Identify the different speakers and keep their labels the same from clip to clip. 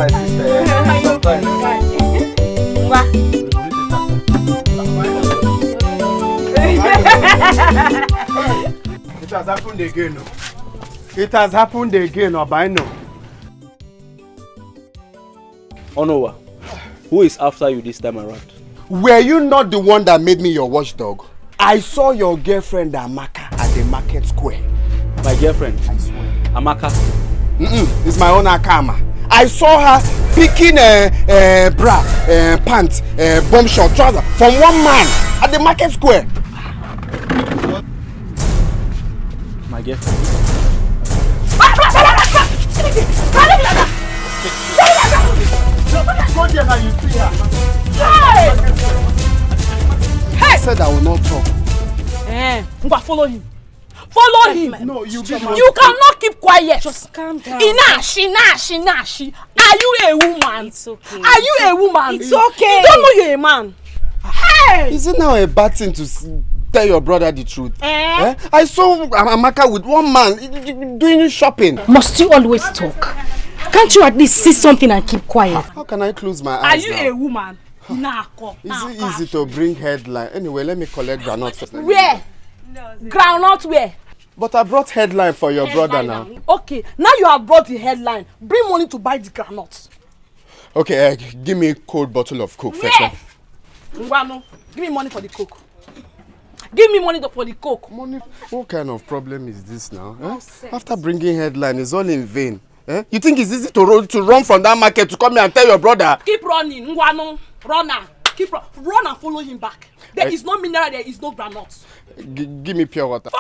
Speaker 1: my sister. Sometimes. It has happened again. It has happened again, Obino.
Speaker 2: Onowa, who is after you this time around?
Speaker 1: Were you not the one that made me your watchdog? I saw your girlfriend Amaka at the market square.
Speaker 2: My girlfriend?
Speaker 1: I swear.
Speaker 2: Amaka?
Speaker 1: It's my own Akama. I saw her picking bra, pants, bomb short trouser from one man at the market square.
Speaker 2: My girlfriend?
Speaker 1: Go there now, you see her. I said I will not talk.
Speaker 3: Follow him. Follow him.
Speaker 1: No, you
Speaker 3: cannot keep quiet.
Speaker 4: Just calm down.
Speaker 3: Inashi. Are you a woman?
Speaker 4: It's okay.
Speaker 3: Are you a woman?
Speaker 4: It's okay.
Speaker 3: You don't know you're a man. Hey!
Speaker 1: Is it now a bad thing to tell your brother the truth? I saw Amaka with one man doing shopping.
Speaker 4: Must you always talk? Can't you at least see something and keep quiet?
Speaker 1: How can I close my eyes?
Speaker 3: Are you
Speaker 1: now?
Speaker 3: a woman?
Speaker 1: Is it easy to bring headline? Anyway, let me collect groundnut first.
Speaker 3: Where? Groundnut where?
Speaker 1: But I brought headline for your brother now.
Speaker 3: Okay, now you have brought the headline. Bring money to buy the groundnuts.
Speaker 1: Okay, give me a cold bottle of Coke first.
Speaker 3: Ngwano, give me money for the Coke. Give me money for the Coke.
Speaker 1: Money? What kind of problem is this now? After bringing headline, it's all in vain. You think it's easy to run from that market to come here and tell your brother?
Speaker 3: Keep running, Ngwano. Run and follow him back. There is no mineral, there is no granules.
Speaker 1: Give me pure water.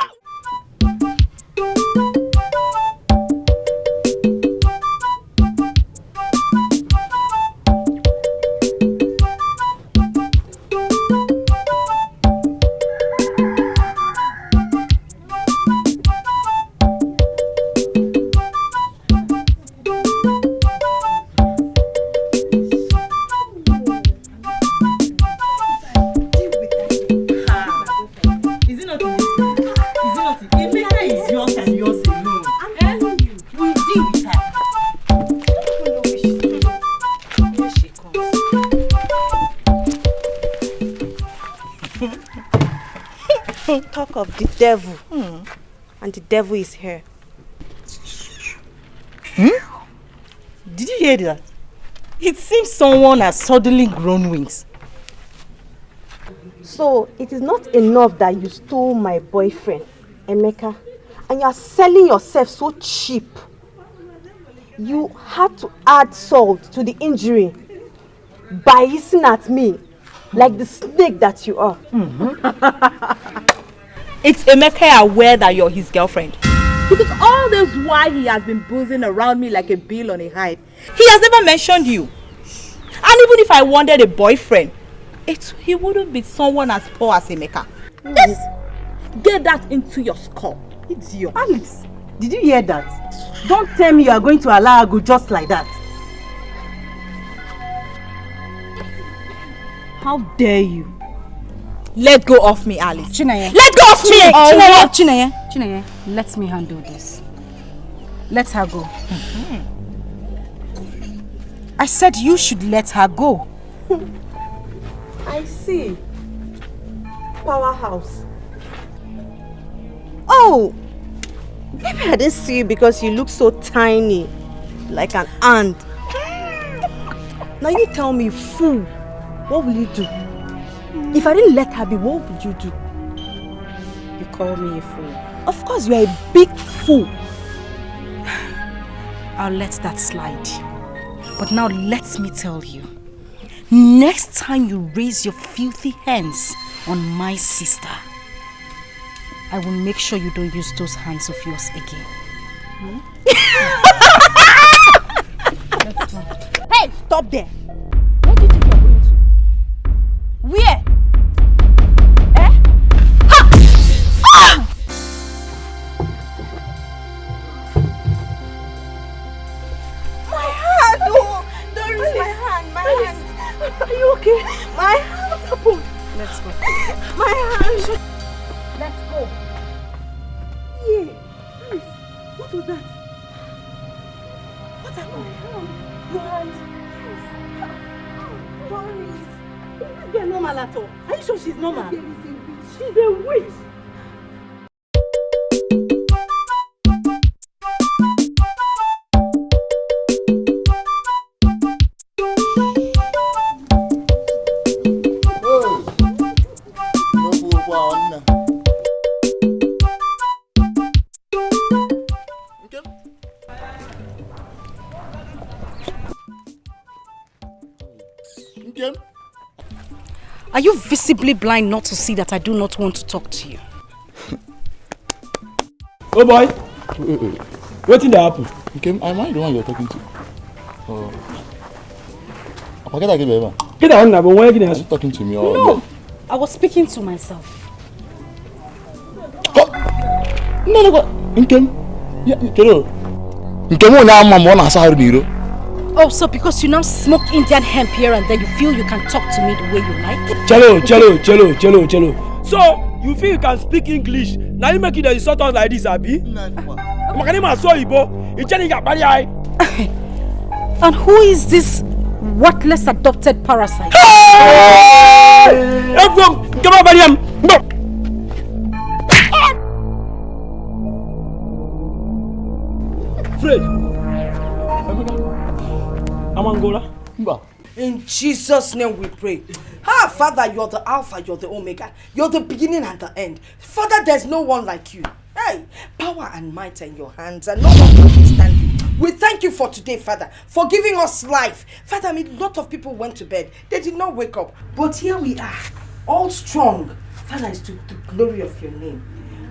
Speaker 5: Talk of the devil, and the devil is here.
Speaker 6: Did you hear that? It seems someone has suddenly grown wings.
Speaker 5: So it is not enough that you stole my boyfriend, Emeka, and you are selling yourself so cheap. You had to add salt to the injury by hissing at me like the snake that you are.
Speaker 6: It's Emeka aware that you're his girlfriend?
Speaker 7: Because all this while he has been boozing around me like a bill on a hide.
Speaker 6: He has never mentioned you. And even if I wanted a boyfriend, he wouldn't be someone as poor as Emeka.
Speaker 7: Yes. Get that into your skull. It's yours.
Speaker 6: Alice, did you hear that? Don't tell me you are going to allow her go just like that. How dare you?
Speaker 7: Let go of me, Alice.
Speaker 4: Chineye.
Speaker 7: Let go of me!
Speaker 4: Chineye, let me handle this. Let her go. I said you should let her go.
Speaker 5: I see. Powerhouse.
Speaker 7: Oh! Maybe I didn't see you because you look so tiny. Like an ant. Now you tell me, fool, what will you do? If I didn't let her be, what would you do?
Speaker 4: You call me a fool.
Speaker 7: Of course, you are a big fool.
Speaker 4: I'll let that slide. But now let me tell you. Next time you raise your filthy hands on my sister, I will make sure you don't use those hands of yours again.
Speaker 7: Let's go. Hey, stop there. Where do you think you're going to? Where? Are you okay? My hand, what's happened?
Speaker 4: Let's go.
Speaker 7: My hand. Let's go. Yeah. Alice, what was that? What happened?
Speaker 5: Your hand. Boris. Is this girl normal at all? Are you sure she's normal? She's a witch.
Speaker 4: Are you visibly blind not to see that I do not want to talk to you?
Speaker 2: Oh boy! What did happen?
Speaker 8: Am I the one you're talking to? Get that
Speaker 2: one now, but why are you
Speaker 8: talking to me? Or
Speaker 4: no, I was speaking to myself.
Speaker 8: No.
Speaker 4: Oh, so because you now smoke Indian hemp here and there, you feel you can talk to me the way you like?
Speaker 2: Chelo. So, you feel you can speak English? Now you make it the insult us like this, Abi?
Speaker 4: And who is this worthless adopted parasite?
Speaker 2: Fred. Amangola.
Speaker 6: In Jesus' name we pray. Ah, Father, you're the Alpha, you're the Omega. You're the beginning and the end. Father, there's no one like you. Hey, power and might in your hands, and no one can withstand you. We thank you for today, Father, for giving us life. Father, a lot of people went to bed. They did not wake up. But here we are, all strong. Father, it's to the glory of your name.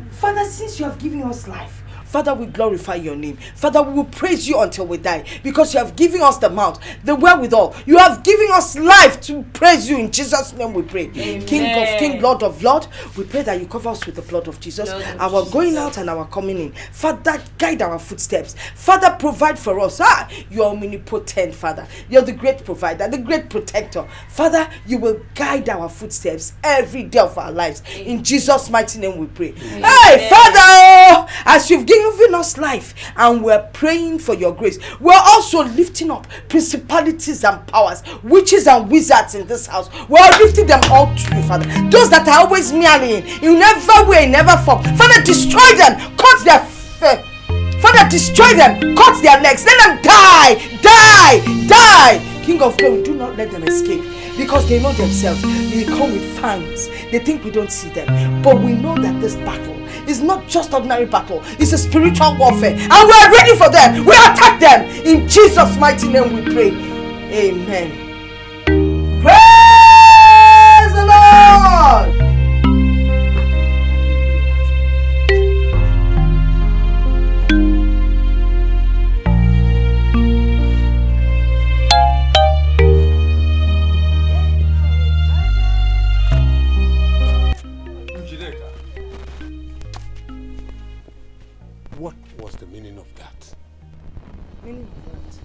Speaker 6: Father, since you have given us life, Father, we glorify your name. Father, we will praise you until we die, because you have given us the mouth, the wherewithal. You have given us life to praise you. In Jesus' name we pray. Amen. King of King, Lord of Lord, we pray that you cover us with the blood of Jesus, our going out and our coming in. Father, guide our footsteps. Father, provide for us. You are omnipotent, Father. You're the great provider, the great protector. Father, you will guide our footsteps every day of our lives. In Jesus' mighty name we pray. Amen. Hey, Father, as you've given us life and we're praying for your grace, we're also lifting up principalities and powers, witches and wizards in this house. We're lifting them all to you, Father. Those that are always meddling in never way, never form, Father, destroy them, cut their Father, destroy them, cut their legs, let them die. King of glory, do not let them escape, because they know themselves. They come with fangs. They think we don't see them, but we know that this battle is not just ordinary battle. It's a spiritual warfare, and we are ready for them. We attack them. In Jesus' mighty name we pray. Amen. Praise the Lord.
Speaker 1: What was the meaning of that?
Speaker 6: Meaning of what?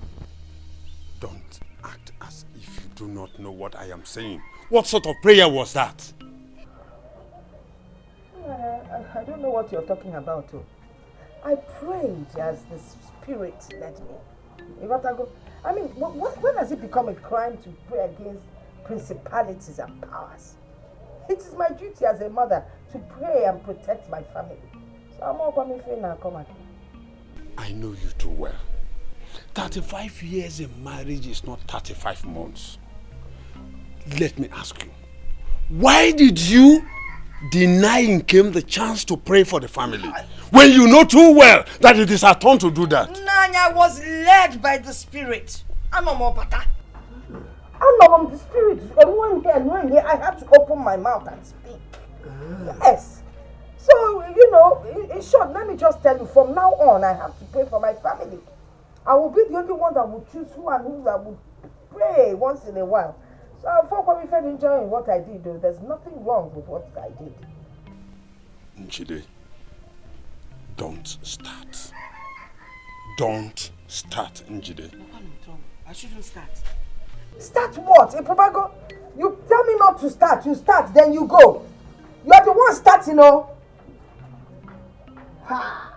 Speaker 1: Don't act as if you do not know what I am saying. What sort of prayer was that?
Speaker 6: I don't know what you're talking about. I prayed as the Spirit led me. I mean, when has it become a crime to pray against principalities and powers? It is my duty as a mother to pray and protect my family.
Speaker 1: I know you too well. 35 years in marriage is not 35 months. Let me ask you, why did you deny Nkem the chance to pray for the family when you know too well that it is our turn to do that?
Speaker 6: Nanya was led by the Spirit. I'm not the Spirit. I had to open my mouth and speak. Yes. So, in short, let me just tell you, from now on, I have to pray for my family. I will be the only one that will choose who and who I will pray once in a while. So, I'm probably enjoying what I did, though. There's nothing wrong with what I did.
Speaker 1: Njide, don't start. Don't start, Njide.
Speaker 6: I shouldn't start. Start what? Ipobago, you tell me not to start. You start, then you go. You are the one starting, Ha!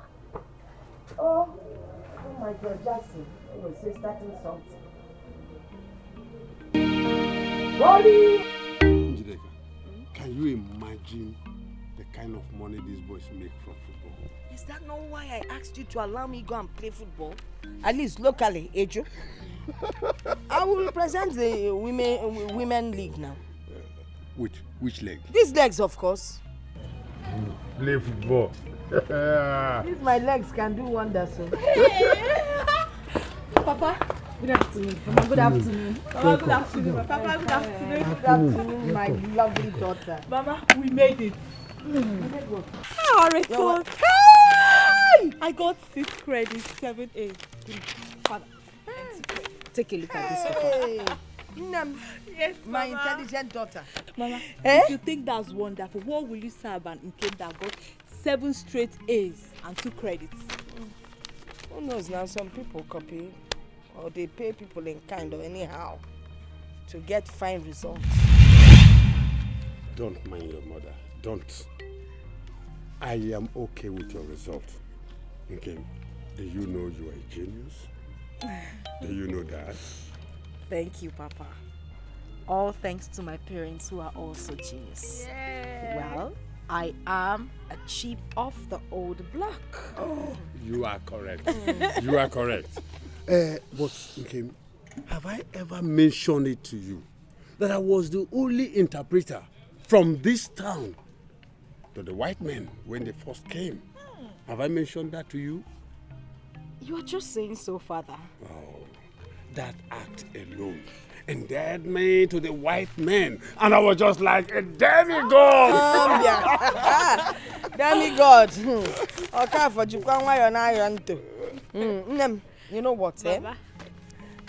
Speaker 6: Oh my God, Jackson. You will say starting something.
Speaker 1: Njideka, can you imagine the kind of money these boys make from football?
Speaker 6: Is that not why I asked you to allow me go and play football? At least locally, Ejo. I will represent the women league now.
Speaker 1: Which leg?
Speaker 6: These legs, of course.
Speaker 1: Play football.
Speaker 6: These my legs can do wonders. So.
Speaker 3: Papa, good afternoon. Mama, good afternoon. Mama, good afternoon. Papa, good afternoon.
Speaker 6: Good afternoon, my lovely daughter.
Speaker 3: Mama, we made it. Our result. I got 6 credits, 7 A's. Father,
Speaker 6: take a look at this, Papa.
Speaker 3: Yes,
Speaker 6: my
Speaker 3: Mama.
Speaker 6: intelligent daughter.
Speaker 3: Mama, if you think that's wonderful, what will you say about Nkem that got 7 straight A's and 2 credits?
Speaker 6: Who knows now? Some people copy or they pay people in kind or anyhow to get fine results.
Speaker 1: Don't mind your mother. Don't. I am okay with your result. Okay. Do you know you are a genius? Do you know that?
Speaker 4: Thank you, Papa. All thanks to my parents who are also genius. Well, I am a chip off the old block.
Speaker 1: Oh, you are correct. You are correct. But, okay, have I ever mentioned it to you that I was the only interpreter from this town to the white men when they first came? Have I mentioned that to you?
Speaker 4: You are just saying so, Father.
Speaker 1: Oh, that act alone endeared me to the white men, and I was just like a demigod.
Speaker 6: Demigod. Okay, for you know what, eh?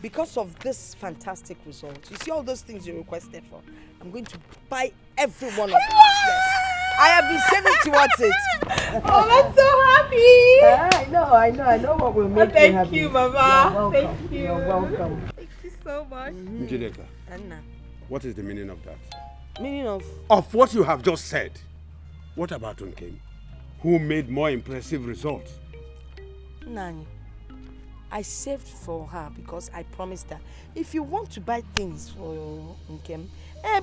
Speaker 6: Because of this fantastic result, you see all those things you requested for, I'm going to buy every one of them. Yes. I have been saving towards it.
Speaker 3: Oh, I'm so happy.
Speaker 6: I know what will make you happy.
Speaker 3: Thank you, Mama. Thank you.
Speaker 6: You're welcome.
Speaker 3: Thank you so much.
Speaker 1: Njideka,
Speaker 6: Anna,
Speaker 1: what is the meaning of that?
Speaker 6: meaning of
Speaker 1: What you have just said. What about Nkem, who made more impressive results?
Speaker 6: Nani? I saved for her because I promised her, if you want to buy things for Nkem,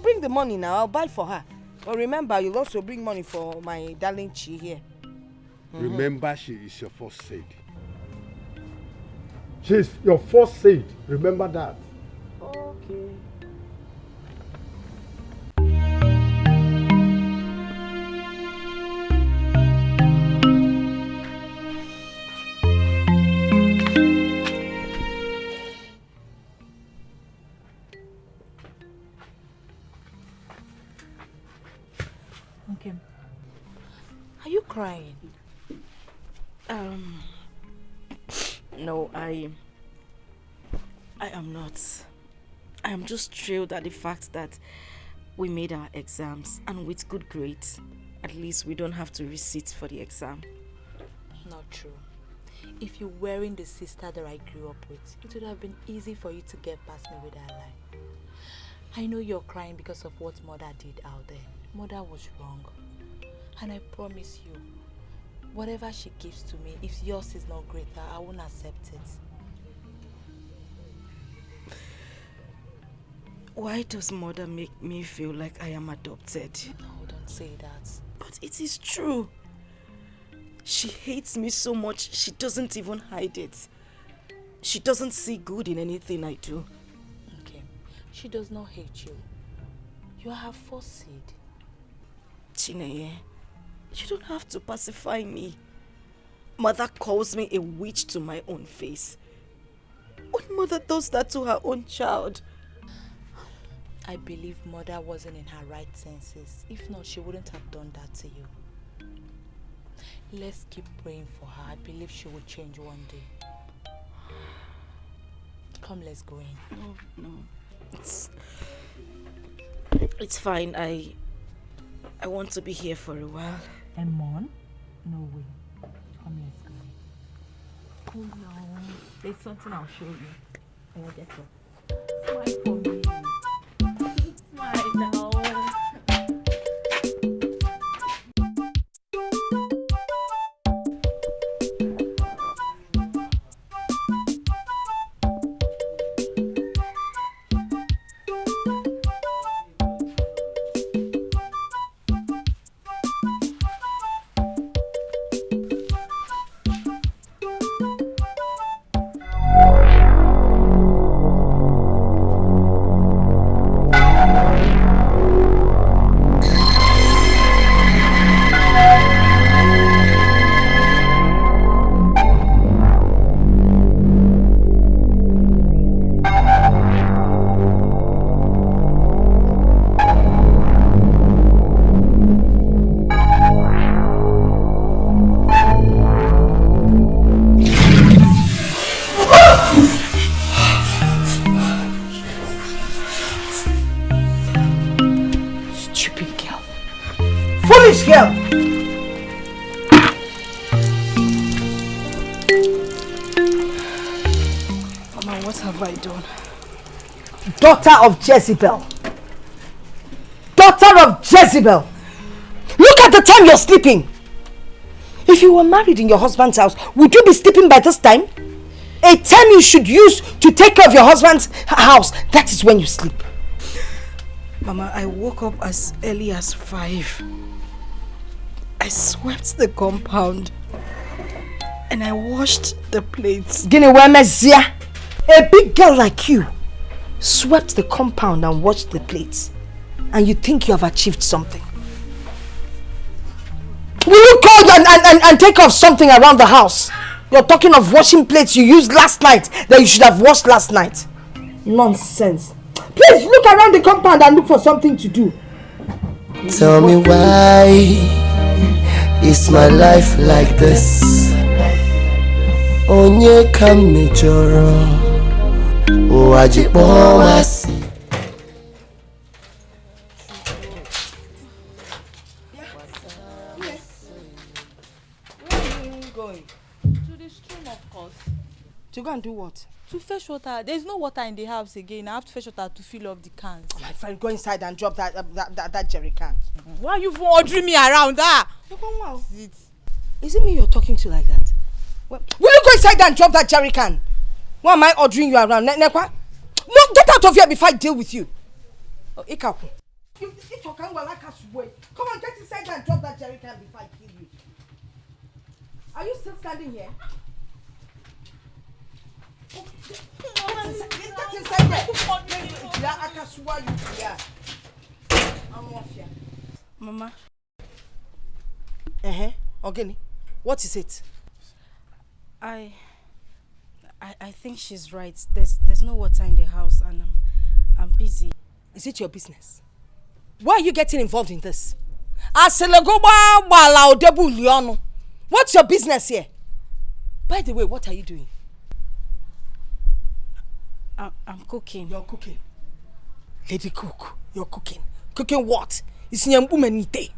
Speaker 6: bring the money now, I'll buy for her. But remember, you'll also bring money for my darling Chi here.
Speaker 1: Remember, she is your first seed. She's your first seed. Remember that.
Speaker 6: Okay.
Speaker 3: Okay.
Speaker 6: Are you crying?
Speaker 4: No, I am not. I am just thrilled at the fact that we made our exams, and with good grades, at least we don't have to resit for the exam.
Speaker 9: Not true. If you weren't the sister that I grew up with, it would have been easy for you to get past me with that lie. I know you're crying because of what Mother did out there. Mother was wrong. And I promise you, whatever she gives to me, if yours is not greater, I won't accept it.
Speaker 4: Why does Mother make me feel like I am adopted?
Speaker 9: No, don't say that.
Speaker 4: But it is true. She hates me so much, she doesn't even hide it. She doesn't see good in anything I do.
Speaker 9: Okay, she does not hate you. You are her first seed.
Speaker 4: Chineye, you don't have to pacify me. Mother calls me a witch to my own face. What mother does that to her own child?
Speaker 9: I believe Mother wasn't in her right senses. If not, she wouldn't have done that to you. Let's keep praying for her. I believe she will change one day. Come, let's go in.
Speaker 4: No. It's fine. I want to be here for a while.
Speaker 3: Emon? No way. Come, let's go. Oh no. There's something I'll show you. I'll get up. Smile for me. Smile now.
Speaker 6: girl.
Speaker 4: Mama, what have I done?
Speaker 6: Daughter of Jezebel. Daughter of Jezebel. Look at the time you're sleeping. If you were married in your husband's house, would you be sleeping by this time? A time you should use to take care of your husband's house, that is when you sleep.
Speaker 4: Mama, I woke up as early as 5. I swept the compound and I washed the plates.
Speaker 6: A big girl like you swept the compound and washed the plates, and you think you have achieved something. Will you go and take off something around the house? You're talking of washing plates you used last night that you should have washed last night. Nonsense. Please look around the compound and look for something to do.
Speaker 10: Tell me why is my life like this? Onye kamejoro o ajipo wasi.
Speaker 6: To go and do what?
Speaker 9: To fetch water. There's no water in the house again. I have to fetch water to fill up the cans.
Speaker 6: My friend, go inside and drop that jerry can.
Speaker 9: Why are you ordering me around?
Speaker 6: Is it me you're talking to like that? Well, will you go inside and drop that jerry can? Why am I ordering you around? No, get out of here before I deal with you. Come on, get inside and drop that jerry can before I kill you. Are you still standing here? Get inside there.
Speaker 4: Mama.
Speaker 6: Ogini, what is it?
Speaker 4: I think she's right. There's no water in the house and I'm busy.
Speaker 6: Is it your business? Why are you getting involved in this? What's your business here? By the way, what are you doing?
Speaker 4: I'm cooking.
Speaker 6: You're cooking. Lady cook, you're cooking. Cooking what? It's nyambumenite.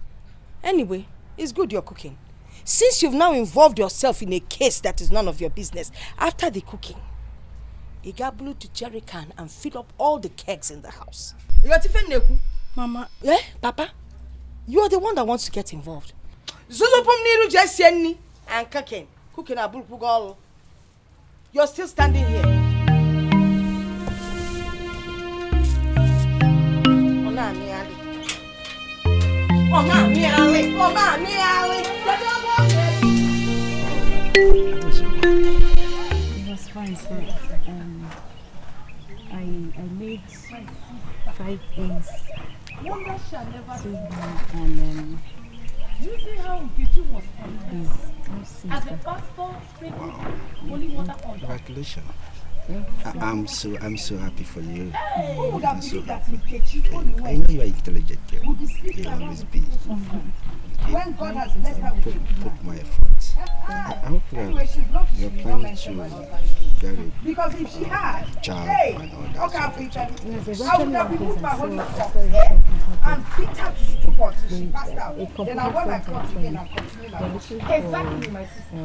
Speaker 6: Anyway, it's good you're cooking. Since you've now involved yourself in a case that is none of your business, after the cooking, you got blue to jerry can and fill up all the kegs in the house.
Speaker 4: Mama.
Speaker 6: Eh, Papa? You are the one that wants to get involved. And cooking. Cooking a bull. You're still standing here.
Speaker 4: It was fine, sir. I made 5 eggs. And
Speaker 11: you see how Nkechi was
Speaker 4: please,
Speaker 11: as the pastor sprinkled holy water on.
Speaker 12: Congratulations. I'm so happy for you.
Speaker 11: Who would have believed that
Speaker 12: I know you are intelligent girl. You always be.
Speaker 11: When God has blessed her with
Speaker 12: put my efforts. I hope you're planning to very
Speaker 11: because if she had,
Speaker 12: job
Speaker 11: hey,
Speaker 12: and all that.
Speaker 11: I would have removed my holy socks and beat her to stupor till she passed out. Then I want my God again and continue my work. Exactly, my sister.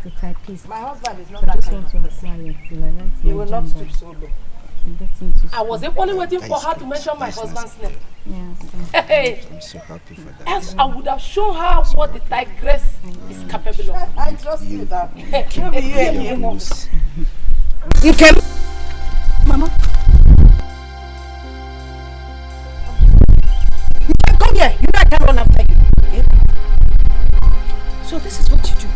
Speaker 4: the typist.
Speaker 11: My husband is not that kind of person. He will not stoop so low. I was equally waiting for her to mention my husband's name.
Speaker 12: Yes, I'm so happy for that.
Speaker 11: Else I would have shown her what the tigress is capable of. I trust you that.
Speaker 6: You can, Mama. You can come here. You know I can't run after you. Okay? So this is what you do.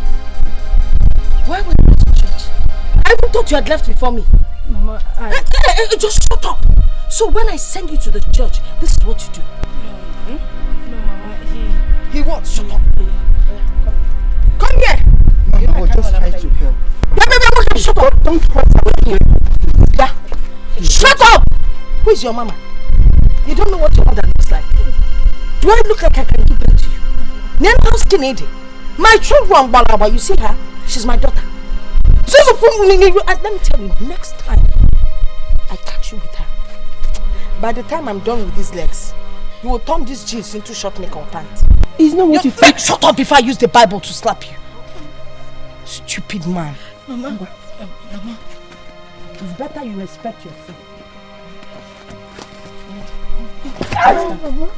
Speaker 6: Why were you not to church? I even thought you had left before me.
Speaker 4: Mama,
Speaker 6: just shut up. So when I send you to the church, this is what you do.
Speaker 4: No, Mama,
Speaker 6: he what? Shut up. Come here.
Speaker 12: Mama, I was just trying to help.
Speaker 6: Shut up. Don't point at me. Shut up. Who is your mama? You don't know what your mother looks like. Do I look like I can give birth to you? Then how skinny? My children, you see her? She's my daughter. And let me tell you, next time I catch you with her, by the time I'm done with these legs, You will turn these jeans into short neck or pants.
Speaker 2: It's not what you
Speaker 6: think. Shut up before I use the Bible to slap you. Stupid man.
Speaker 4: Mama. Mama. It's better you respect yourself.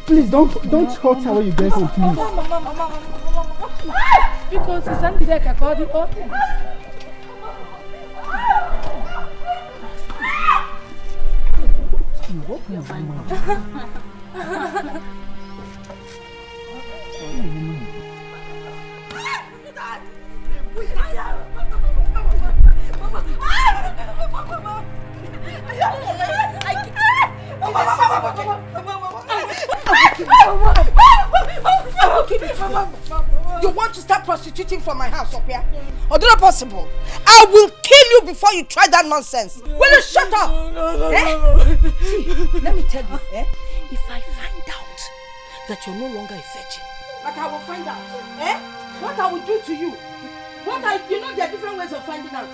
Speaker 2: Please don't hurt her when you get home, please.
Speaker 11: Because it's Sunday that I called it up.
Speaker 6: You want to start prostituting from my house up here? Or not possible? I will kill you before you try that nonsense. Will you shut up? See, let me tell you, if I find out that you're no longer a virgin, like I will find out, what I will do to you. You know there are different ways of finding out.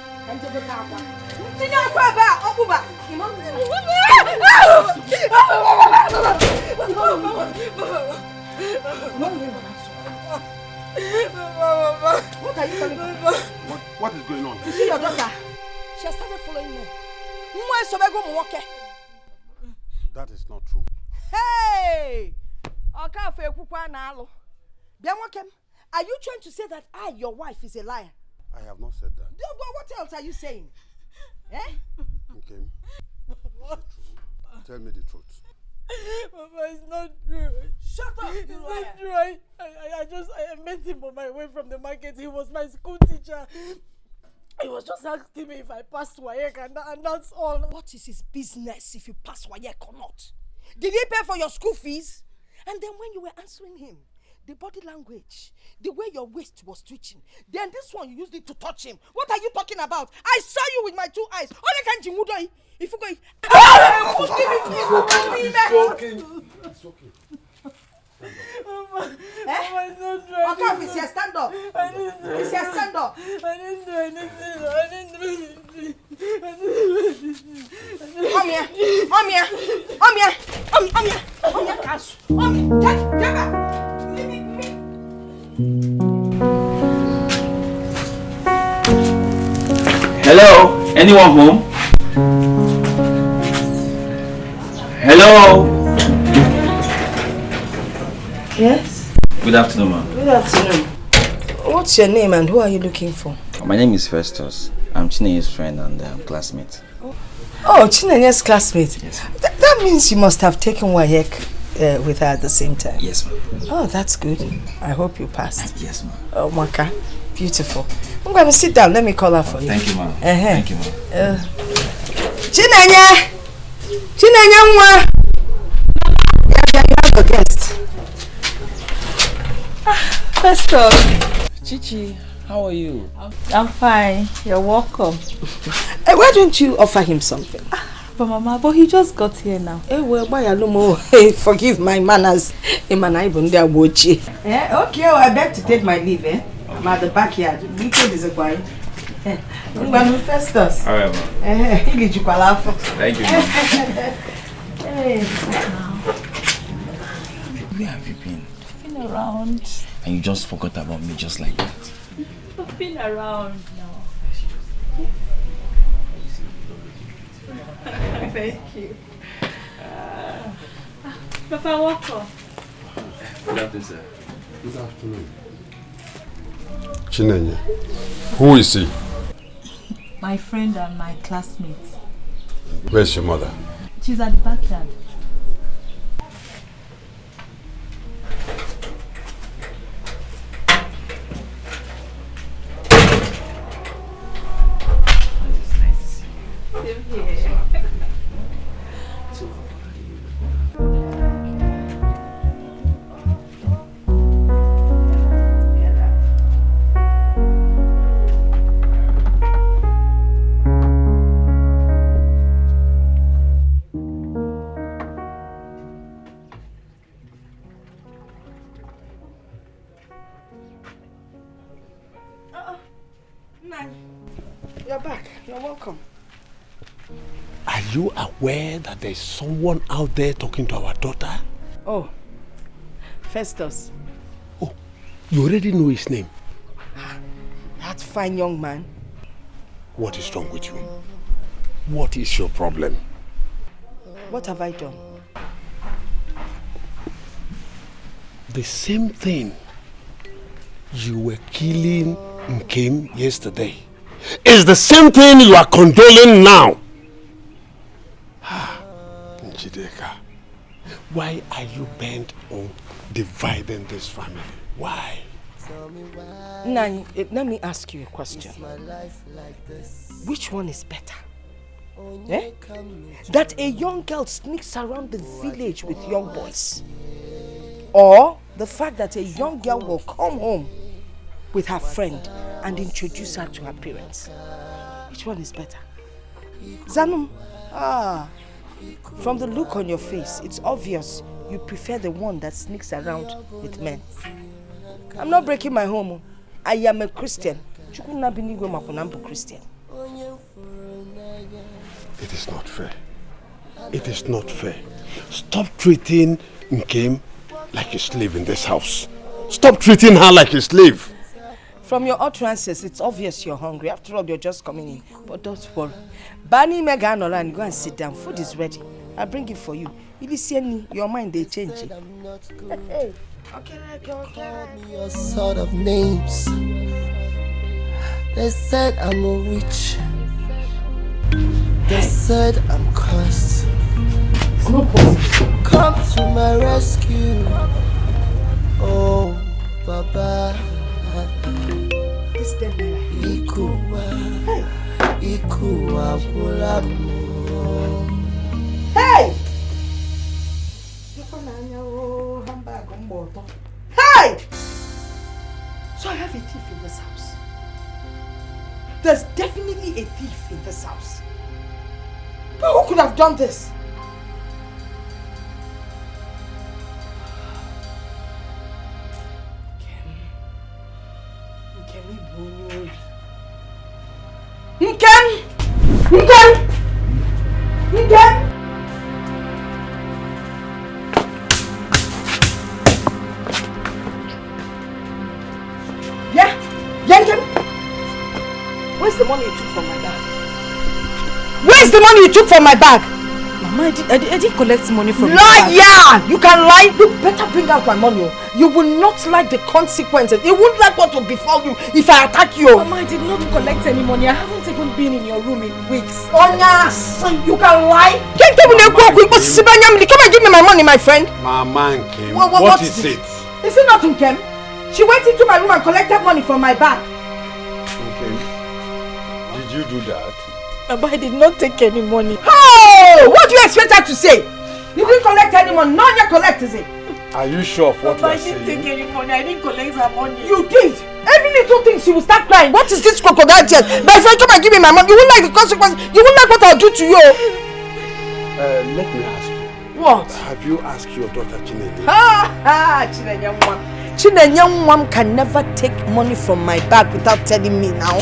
Speaker 6: What are you telling me?
Speaker 1: What is going on?
Speaker 6: You see your daughter? She has started following me.
Speaker 1: That is not true.
Speaker 6: Hey! Are you trying to say that I, your wife, is a liar?
Speaker 1: I have not said that.
Speaker 6: What else are you saying?
Speaker 1: Okay. Tell me the truth.
Speaker 11: Mama, it's not true.
Speaker 6: Shut up,
Speaker 11: It's
Speaker 6: you
Speaker 11: not
Speaker 6: liar.
Speaker 11: true. I met him on my way from the market. He was my school teacher. He was just asking me if I passed WAEC and that's all.
Speaker 6: What is his business if you pass WAEC or not? Did he pay for your school fees? And then when you were answering him, the body language, the way your waist was twitching, then this one you used it to touch him. What are you talking about? I saw you with my 2 eyes. If you go,
Speaker 1: It's okay.
Speaker 11: Mama, it's not true.
Speaker 6: Okay, it's here, stand up. It's here, stand up.
Speaker 11: I didn't do anything.
Speaker 6: Come here. Get back.
Speaker 13: Hello? Anyone home? Hello?
Speaker 6: Yes?
Speaker 13: Good afternoon, ma'am.
Speaker 6: Good afternoon. What's your name and who are you looking for?
Speaker 13: My name is Festus. I'm Chinenye's friend and classmate.
Speaker 6: Oh, Chinenye's classmate?
Speaker 13: Yes.
Speaker 6: That means you must have taken WAEC with her at the same time.
Speaker 13: Yes, ma'am.
Speaker 6: Oh, that's good. I hope you passed.
Speaker 13: Yes, ma'am.
Speaker 6: Oh, Maka. Beautiful. I'm going to sit down. Let me call her for you.
Speaker 13: Thank you, ma'am. Thank you, ma'am.
Speaker 6: Chinenye! Chinenye nwa! You have a guest.
Speaker 3: Festus.
Speaker 13: Chichi, how are you?
Speaker 3: I'm fine. You're welcome.
Speaker 6: Why don't you offer him something?
Speaker 3: But he just got here now.
Speaker 6: Forgive my manners. Okay, I beg to take my leave. I'm at the backyard. Festus.
Speaker 13: All right, ma'am. Thank you, ma'am. Where have you been?
Speaker 3: Been around.
Speaker 13: And you just forgot about me just like that.
Speaker 3: I've been around now. Thank you. Papa, welcome.
Speaker 13: Good afternoon, sir.
Speaker 1: Good afternoon. Chinenye, who is he?
Speaker 3: My friend and my classmate.
Speaker 1: Where's your mother?
Speaker 3: She's at the backyard.
Speaker 13: It's nice to see you.
Speaker 3: Same here.
Speaker 6: You're back. You're welcome.
Speaker 1: Are you aware that there's someone out there talking to our daughter?
Speaker 6: Oh, Festus.
Speaker 1: Oh, you already know his name.
Speaker 6: That fine young man.
Speaker 1: What is wrong with you? What is your problem?
Speaker 6: What have I done?
Speaker 1: The same thing you were killing Nkem yesterday is the same thing you are condoling now. Njideka, why are you bent on dividing this family? Why?
Speaker 6: Nani, let me ask you a question. Which one is better? Eh? That a young girl sneaks around the village with young boys, or the fact that a young girl will come home with her friend and introduce her to her parents? Which one is better? Zanum, from the look on your face, it's obvious you prefer the one that sneaks around with men. I'm not breaking my home. I am a Christian. Christian.
Speaker 1: It is not fair. It is not fair. Stop treating Nkem like a slave in this house. Stop treating her like a slave.
Speaker 6: From your utterances, it's obvious you're hungry. After all, you're just coming in. But don't worry. Bani Meganola and go and sit down. Food is ready. I'll bring it for you. If you see me, your mind, they change it. Hey. Okay.
Speaker 10: Call me all sort of names. They said I'm a witch. They said I'm cursed.
Speaker 6: It's not possible.
Speaker 10: Come to my rescue. Oh, Baba.
Speaker 6: This
Speaker 10: Ikuwa. Ikuwa Kulamu.
Speaker 6: Hey! Hey! So I have a thief in this house. There's definitely a thief in this house. But who could have done this? Where's the money you took from my bag? Where's the money you took from my bag?
Speaker 4: Mama, I didn't collect money from your bag.
Speaker 6: Liar! You can lie. You better bring out my money. You will not like the consequences. You won't like what will befall you if I attack you.
Speaker 4: Mama, I did not collect any money. I haven't even been in your room in weeks.
Speaker 6: Onya, you can lie. Come and give me my money, my friend.
Speaker 1: Mama Nkem, what is it?
Speaker 6: Is it not Nkem? She went into my room and collected money from my bag.
Speaker 1: Did you do that?
Speaker 4: Mama, I did not take any money.
Speaker 6: Oh! What do you expect her to say? You didn't collect any money. None you collect, is it?
Speaker 1: Are you sure of what you are saying?
Speaker 4: I didn't take any money. I didn't collect her money.
Speaker 6: You did! Every little thing she will start crying. What is this crocodile tears? My friend, come and give me my money. You won't like the consequences. You won't like what I'll do to you.
Speaker 1: Let me ask you.
Speaker 6: What?
Speaker 1: Have you asked your daughter Chinenye?
Speaker 6: Chinenye can never take money from my bag without telling me now.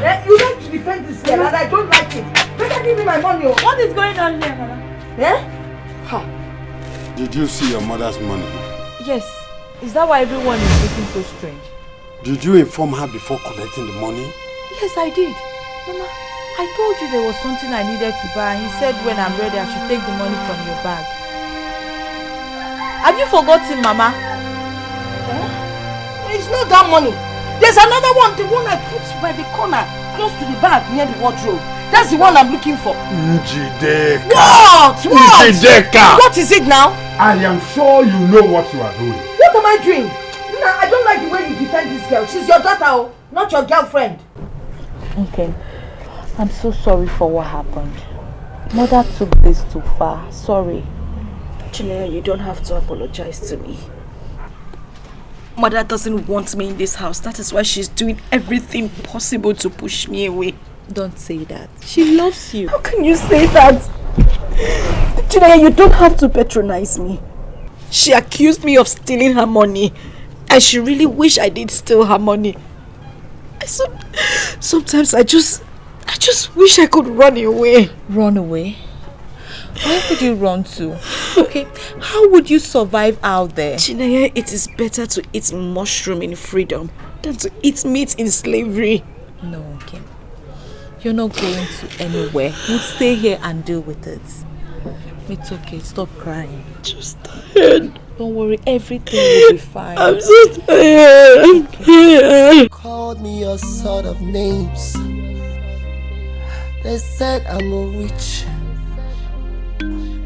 Speaker 6: You like to defend this girl and I don't like it. Better give me my money.
Speaker 4: What is going on here, Mama?
Speaker 1: Did you see your mother's money?
Speaker 4: Yes. Is that why everyone is looking so strange?
Speaker 1: Did you inform her before collecting the money?
Speaker 4: Yes, I did. Mama, I told you there was something I needed to buy and he said when I'm ready I should take the money from your bag. Have you forgotten, Mama?
Speaker 6: It's not that money. There's another one, the one I put by the corner, close to the bag near the wardrobe. That's the one I'm looking for.
Speaker 1: Njideka.
Speaker 6: What?
Speaker 1: Njideka.
Speaker 6: What is it now?
Speaker 1: I am sure you know what you are doing.
Speaker 6: What am I doing? I don't like the way you defend this girl. She's your daughter, not your girlfriend.
Speaker 9: Okay. I'm so sorry for what happened. Mother took this too far. Sorry.
Speaker 4: Chinenye, you don't have to apologize to me. Mother doesn't want me in this house. That is why she's doing everything possible to push me away.
Speaker 9: Don't say that. She loves you.
Speaker 4: How can you say that? Chinenye, you don't have to patronize me. She accused me of stealing her money. And she really wished I did steal her money. Sometimes I just wish I could run away.
Speaker 9: Run away? Where would you run to? Okay, how would you survive out there?
Speaker 6: Chineye, it is better to eat mushroom in freedom than to eat meat in slavery.
Speaker 9: No, okay. You're not going to anywhere. We'll stay here and deal with it. It's okay, stop crying.
Speaker 6: Just tired.
Speaker 9: Don't worry, everything will be fine.
Speaker 6: I'm so tired.
Speaker 10: You called me all sort of names. They said I'm a witch.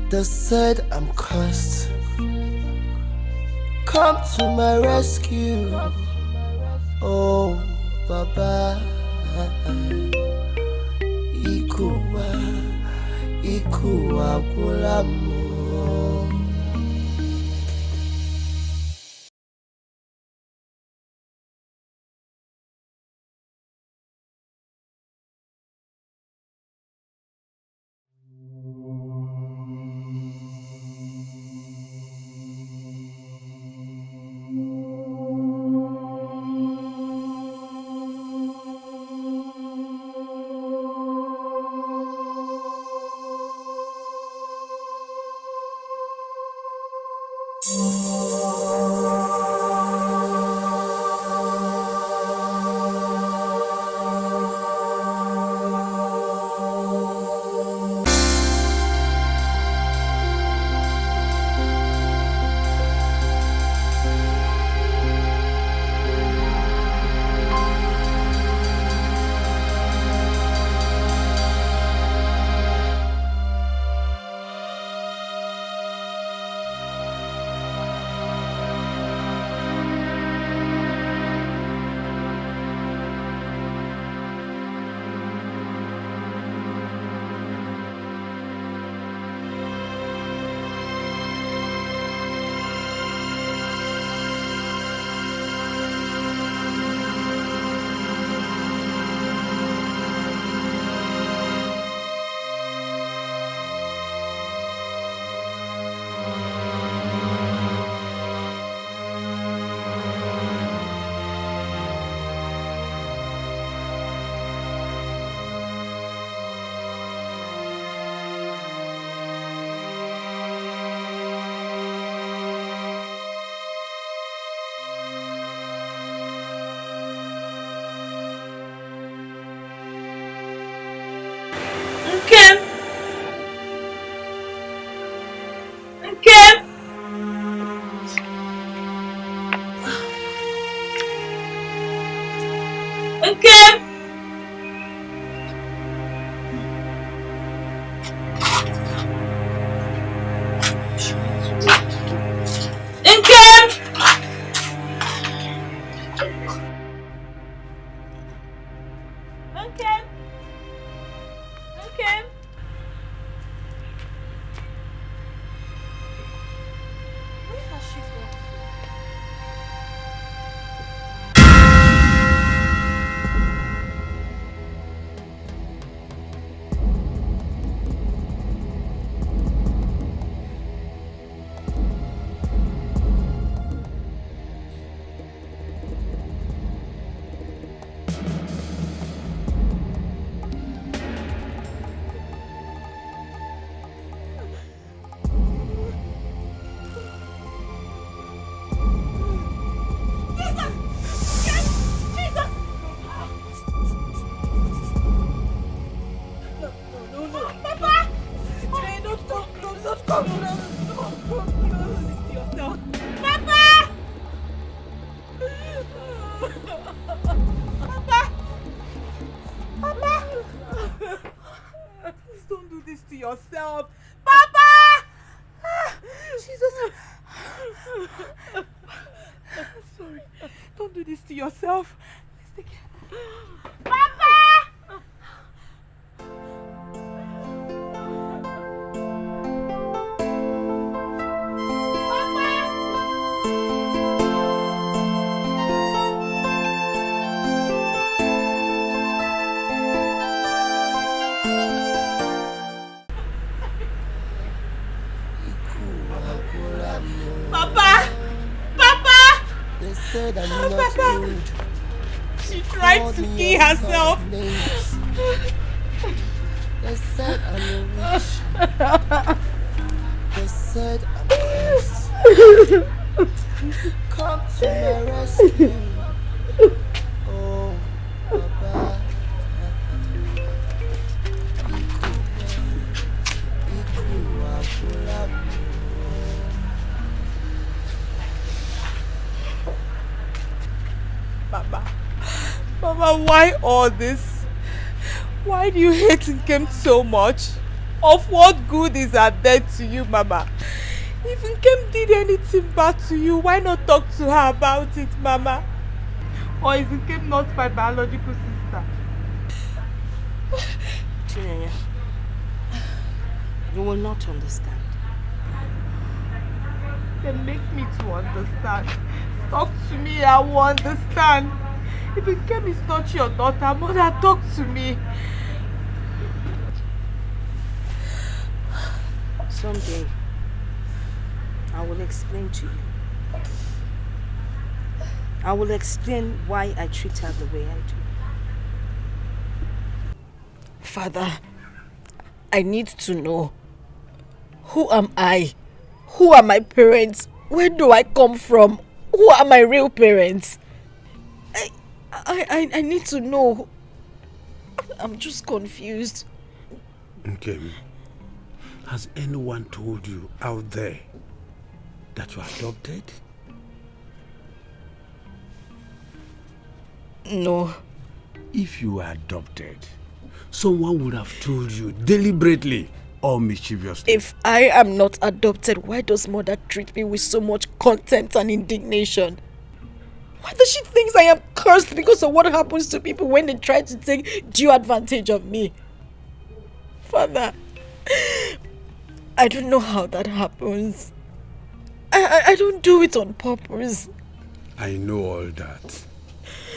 Speaker 10: They said I'm cursed. Come to my rescue, oh Baba. Ikuwa kulamu.
Speaker 6: She tried to kill herself.
Speaker 10: They said I'm a witch. Come to my rescue. Oh, Baba.
Speaker 9: Mama, why all this? Why do you hate Nkem so much? Of what good is her death to you, Mama? If Nkem did anything bad to you, why not talk to her about it, Mama? Or is Nkem not my biological sister?
Speaker 6: Chinenya, you will not understand.
Speaker 9: Then make me to understand. Talk to me, I will understand. If Nkem is not your daughter, Mother, talk to me.
Speaker 6: Someday, I will explain to you. I will explain why I treat her the way I do.
Speaker 4: Father, I need to know. Who am I? Who are my parents? Where do I come from? Who are my real parents? I need to know. I'm just confused.
Speaker 1: Okay. Has anyone told you out there that you are adopted?
Speaker 4: No.
Speaker 1: If you were adopted, someone would have told you deliberately or mischievously.
Speaker 4: If I am not adopted, why does Mother treat me with so much contempt and indignation? Why does she think I am cursed because of what happens to people when they try to take due advantage of me? Father, I don't know how that happens. I don't do it on purpose.
Speaker 1: I know all that.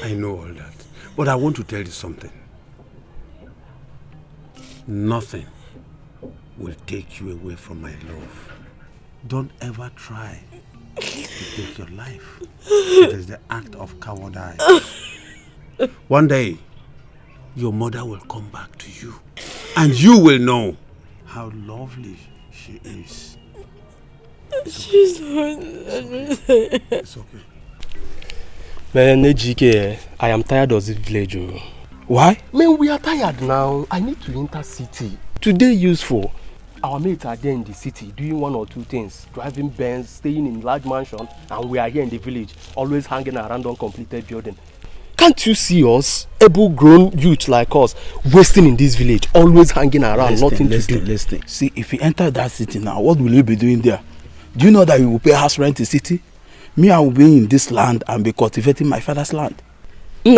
Speaker 1: I know all that. But I want to tell you something. Nothing will take you away from my love. Don't ever try to take your life. It is the act of cowardice. One day, your mother will come back to you, and you will know how lovely she is.
Speaker 2: She's it's okay. Man, Ejike, I am tired of this village. Why? Man, we are tired now. I need to enter city. Today useful. Our mates are there in the city doing one or two things. Driving Benz, staying in large mansion, and we are here in the village, always hanging around uncompleted building. Can't you see us, able-grown youths like us, wasting in this village, always hanging around, nothing to do?
Speaker 14: Listen. See, if you enter that city now, what will you be doing there? Do you know that you will pay house rent in the city? Me, I will be in this land and be cultivating my father's land.
Speaker 2: So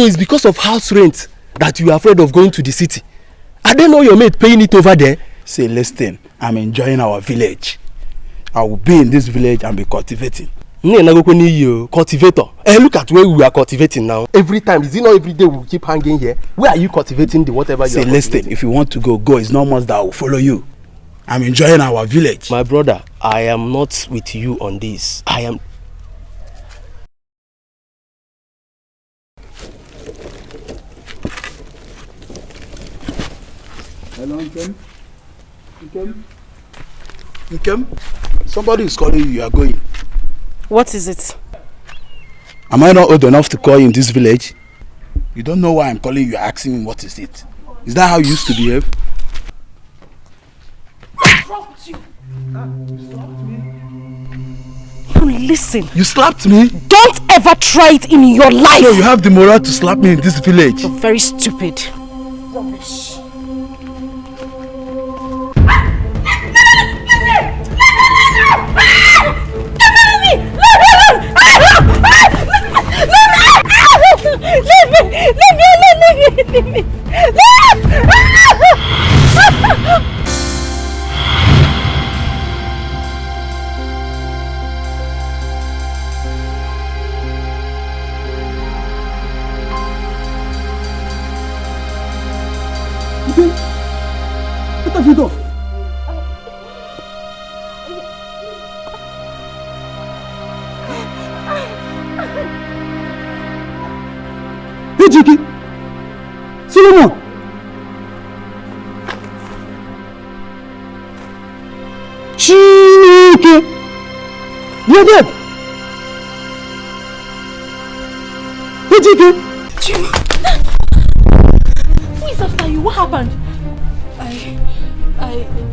Speaker 2: it's because of house rent that you are afraid of going to the city? I don't know your mate paying it over there.
Speaker 14: Say, listen, I'm enjoying our village. I will be in this village and be cultivating.
Speaker 2: Cultivator. Look at where we are cultivating now. Every time, is it not every day we keep hanging here? Where are you cultivating the whatever you are cultivating?
Speaker 14: Say, listen, if you want to go. It's not much that I will follow you. I'm enjoying our village.
Speaker 2: My brother, I am not with you on this. I am...
Speaker 14: Hello, Nkem? Somebody is calling you. You are going.
Speaker 4: What is it?
Speaker 14: Am I not old enough to call you in this village? You don't know why I'm calling you, asking me what is it. Is that how you used to behave?
Speaker 6: What's wrong with you?
Speaker 4: Listen.
Speaker 14: You slapped me?
Speaker 4: Don't ever try it in your life.
Speaker 14: So you have the moral to slap me in this village?
Speaker 4: You're very stupid.
Speaker 6: Rubbish.
Speaker 4: Leave me!
Speaker 14: What have you done? Hey, Jiki! Solomon! Chii! Ejike! You're dead! Ejike!
Speaker 3: Chima! Who is after you? What happened?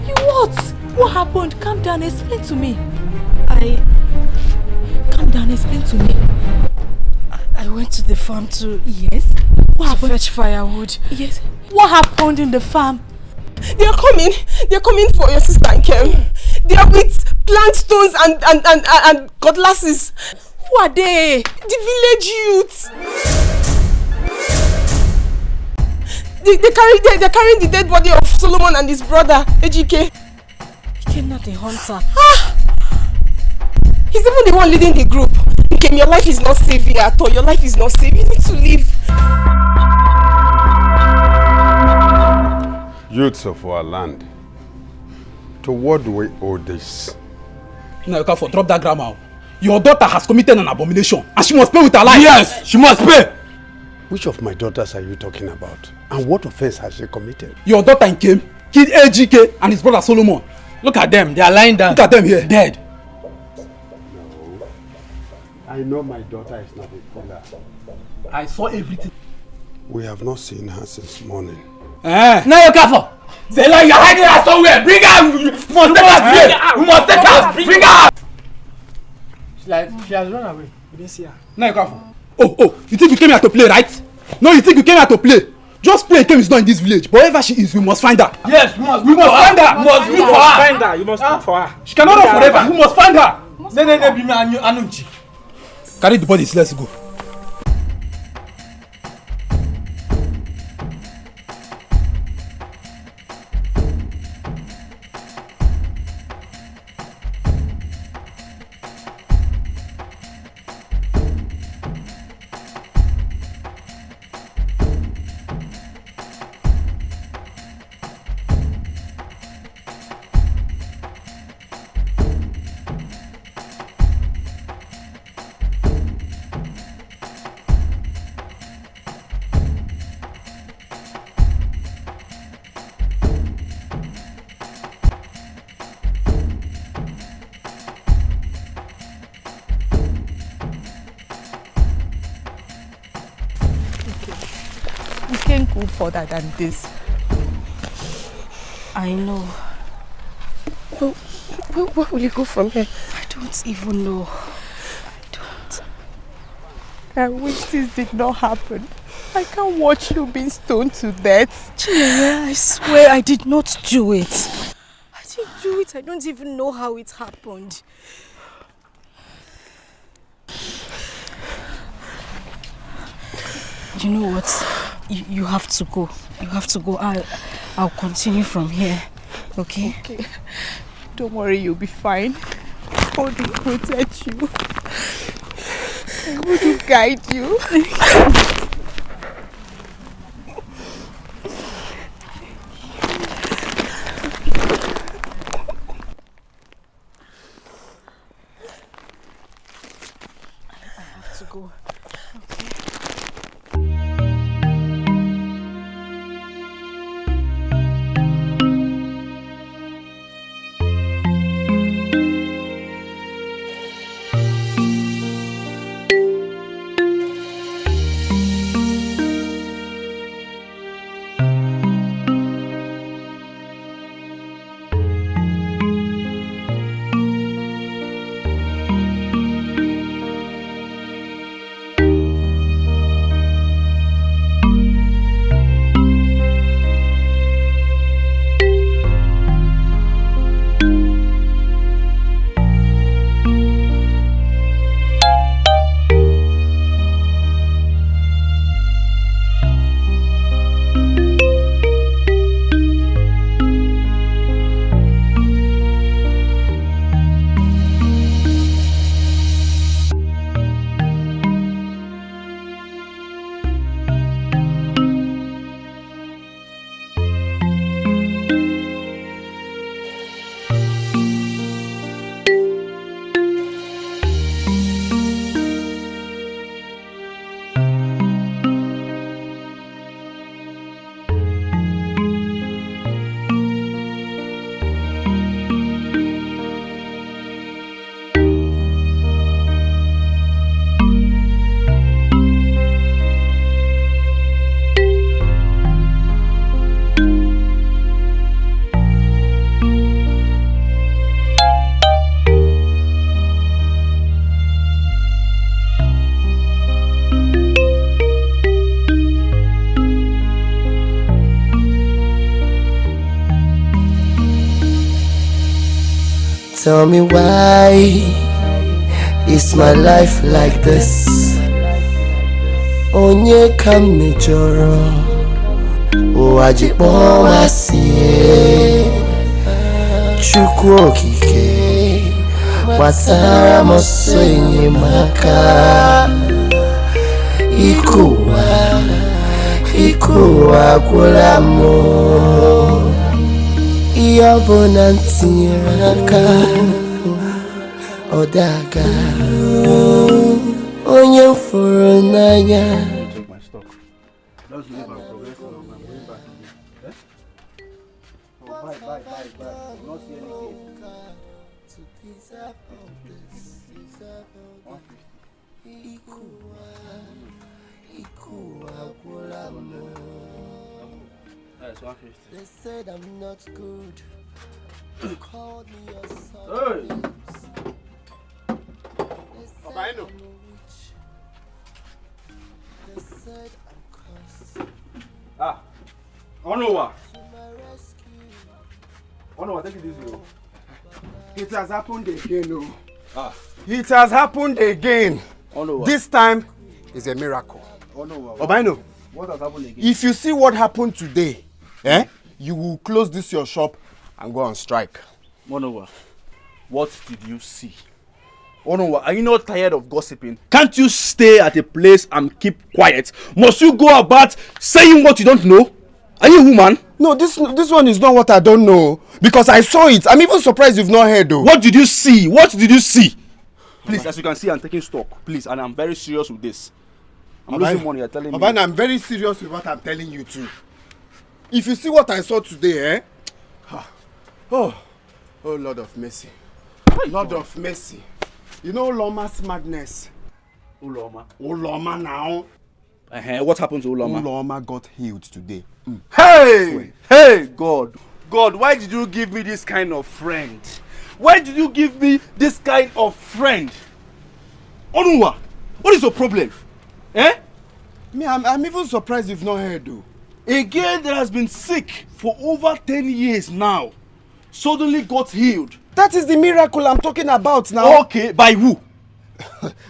Speaker 3: You what? What happened? Calm down, explain to me. Calm down, explain to me.
Speaker 4: I went to the farm to...
Speaker 3: Yes? What happened?
Speaker 4: Fetch firewood.
Speaker 3: Yes. What happened in the farm?
Speaker 15: They are coming for your sister and Kem. They are with plank stones and cutlasses.
Speaker 3: Who are they?
Speaker 15: The village youths. They're carrying the dead body of Solomon and his brother, Ejike.
Speaker 4: He came not a hunter.
Speaker 15: He's even the one leading the group. Kem, your life is not safe here at all. Your life is not safe. You need to leave.
Speaker 1: Youths of our land, to what do we owe this?
Speaker 14: Now, Okafor, drop that grammar. Your daughter has committed an abomination and she must pay with her life.
Speaker 1: Yes, she must pay. Which of my daughters are you talking about? And what offense has she committed?
Speaker 14: Your daughter came, killed Ejike and his brother Solomon.
Speaker 2: Look at them, they are lying down.
Speaker 14: Look at them here.
Speaker 2: Dead.
Speaker 1: No. I know my daughter is not a killer.
Speaker 14: I saw everything.
Speaker 1: We have not seen her since morning.
Speaker 2: Now you Okafor. Say like you're hiding her somewhere. Bring her. We must take her today. We must take her. Bring her.
Speaker 16: Like she has run away. We didn't see her.
Speaker 14: Now you Okafor. Oh, you think you came here to play, right? No, you think you came here to play? Just play Kem is not in this village. But wherever she is, we must find her.
Speaker 2: Yes, we must
Speaker 14: find her.
Speaker 2: We must look for her.
Speaker 16: Find her. You must look for her.
Speaker 14: She cannot run forever. We must find her.
Speaker 2: No.
Speaker 14: Carry the bodies, let's go.
Speaker 3: Further than this.
Speaker 4: I know.
Speaker 15: Where will you go from here?
Speaker 4: I don't even know.
Speaker 3: I wish this did not happen. I can't watch you being stoned to death.
Speaker 4: Chiyeye, I swear I did not do it.
Speaker 3: I didn't do it. I don't even know how it happened.
Speaker 4: You know what? You have to go. You have to go. I'll continue from here. Okay?
Speaker 3: Okay. Don't worry, you'll be fine. God will protect you. God will guide you.
Speaker 4: I have to go.
Speaker 10: Tell me why is my life like this? Onye kam mejoro o ajipo masie Chukwu okike Watara moso enyemaka Ikuwa gwụlamo Ihe ọbụla ntinyere aka Odaga Onye m fụrụ n'anya. They said I'm not good. You called me your son. They said I'm cursed.
Speaker 14: Onowa, take it easy.
Speaker 1: It has happened again, It has happened again.
Speaker 14: Onowa.
Speaker 1: This time is a miracle. Obaino,
Speaker 14: what has happened again?
Speaker 1: If you see what happened today, you will close this your shop and go on strike.
Speaker 14: Onowa, what did you see? Onowa, are you not tired of gossiping? Can't you stay at a place and keep quiet? Must you go about saying what you don't know? Are you a woman?
Speaker 1: No, this one is not what I don't know. Because I saw it. I'm even surprised you've not heard though.
Speaker 14: What did you see? What did you see? Please, as you can see, I'm taking stock. Please, and I'm very serious with this. I'm losing money, you're telling me.
Speaker 1: Obana, I'm very serious with what I'm telling you too. If you see what I saw today, Oh Lord of mercy. Lord of mercy. You know Loma's madness. Uloma now.
Speaker 14: What happened to Uloma?
Speaker 1: Uloma got healed today.
Speaker 14: Hey, God, why did you give me this kind of friend? Why did you give me this kind of friend? Onuwa, what is your problem?
Speaker 1: Me, I'm even surprised you've not heard though.
Speaker 14: A girl that has been sick for over 10 years now suddenly got healed.
Speaker 1: That is the miracle I'm talking about now.
Speaker 14: Okay, by who?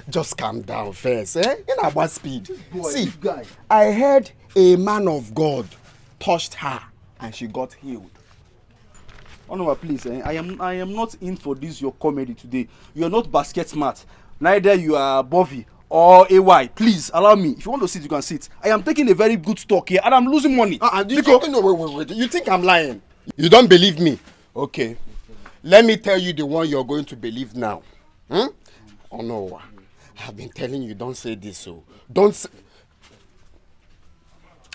Speaker 1: Just calm down first, In our speed. See, I heard a man of God touched her and she got healed.
Speaker 14: Onuwa, please, I am not in for this your comedy today. You are not basket smart. Neither you are Bovy or AY. Please allow me. If you want to sit, you can sit. I am taking a very good stock here and I'm losing money.
Speaker 1: Wait. You think I'm lying? You don't believe me? Okay. Let me tell you the one you're going to believe now. Oh no. I've been telling you, don't say this, so don't say.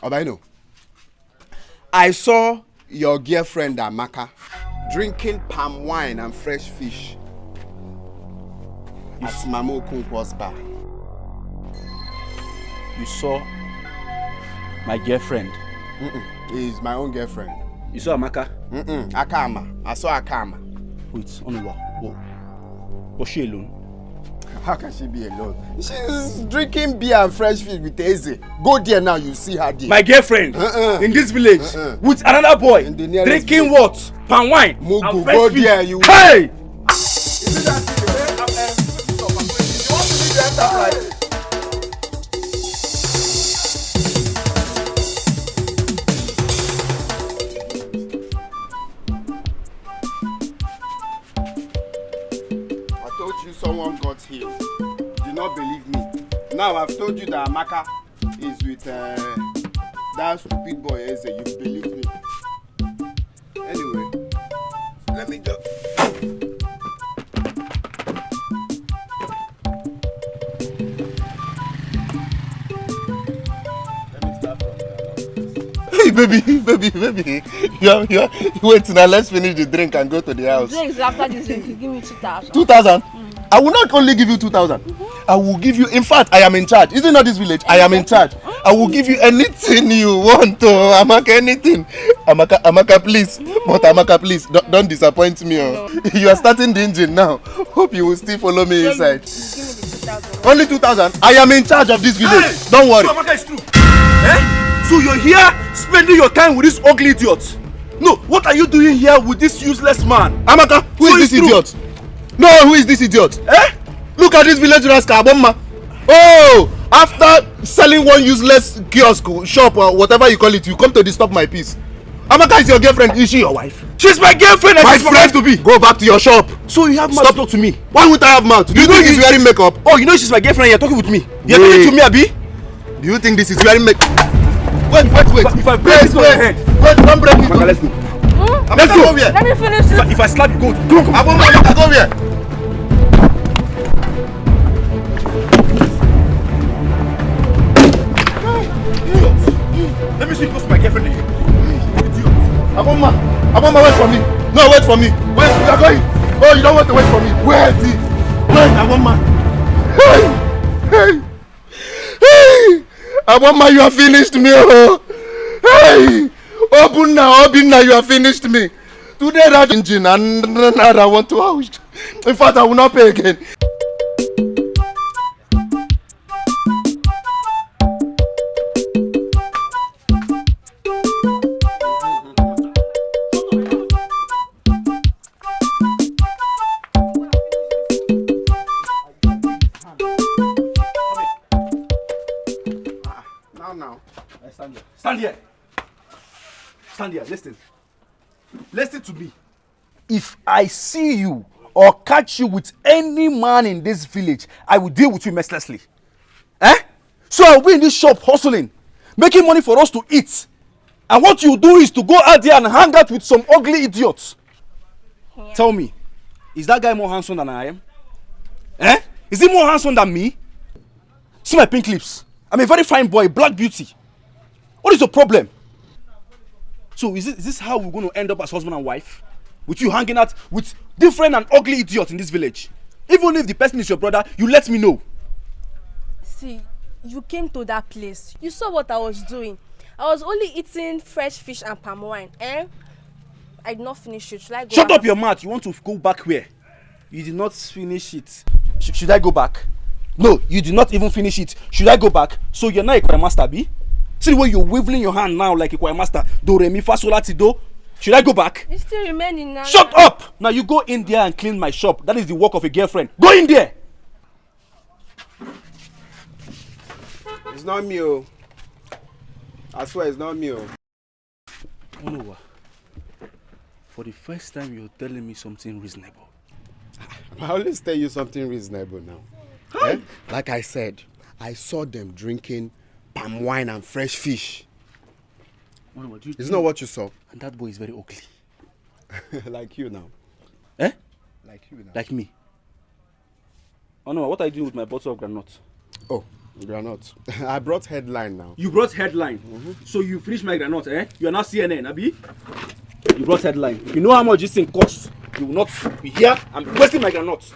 Speaker 1: Obaino, I saw your girlfriend Amaka drinking palm wine and fresh fish at Mamo Kunkwa's bar.
Speaker 14: You saw my girlfriend?
Speaker 1: It's my own girlfriend.
Speaker 14: You saw Amaka?
Speaker 1: Akama. I saw Akama.
Speaker 14: Wait, Onuwa. Was she alone?
Speaker 1: How can she be alone? She's drinking beer and fresh fish with Eze. Go there now, you see her there.
Speaker 14: My girlfriend in this village with another boy drinking what? Palm wine and fresh fish.
Speaker 1: There, you.
Speaker 14: Hey!
Speaker 1: Someone got healed. Do not believe me. Now I've told you that Amaka is with that stupid boy Eze. You believe me. Anyway, let me go. Let me start from there.
Speaker 8: Hey, baby. Yeah. Wait now, let's finish the drink and go to the house.
Speaker 11: Drinks after this drink, you give me 2,000.
Speaker 8: 2,000? I will not only give you 2,000. I will give you, in fact, I am in charge. Is it not this village? I am in charge. I will give you anything you want to. Amaka, anything. Amaka, please. But Amaka, please, don't disappoint me. You are starting the engine now. Hope you will still follow me inside.
Speaker 11: Give me the 2,000.
Speaker 8: Only 2,000? I am in charge of this village.
Speaker 14: Hey,
Speaker 8: don't worry.
Speaker 14: So Amaka is true. So you're here spending your time with this ugly idiot. No, what are you doing here with this useless man?
Speaker 8: Amaka, who is this idiot? No, who is this idiot?
Speaker 14: Eh?
Speaker 8: Look at this village rascal, Abomma. Oh, after selling one useless kiosk, shop, or whatever you call it, you come to disturb my peace. Amaka is your girlfriend. Is she your wife?
Speaker 14: She's my girlfriend.
Speaker 8: My friend to be. Go back to your shop.
Speaker 14: So you have mouth to talk to me?
Speaker 8: Why would I have mouth? Do you think he's wearing makeup?
Speaker 14: Oh, you know she's my girlfriend. You're talking with me. You're talking to me, Abi.
Speaker 8: Do you think this is wearing makeup? Wait.
Speaker 14: If I break this head.
Speaker 8: Wait, don't break it.
Speaker 14: Let's go.
Speaker 8: Let's go over here.
Speaker 3: Let me finish it.
Speaker 14: If I slap you, go. Come on.
Speaker 8: Abomma, go over here.
Speaker 14: Let me see close to my girlfriend again.
Speaker 8: Abomma, wait for me. No, wait for me. Wait, you are going. Oh, you don't want to wait for me. Wait, Abomma. Hey, Abomma, you have finished me. Oh. Hey, Obinna, you have finished me. Today, that engine, and I want to house. In fact, I will not pay again.
Speaker 14: Stand here, listen. Listen to me. If I see you or catch you with any man in this village, I will deal with you mercilessly. Eh? So I'll be in this shop hustling, making money for us to eat. And what you do is to go out there and hang out with some ugly idiots. Yeah. Tell me, is that guy more handsome than I am? Eh? Is he more handsome than me? See my pink lips. I'm a very fine boy, black beauty. What is your problem? So is this how we're going to end up as husband and wife? With you hanging out with different and ugly idiots in this village? Even if the person is your brother, you let me know.
Speaker 17: See, you came to that place. You saw what I was doing. I was only eating fresh fish and palm wine. Eh? I did not finish it. Should I go?
Speaker 14: Shut up your mouth. You want to go back where? You did not finish it. Should I go back? No, you did not even finish it. Should I go back? So you're not a choir master, B? See the way you're waving your hand now like a choir master. Do, re, mi, fa, sol, la, ti, do. Should I go back?
Speaker 17: You still remaining now.
Speaker 14: Shut up! Now you go in there and clean my shop. That is the work of a girlfriend. Go in there!
Speaker 1: It's not me, oh. I swear it's not me, oh.
Speaker 14: Onowa, for the first time you're telling me something reasonable.
Speaker 1: I always tell you something reasonable now. Eh? Like I said, I saw them drinking palm wine and fresh fish. It's not what you saw.
Speaker 14: And that boy is very ugly.
Speaker 1: Like you now.
Speaker 14: Eh?
Speaker 1: Like you now.
Speaker 14: Like me. Oh no, what are you doing with my bottle of granite?
Speaker 1: Oh, granite. I brought headline now.
Speaker 14: You brought headline? So you finished my granite, eh? You are not CNN, Abi? You brought headline. If you know how much this thing costs, you will not be here and wasting my granite.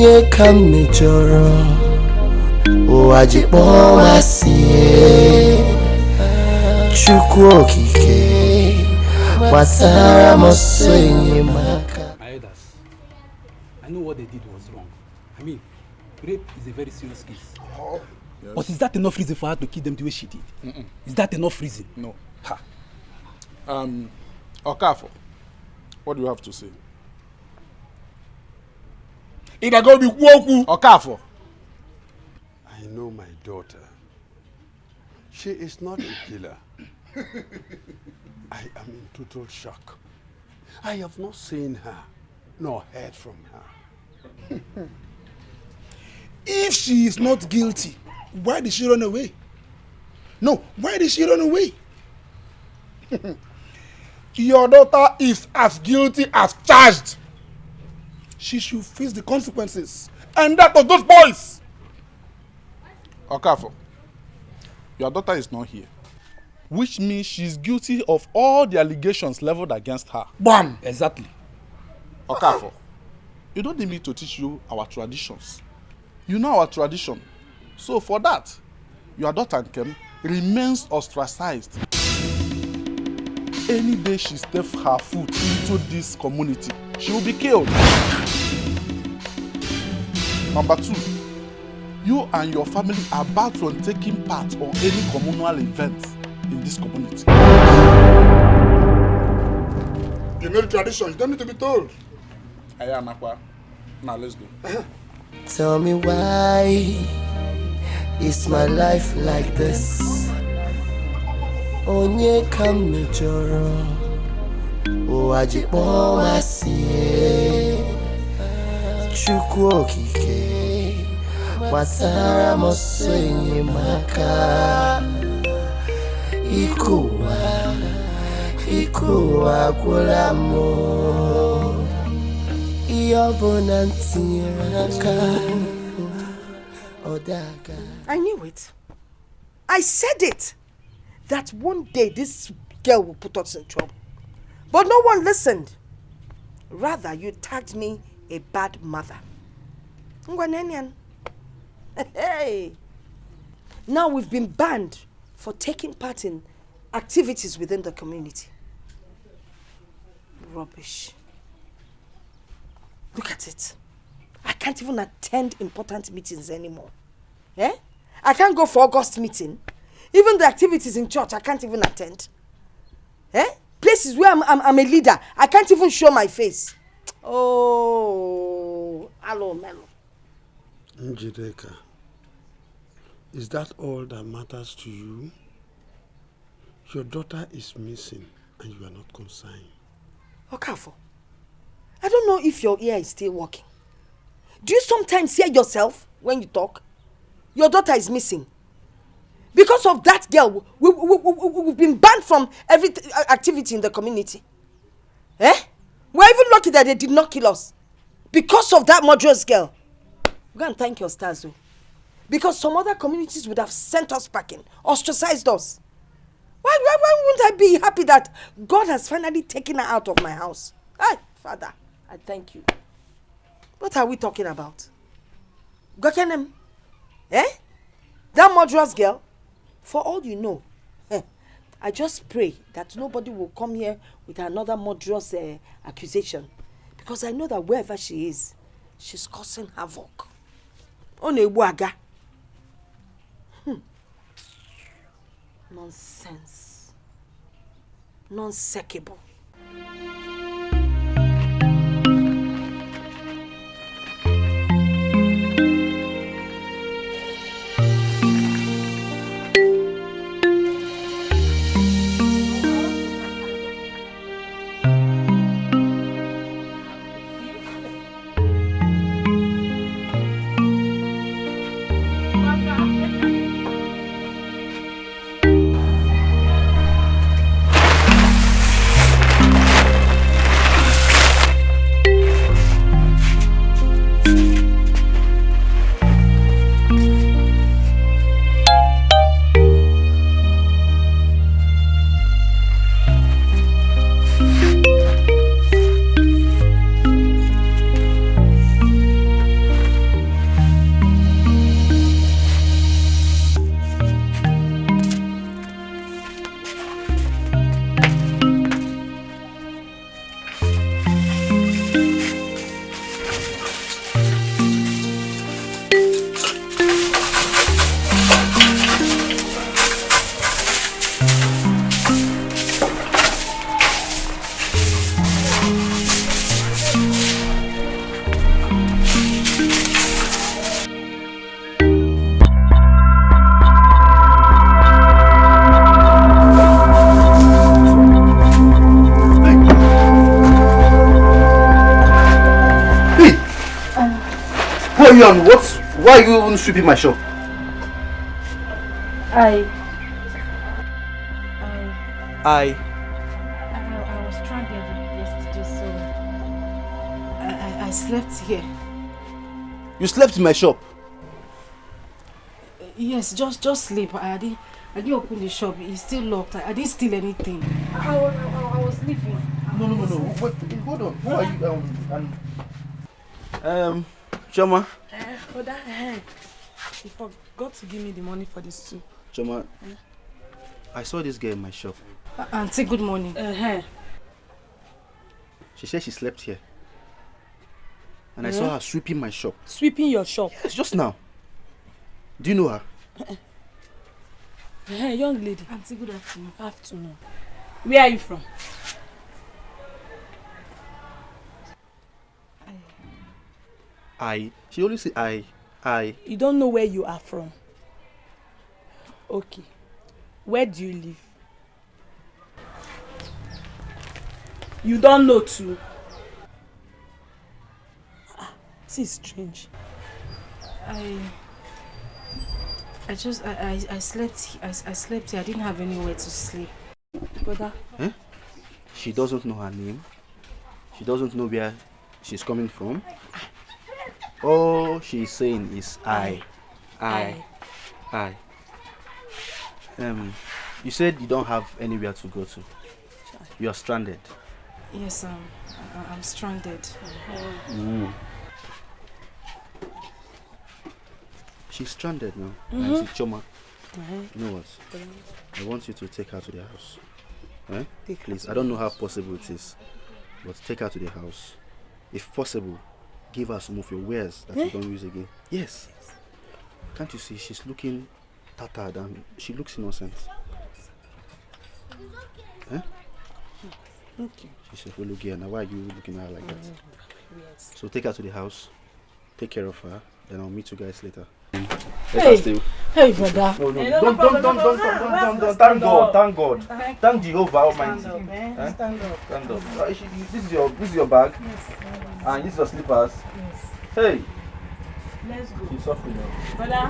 Speaker 10: onye ka mejọrọ ụwa ji kpọọ masị Chukwu okike gbasara m ọsọ enyemaka.
Speaker 18: My elders, I know what they did was wrong. I mean, rape is a very serious case.
Speaker 14: Oh, yes.
Speaker 18: But is that enough reason for her to kill them the way she did? Is that enough reason?
Speaker 14: No. Ha. Okafo, what do you have to say? Okafo.
Speaker 1: I know my daughter. She is not a killer. I am in total shock. I have not seen her, nor heard from her.
Speaker 19: If she is not guilty, why did she run away? No, why did she run away? Your daughter is as guilty as charged. She should face the consequences. And that of those boys.
Speaker 14: Okafo, your daughter is not here. Which means she's guilty of all the allegations leveled against her.
Speaker 19: Bam! Exactly.
Speaker 14: Okafo, you don't need me to teach you our traditions. You know our tradition. So for that, your daughter Nkem remains ostracized. Any day she steps her foot into this community, she will be killed. Number 2, you and your family are barred from taking part on any communal events in this community.
Speaker 19: You know the tradition, you don't need to be told.
Speaker 14: Ayanakwa. Now let's go.
Speaker 10: Tell me why is my life like this? Onye ka mejọrọ ụwa ji kpọọ masị Chukwu okike gbasara m ọsọ enyemaka Ikuwa gwụla m ihe ọbụla ntinyere aka ọdaga.
Speaker 6: I knew it. I said it. That one day this girl will put us in trouble. But no one listened. Rather, you tagged me a bad mother. Hey. Now we've been banned for taking part in activities within the community. Rubbish. Look at it. I can't even attend important meetings anymore. Eh? I can't go for August meeting. Even the activities in church, I can't even attend. Eh? Places where I'm a leader, I can't even show my face. Oh, hello, Melo.
Speaker 1: Njideka, is that all that matters to you? Your daughter is missing and you are not concerned.
Speaker 6: Okafo, I don't know if your ear is still working. Do you sometimes hear yourself when you talk? Your daughter is missing. Because of that girl, we've been banned from every activity in the community. Eh? We're even lucky that they did not kill us. Because of that murderous girl. Go and thank your stars, though. Because some other communities would have sent us packing, ostracized us. Why wouldn't I be happy that God has finally taken her out of my house? Hey, Father, I thank you. What are we talking about? Gokenem? Eh? That murderous girl? For all you know, I just pray that nobody will come here with another murderous accusation. Because I know that wherever she is, she's causing havoc. Onebuaga. Nonsense. Nonsensible.
Speaker 14: are you and why are you even sweeping my shop?
Speaker 4: I was stranded yesterday, so I slept here.
Speaker 14: You slept in my shop?
Speaker 4: Yes, just sleep. I didn't open the shop. It's still locked. I didn't steal anything. I was sleeping.
Speaker 14: No. Wait, hold on. Who are you? Choma.
Speaker 6: Brother, you forgot to give me the money for this too.
Speaker 14: Choma, I saw this girl in my shop.
Speaker 4: Auntie, good morning.
Speaker 14: She said she slept here. And I saw her sweeping my shop.
Speaker 6: Sweeping your shop?
Speaker 14: Yes, just now. Do you know her?
Speaker 6: Young lady.
Speaker 4: Auntie, good afternoon.
Speaker 6: Afternoon. Where are you from?
Speaker 14: She only say I.
Speaker 6: You don't know where you are from? Okay. Where do you live? You don't know too? This is strange.
Speaker 4: I slept here. I didn't have anywhere to sleep.
Speaker 6: Brother?
Speaker 14: She doesn't know her name. She doesn't know where she's coming from. All she's saying is I. You said you don't have anywhere to go to. You're stranded.
Speaker 4: Yes, I'm stranded.
Speaker 14: She's stranded now. Choma. You know what? I want you to take her to the house. Please, I don't know how possible it is, but take her to the house. If possible, give her some of your wares that you don't use again. Yes. Can't you see she's looking tattered and she looks innocent?
Speaker 6: Okay.
Speaker 14: She's a fellow girl. Now why are you looking at her like that?
Speaker 6: Yes.
Speaker 14: So take her to the house, take care of her, then I'll meet you guys later.
Speaker 6: Hey, brother.
Speaker 14: No, don't. Thank God. Thank Jehovah Almighty.
Speaker 6: Stand up.
Speaker 14: This is your bag.
Speaker 6: Yes.
Speaker 14: And this is your slippers.
Speaker 6: Yes.
Speaker 14: Hey.
Speaker 6: Let's go.
Speaker 14: She's suffering now.
Speaker 6: Brother,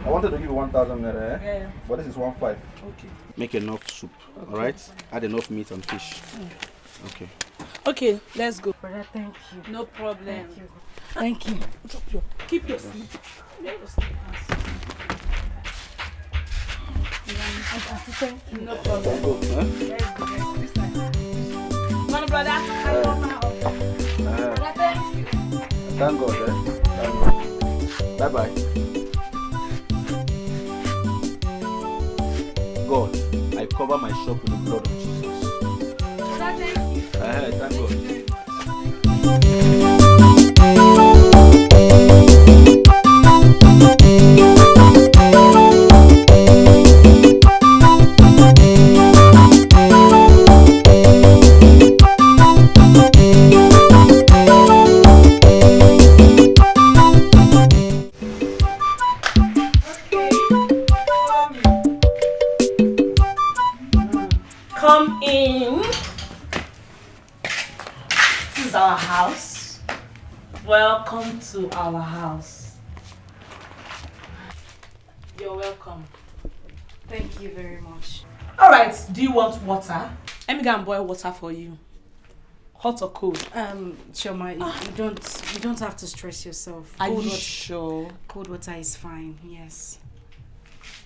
Speaker 14: I wanted to give you 1,000 naira,
Speaker 6: Yeah.
Speaker 14: But this is 1,500.
Speaker 6: Okay.
Speaker 14: Make enough soup, alright? Add enough meat and fish. Okay.
Speaker 6: Okay, let's go.
Speaker 4: Brother, thank you.
Speaker 6: No problem.
Speaker 4: Thank you.
Speaker 6: Keep your seat. No problem. Let's go. Come on, brother.
Speaker 14: Thank God, Bye-bye. God, I cover my shop with the blood of Jesus.
Speaker 6: Thank you.
Speaker 14: Thank God.
Speaker 6: Come in. This is our house. Welcome to our house. You're welcome.
Speaker 4: Thank you very much.
Speaker 6: Alright, do you want water? Let me go and boil water for you. Hot or cold?
Speaker 4: Choma, you don't have to stress yourself.
Speaker 6: Are you sure?
Speaker 4: Cold water is fine, yes.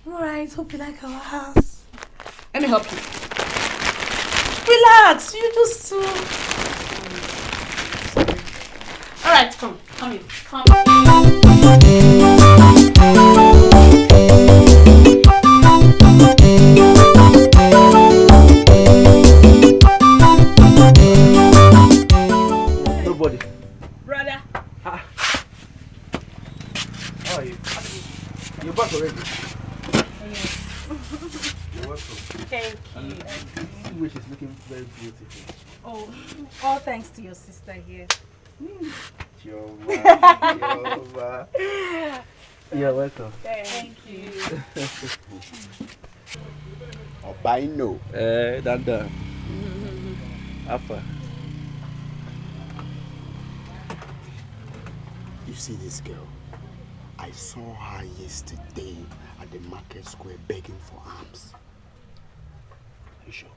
Speaker 6: Alright, hope you like our house. Let me help you. Relax, you just Alright, come in.
Speaker 14: Nobody.
Speaker 6: Brother.
Speaker 14: How are you? You're back already?
Speaker 6: Yes.
Speaker 14: You're welcome.
Speaker 6: Thank you.
Speaker 14: See where she's looking very beautiful.
Speaker 4: Oh, all thanks to your sister here.
Speaker 14: Jehovah. You're welcome.
Speaker 6: Thank you.
Speaker 1: Albino.
Speaker 14: Danda. Alpha.
Speaker 12: see this girl? I saw her yesterday at the market square begging for alms. Are you sure?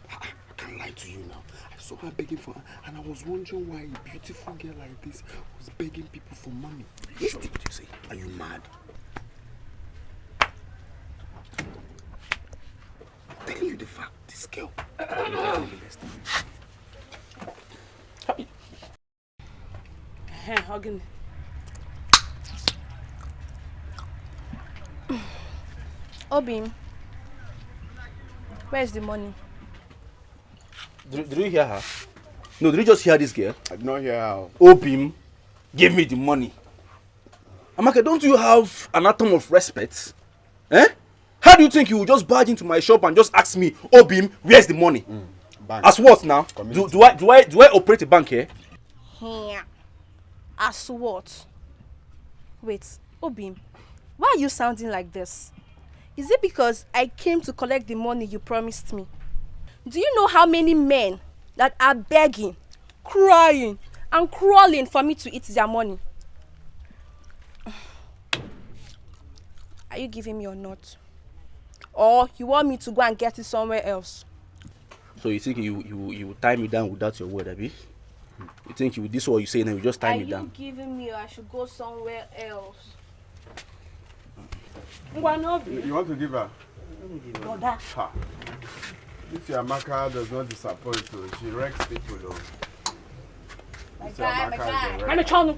Speaker 12: I can't lie to you now. I saw her begging for alms, and I was wondering why a beautiful girl like this was begging people for money. Yes, what you say? Are you mad? I'm telling you the fact. This girl.
Speaker 15: Hugging. Obim, where's the money?
Speaker 14: Did you hear her? No, did you just hear this girl?
Speaker 12: I did not hear her.
Speaker 14: Obim, give me the money. Amaka, don't you have an atom of respect? Eh? How do you think you will just barge into my shop and just ask me, Obim, where's the money?
Speaker 12: Bank.
Speaker 14: As what now? Do I operate a bank here?
Speaker 17: Yeah. As what? Wait, Obim, why are you sounding like this? Is it because I came to collect the money you promised me? Do you know how many men that are begging, crying, and crawling for me to eat their money? Are you giving me or not? Or you want me to go and get it somewhere else?
Speaker 14: So you think you will tie me down without your word, Abi? You think this is what you say and you just tie me down?
Speaker 17: Are you giving me or I should go somewhere else?
Speaker 12: You want to give her?
Speaker 17: Brother.
Speaker 12: Ha. This Amaka does not disappoint you. She wrecks people though.
Speaker 17: My
Speaker 12: This
Speaker 17: guy.
Speaker 12: Amaka is a wreck.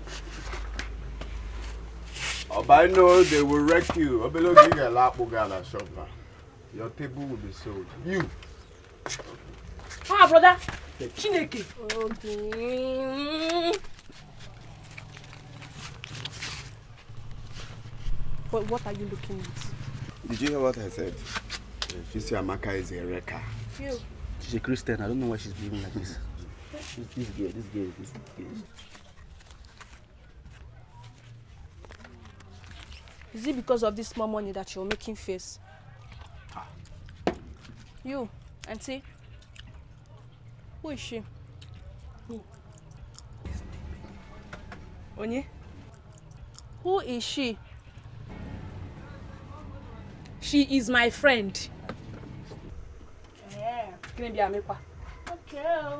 Speaker 12: Oh, but I know they will wreck you. Obelo give you a lap gala shop now. Your table will be sold. You.
Speaker 15: Ah, brother. Chineke.
Speaker 17: Okay. But what are you looking at?
Speaker 12: Did you hear what I said? She said Amaka is a wrecker.
Speaker 17: You.
Speaker 14: She's a Christian. I don't know why she's behaving like this. This girl.
Speaker 17: Is it because of this small money that you're making face? You, auntie. Who is she?
Speaker 15: Who? Onye?
Speaker 17: Who is she?
Speaker 15: She is my friend.
Speaker 17: Yeah.
Speaker 15: Can be Amekwa?
Speaker 17: Okay.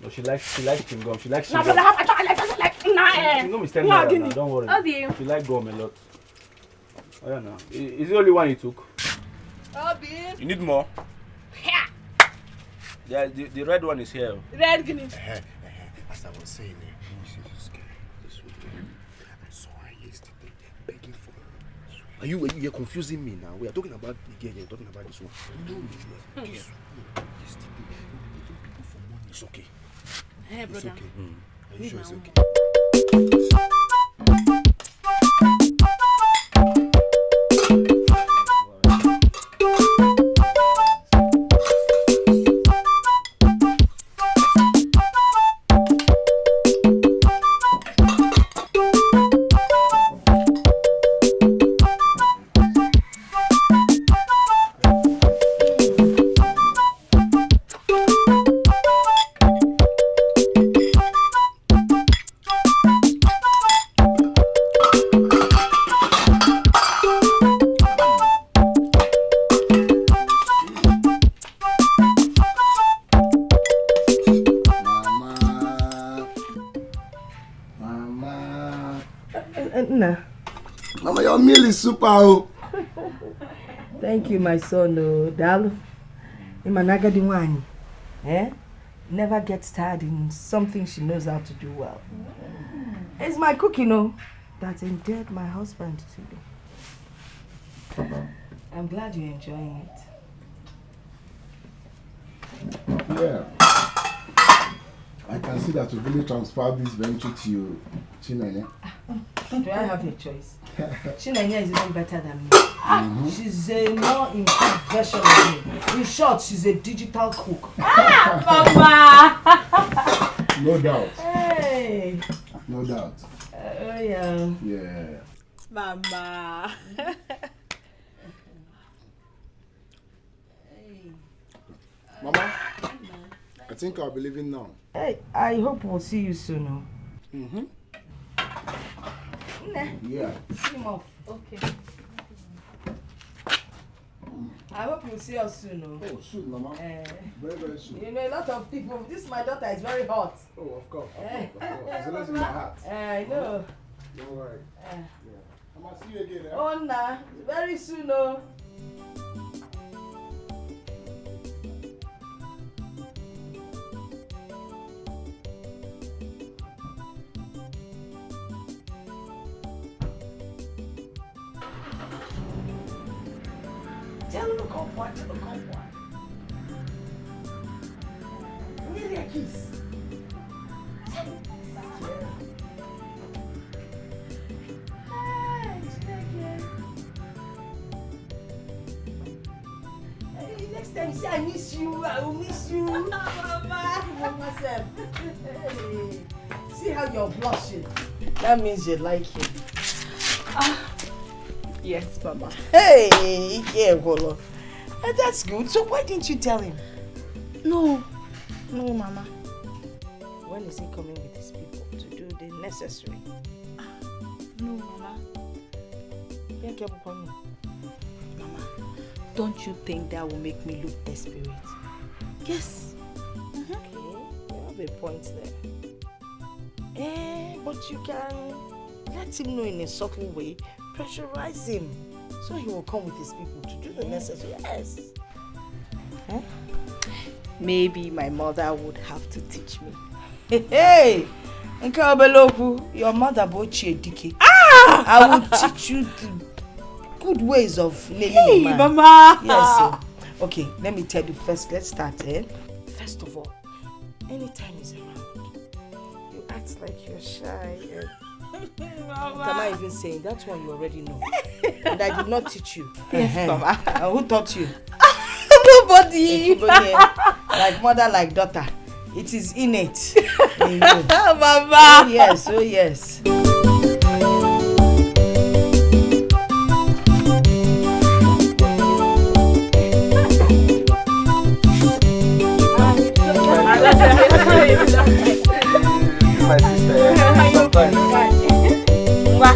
Speaker 14: No, she likes chewing gum. She likes
Speaker 15: No,
Speaker 14: chewing
Speaker 15: but
Speaker 14: gum.
Speaker 15: I like
Speaker 14: Chewing gum is 10 naira now, don't worry.
Speaker 17: Obi.
Speaker 14: She likes gum a lot. I don't know. Is the only one you took?
Speaker 17: Obi.
Speaker 14: You need more? Yeah, the red one is here.
Speaker 15: Red guinea.
Speaker 12: As I was saying, you see this girl, this woman. I saw her yesterday begging for her. You're confusing me now. We are talking about the girl, you're talking about this one. No, this one. Yesterday, begging people for money. It's okay.
Speaker 15: Hey,
Speaker 12: it's
Speaker 15: brother.
Speaker 12: okay. Are you sure it's okay?
Speaker 20: Mama, your meal is super. Oh.
Speaker 6: Thank you, my son. Dalu. Imanaga Diwani. Never gets tired in something she knows how to do well. It's my cook, that endeared my husband to me. I'm glad you're enjoying it.
Speaker 19: Yeah. I can see that you really transferred this venture to you, Chinenye.
Speaker 6: Do I have a choice? Chinenye is even better than me. She's a more improved version of me. In short, she's a digital cook.
Speaker 17: Mama!
Speaker 19: No doubt.
Speaker 6: Hey!
Speaker 19: No doubt.
Speaker 6: Yeah.
Speaker 19: Yeah.
Speaker 15: Mama.
Speaker 19: Mama, I think I'll be leaving now.
Speaker 6: Hey, I hope we'll see you soon. No?
Speaker 19: Mm-hmm.
Speaker 6: Yeah. See him off. Okay. I hope you'll see us soon. No?
Speaker 19: Oh, soon, Mama. Very, very soon.
Speaker 6: You know, a lot of people. This my daughter is very hot.
Speaker 19: Oh, of course. It's always in my heart.
Speaker 6: I know.
Speaker 19: Don't worry. Yeah. I must see you again.
Speaker 6: Oh, nah. Very soon. No. Tell him to come for. Give me a kiss. Next time you say I miss you, I will miss you. Mama Sept. Hey. See how you're blushing. That means you like him. Yes, Mama. Hey, yeah, Golo. That's good. So why didn't you tell him?
Speaker 17: No, Mama.
Speaker 6: When is he coming with his people to do the necessary?
Speaker 17: No, Mama.
Speaker 9: Mama, don't you think that will make me look desperate?
Speaker 6: Yes. Okay, you have a point there. But you can let him know in a subtle way, pressurize him, so he will come with his people to do the necessary. Yes. Huh? Maybe my mother would have to teach me. Hey! Nkabeloku, your mother Bochi Dike. I will teach you the good ways of naming a man.
Speaker 17: Mama!
Speaker 6: Yes. Okay, let me tell you first. Let's start. First of all, anytime he's around, you act like you're shy. What am I even saying? That's one you already know. And I did not teach you.
Speaker 17: Yes, Mama.
Speaker 6: And who taught you?
Speaker 17: Nobody.
Speaker 6: Like mother, like daughter. It is innate.
Speaker 17: Mama.
Speaker 6: Oh yes, oh yes.
Speaker 14: My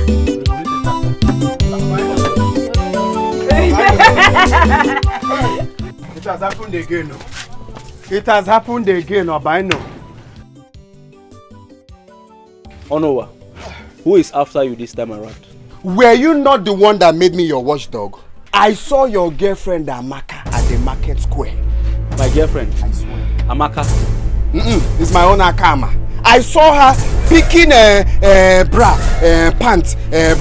Speaker 14: It has happened again. It has happened again, Obino.
Speaker 2: Onowa, who is after you this time around?
Speaker 12: Were you not the one that made me your watchdog? I saw your girlfriend Amaka at the market square.
Speaker 2: My girlfriend?
Speaker 12: I swear.
Speaker 2: Amaka?
Speaker 12: It's my own Akama. I saw her picking a bra, pants,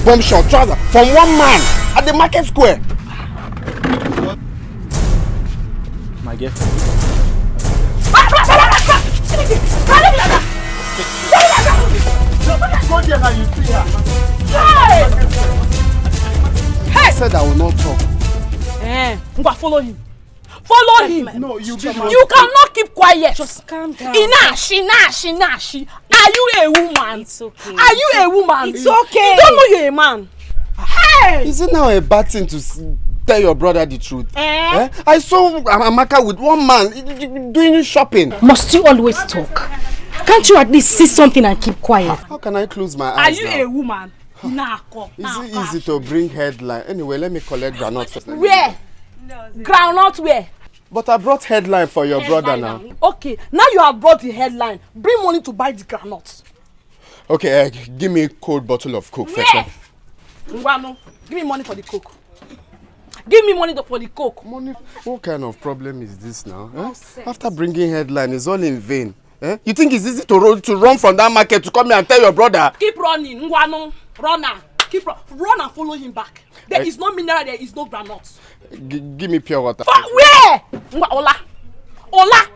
Speaker 12: bomb short trouser from one man at the market square.
Speaker 2: My girlfriend?
Speaker 12: Go there now, you see her. I said I will not talk.
Speaker 4: Follow him. Follow him.
Speaker 12: No, you
Speaker 4: cannot keep quiet.
Speaker 17: Just calm down.
Speaker 4: Inashi. Are you a woman?
Speaker 17: It's okay.
Speaker 4: Are you a woman?
Speaker 17: It's okay.
Speaker 4: You don't know you're a man. Hey!
Speaker 12: Is it now a bad thing to tell your brother the truth? I saw Amaka with one man doing shopping.
Speaker 4: Must you always talk? Can't you at least see something and keep quiet?
Speaker 12: How can I close my eyes
Speaker 4: Are you
Speaker 12: now?
Speaker 4: a woman?
Speaker 12: Is it easy to bring headline? Anyway, let me collect groundnut first.
Speaker 4: Where? Groundnut where?
Speaker 12: But I brought headline for your brother now.
Speaker 4: Okay, now you have brought the headline. Bring money to buy the groundnut.
Speaker 12: Okay, give me a cold bottle of Coke first.
Speaker 4: Yeah. Ngwano, give me money for the Coke. Give me money for the Coke.
Speaker 12: Money? What kind of problem is this now? After bringing headline, it's all in vain. You think it's easy to run from that market to come here and tell your brother?
Speaker 4: Keep running, Ngwano. Run and follow him back. There is no mineral, there is no groundnut.
Speaker 12: Give me pure water.
Speaker 4: Where? Ola.
Speaker 12: What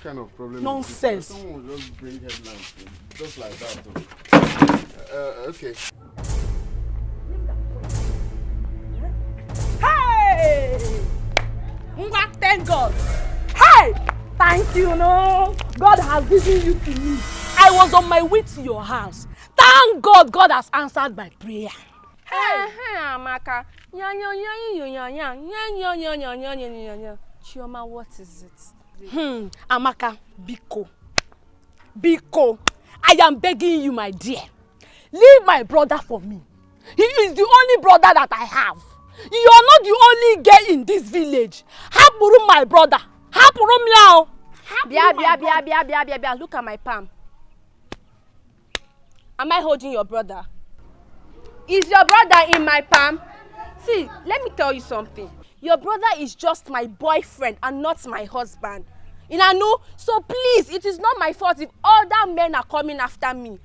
Speaker 12: kind of problem?
Speaker 4: Nonsense.
Speaker 12: Someone will just bring headlines just like that. Okay.
Speaker 4: Hey! Thank God. Hey! Thank you, no. God has given you to me. I was on my way to your house. Thank God, God has answered my prayer.
Speaker 17: Hey, Amaka. Chioma, what is it?
Speaker 21: Amaka, Biko, I am begging you, my dear. Leave my brother for me. He is the only brother that I have. You are not the only girl in this village. Hapuru my brother. Hapuru meow.
Speaker 17: Bia. Look at my palm. Am I holding your brother? Is your brother in my palm? See, let me tell you something. Your brother is just my boyfriend and not my husband. You know? So please, it is not my fault if other men are coming after me.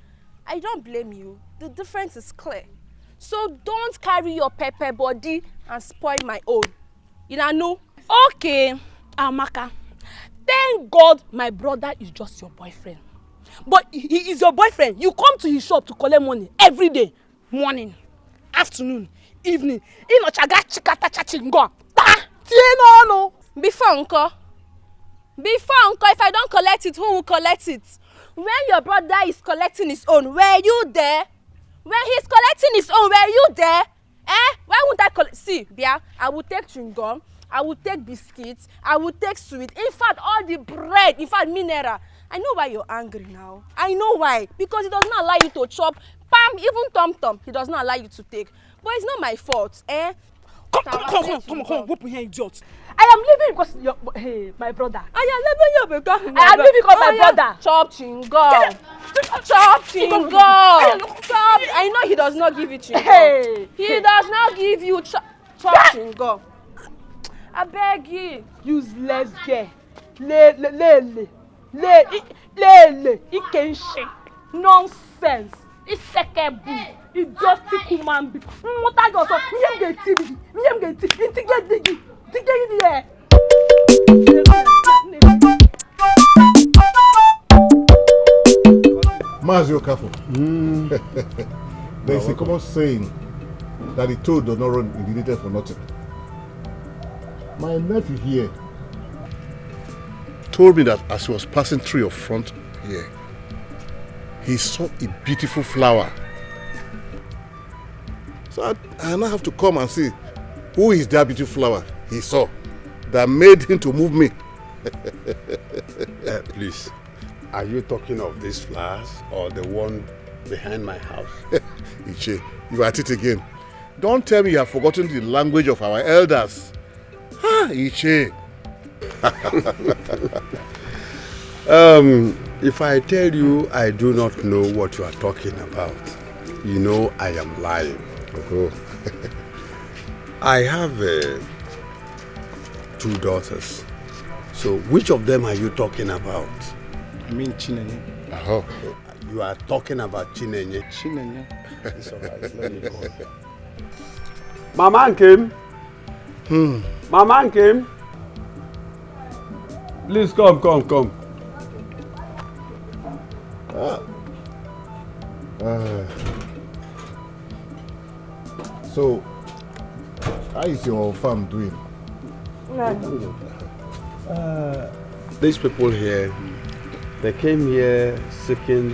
Speaker 17: I don't blame you. The difference is clear. So don't carry your pepper body and spoil my own. You know?
Speaker 21: Okay, Amaka. Thank God my brother is just your boyfriend. But he is your boyfriend. You come to his shop to collect money every day. Morning, afternoon, evening.
Speaker 17: Before uncle, if I don't collect it, who will collect it? When your brother is collecting his own, were you there? When he's collecting his own, were you there? Why won't I collect? See, Bia, I will take chewing gum, I will take biscuits, I will take sweet. In fact, all the bread, in fact, mineral. I know why you're angry now. I know why. Because he does not allow you to chop. Pam, even tom-tom, he does not allow you to take. But it's not my fault,
Speaker 21: Come on, open here, idiot. I am leaving because my brother. I am leaving because my brother.
Speaker 17: Chop chingom. Chop chingom. Chop. I know he does not give you chingom.
Speaker 21: Hey.
Speaker 17: He does not give you chop chingom. I beg you.
Speaker 21: Useless girl. Le. Ikenshi. Nonsense. Isekebu. Idiotic human being. What I got? Me get TV.
Speaker 19: Mazio Kafo. There is a common saying that the toad does not run in the little for nothing. My nephew here told me that as he was passing through your front here, he saw a beautiful flower. So I now have to come and see who is that beautiful flower he saw that made him to move me.
Speaker 1: Please, are you talking of these flowers or the one behind my house?
Speaker 19: Iche, you are at it again. Don't tell me you have forgotten the language of our elders. Iche.
Speaker 1: If I tell you I do not know what you are talking about, you know I am lying.
Speaker 19: Oh.
Speaker 1: I have 2 daughters. So which of them are you talking about?
Speaker 14: I mean Chinenye.
Speaker 1: Oh. You are talking about Chinenye.
Speaker 14: Chinenye.
Speaker 1: It's all right. Let me go. Mama came. Mama came. Please come.
Speaker 19: So, how is your farm doing?
Speaker 1: These people here, they came here seeking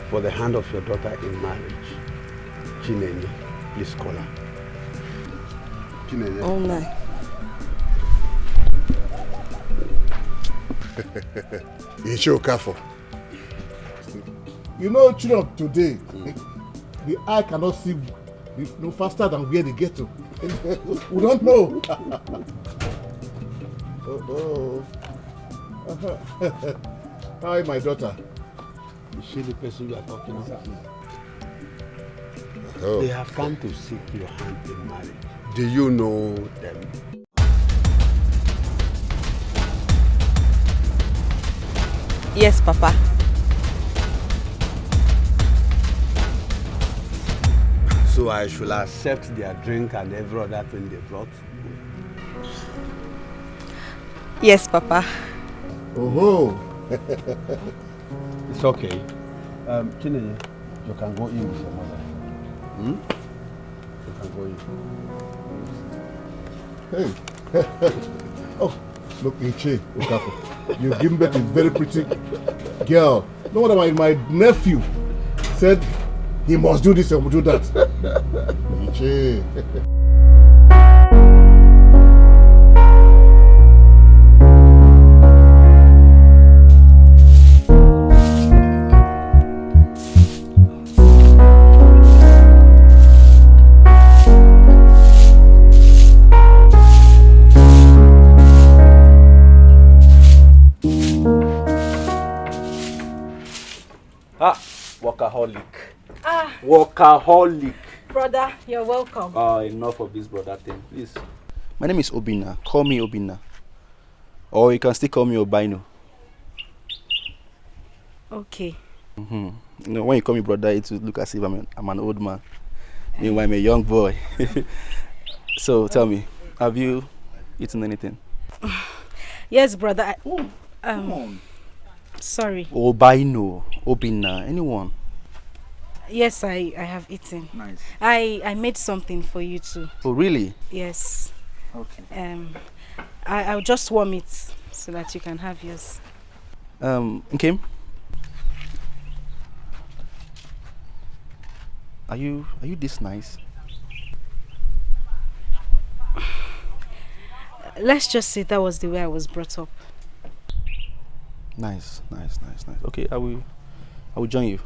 Speaker 1: for the hand of your daughter in marriage. Chinenye, please call her. Chinenye.
Speaker 17: Oh my.
Speaker 19: Kafo. You know, children of today, the eye cannot see no faster than where they get to. We don't know. Hi, my daughter.
Speaker 1: Is she the person you are talking about?
Speaker 19: Oh.
Speaker 1: They have come to seek your hand in marriage. Do you know them?
Speaker 5: Yes, Papa.
Speaker 1: So I should accept their drink and every other thing they brought?
Speaker 5: Yes, Papa.
Speaker 19: Oh.
Speaker 1: It's okay. Chinenye, you can go in with your mother. You can go in.
Speaker 19: Hey. Oh, look, Iche, Okafor. You've given birth to a very pretty girl. No wonder my nephew said he must do this and do that. Iche.
Speaker 14: Workaholic. Workaholic.
Speaker 5: Brother, you're welcome.
Speaker 14: Enough of this brother thing, please. My name is Obinna. Call me Obinna. Or you can still call me Obino.
Speaker 4: Okay.
Speaker 14: You know, when you call me brother, it will look as if I'm an old man. Meanwhile, I'm a young boy. So tell me, have you eaten anything?
Speaker 4: Yes, brother. Sorry.
Speaker 14: Obino, Obinna, anyone?
Speaker 4: Yes, I have eaten.
Speaker 14: Nice.
Speaker 4: I made something for you too.
Speaker 14: Oh, really?
Speaker 4: Yes.
Speaker 14: Okay.
Speaker 4: I'll just warm it so that you can have yours.
Speaker 14: Okay. Are you this nice?
Speaker 4: Let's just say that was the way I was brought up.
Speaker 14: Nice. Okay, I will join you.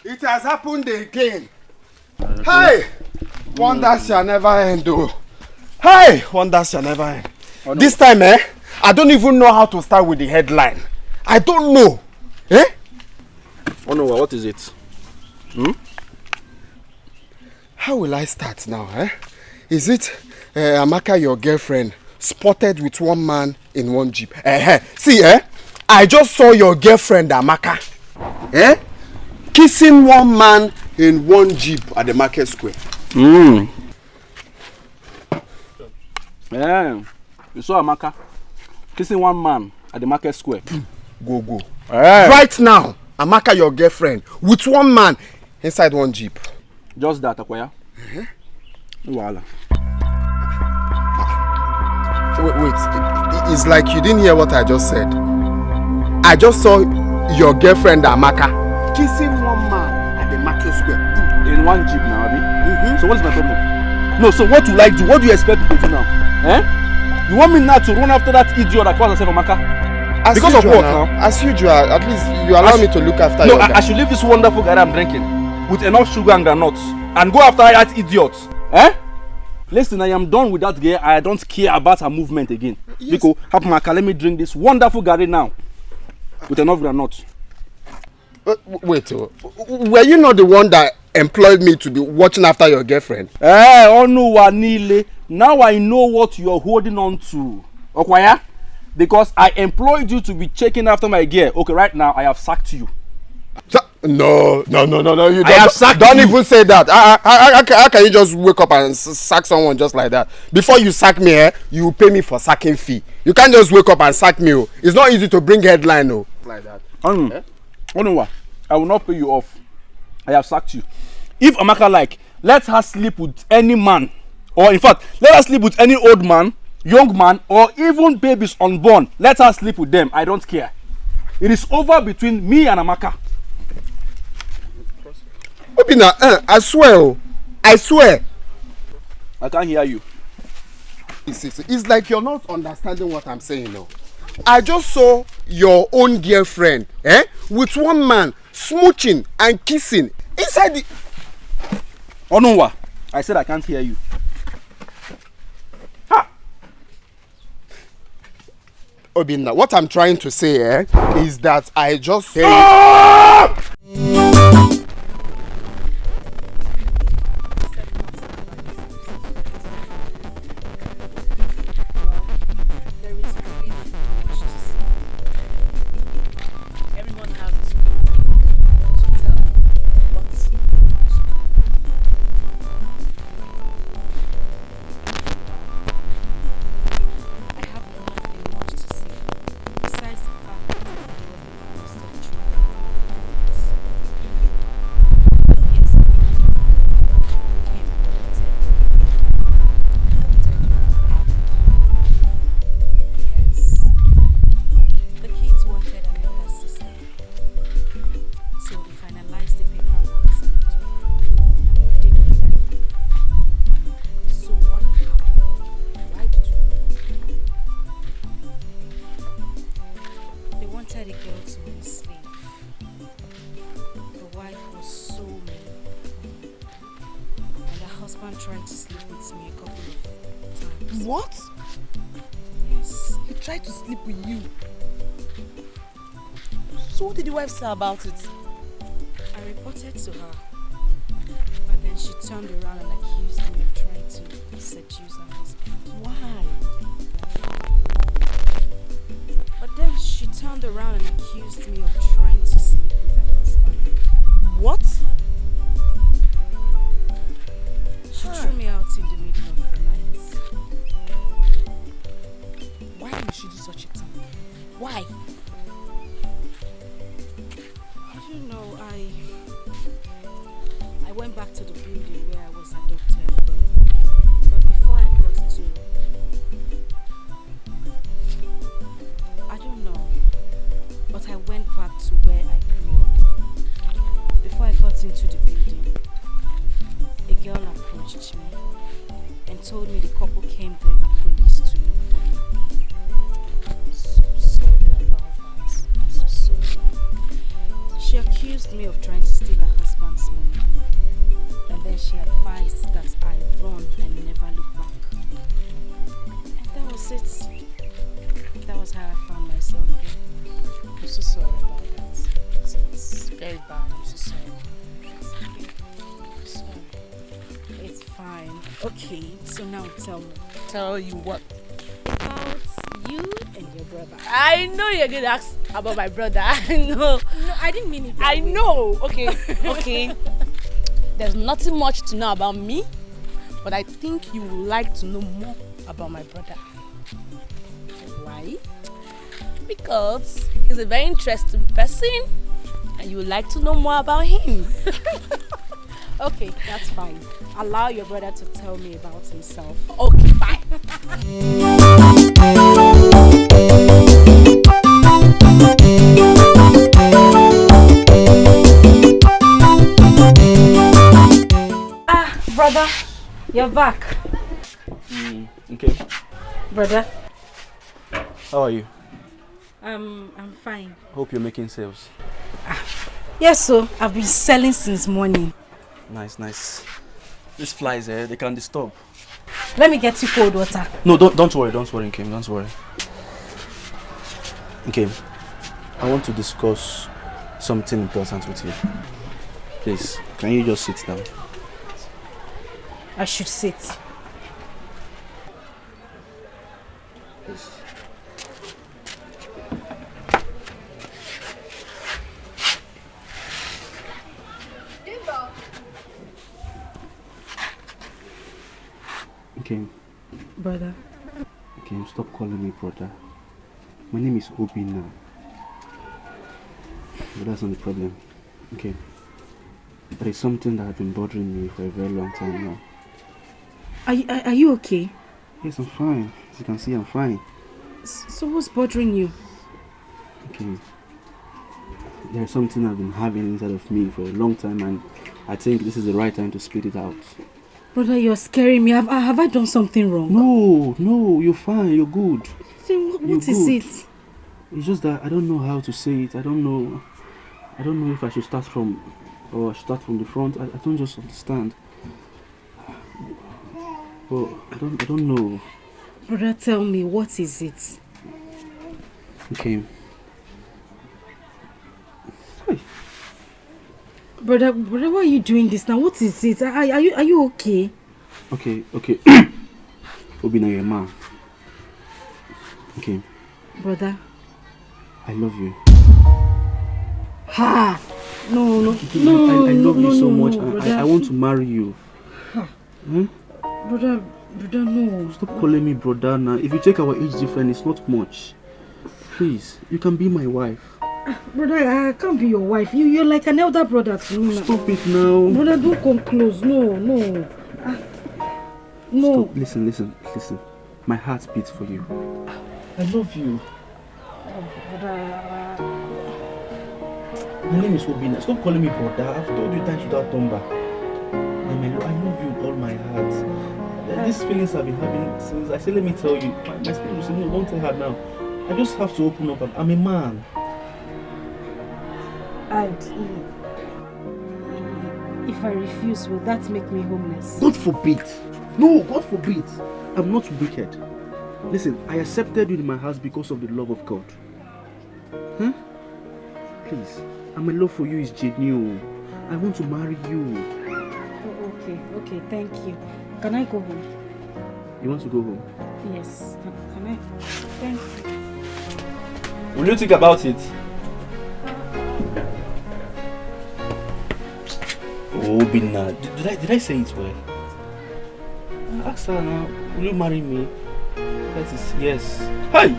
Speaker 20: It has happened again. Hey! Wonders shall never end, though. Hey! Wonders shall never end. Oh, no. This time, I don't even know how to start with the headline. I don't know. Eh?
Speaker 14: Oh no, what is it?
Speaker 20: How will I start now, Is it Amaka, your girlfriend, spotted with one man in one jeep? See, I just saw your girlfriend, Amaka, kissing one man in one jeep at the market square.
Speaker 14: Yeah, you saw Amaka kissing one man at the market square.
Speaker 20: Go. Right now, Amaka, your girlfriend, with one man inside one jeep.
Speaker 14: Just that, Akwaya. Voila.
Speaker 20: Wait, it's like you didn't hear what I just said. I just saw your girlfriend, Amaka, kissing one man at the market square.
Speaker 14: In one jeep now, Abi? So what is my problem? No, so what will I do? What do you expect me to do now? You want me now to run after that idiot that calls herself Amaka? Because of what now?
Speaker 20: As usual, at least you allow me to look after you.
Speaker 14: No, I should leave this wonderful guy I'm drinking with enough sugar and granuts and go after that idiot. Listen, I am done with that girl. I don't care about her movement again. Yes. Because Amaka, let me drink this wonderful Gary now with enough granuts.
Speaker 20: Wait, were you not the one that employed me to be watching after your girlfriend?
Speaker 14: Oh no, Wanile. Now I know what you're holding on to. Okwaya? Because I employed you to be checking after my girl. Okay, right now I have sacked you.
Speaker 20: No. You
Speaker 14: don't
Speaker 20: even say that. How can you just wake up and sack someone just like that? Before you sack me, you pay me for sacking fee. You can't just wake up and sack me. It's not easy to bring headline like that.
Speaker 14: Oh no, I will not pay you off. I have sacked you. If Amaka let her sleep with any man, or in fact, let her sleep with any old man, young man, or even babies unborn. Let her sleep with them. I don't care. It is over between me and Amaka.
Speaker 20: Obinna, I swear.
Speaker 14: I can't hear you.
Speaker 20: It's like you're not understanding what I'm saying now. I just saw your own girlfriend, with one man smooching and kissing inside the...
Speaker 14: Oh no, I said I can't hear you.
Speaker 20: Obinna, what I'm trying to say is that I just say...
Speaker 17: tried to sleep with me a couple of times.
Speaker 6: What?
Speaker 17: Yes.
Speaker 6: He tried to sleep with you. So what did the wife say about it?
Speaker 17: I reported to her, but then she turned around and accused me of trying to seduce her husband.
Speaker 6: Why?
Speaker 17: But then she turned around and accused me of trying to sleep with her husband.
Speaker 6: What?
Speaker 17: She threw me out in the middle of the night.
Speaker 6: Why would she do such a thing? Why?
Speaker 17: I don't know, I went back to the building where I was adopted from. But before I got to... I don't know. But I went back to where I grew up. Before I got into the building, a girl approached me and told me the couple came there with police to look for me. I'm so sorry about that. I'm so sorry. She accused me of trying to steal her husband's money. And then she advised that I run and never look back. And that was it. That was how I found myself here. I'm so sorry about that. It's very bad. I'm so sorry. I'm sorry. It's fine. Okay, so now tell me.
Speaker 6: Tell you what?
Speaker 17: About you and your brother.
Speaker 21: I know you're going to ask about my brother. I know.
Speaker 17: No, I didn't mean it.
Speaker 21: I know. Okay, okay. There's nothing much to know about me, but I think you would like to know more about my brother.
Speaker 17: Why?
Speaker 21: Because he's a very interesting person and you would like to know more about him.
Speaker 17: Okay, that's fine. Allow your brother to tell me about himself.
Speaker 21: Okay, bye.
Speaker 4: Brother, you're back.
Speaker 14: Okay.
Speaker 4: Brother.
Speaker 14: How are you?
Speaker 4: I'm fine.
Speaker 14: Hope you're making sales.
Speaker 4: Yes, so I've been selling since morning.
Speaker 14: Nice, nice. These flies, they can disturb.
Speaker 4: Let me get you cold water.
Speaker 14: No, don't worry, Kim, don't worry. Okay, I want to discuss something important with you. Please, can you just sit down?
Speaker 4: I should sit.
Speaker 14: Please. Okay.
Speaker 4: Brother.
Speaker 14: Okay, stop calling me brother. My name is Obi now. But that's not the problem. Okay. There is something that has been bothering me for a very long time now.
Speaker 4: Are you okay?
Speaker 14: Yes, I'm fine. As you can see, I'm fine.
Speaker 4: So what's bothering you?
Speaker 14: Okay. There's something I've been having inside of me for a long time, and I think this is the right time to split it out.
Speaker 4: Brother, you're scaring me. Have I done something wrong?
Speaker 14: No, you're fine. You're good.
Speaker 4: Then what is it?
Speaker 14: It's just that I don't know how to say it. I don't know if I should start from or start from the front. I don't just understand. Well, I don't know.
Speaker 4: Brother, tell me, what is it?
Speaker 14: Okay.
Speaker 4: Brother, why are you doing this now? What is it? Are you okay?
Speaker 14: Okay. Obi, now you're a man. Okay.
Speaker 4: Brother.
Speaker 14: I love you.
Speaker 4: Ha! No.
Speaker 14: I love you so much.
Speaker 4: Brother.
Speaker 14: I want to marry you.
Speaker 4: Ha.
Speaker 14: Huh?
Speaker 4: Brother, no.
Speaker 14: Stop calling me brother now. If you check our age difference, it's not much. Please, you can be my wife.
Speaker 4: Brother, I can't be your wife. You're like an elder brother to me.
Speaker 14: Stop it now.
Speaker 4: Brother, don't come close. No. No.
Speaker 14: Stop. Listen. My heart beats for you. I love you.
Speaker 4: Brother.
Speaker 14: My name is Obina. Stop calling me brother. I've told you times without number. I love you with all my heart. These feelings I've been having since I said, let me tell you. My spirit will say, no, don't tell her now. I just have to open up. I'm a man.
Speaker 4: And If I refuse, will that make me homeless?
Speaker 14: God forbid. No, God forbid. I'm not wicked. Listen, I accepted you in my house because of the love of God. Huh? Please, my love for you is genuine. I want to marry you.
Speaker 4: Oh, okay, thank you. Can I go home?
Speaker 14: You want to go home?
Speaker 4: Yes. Can I? Thank you.
Speaker 14: Will you think about it? Oh, Bina, did I say it well? Ask her now, will you marry me? That is yes. Hi!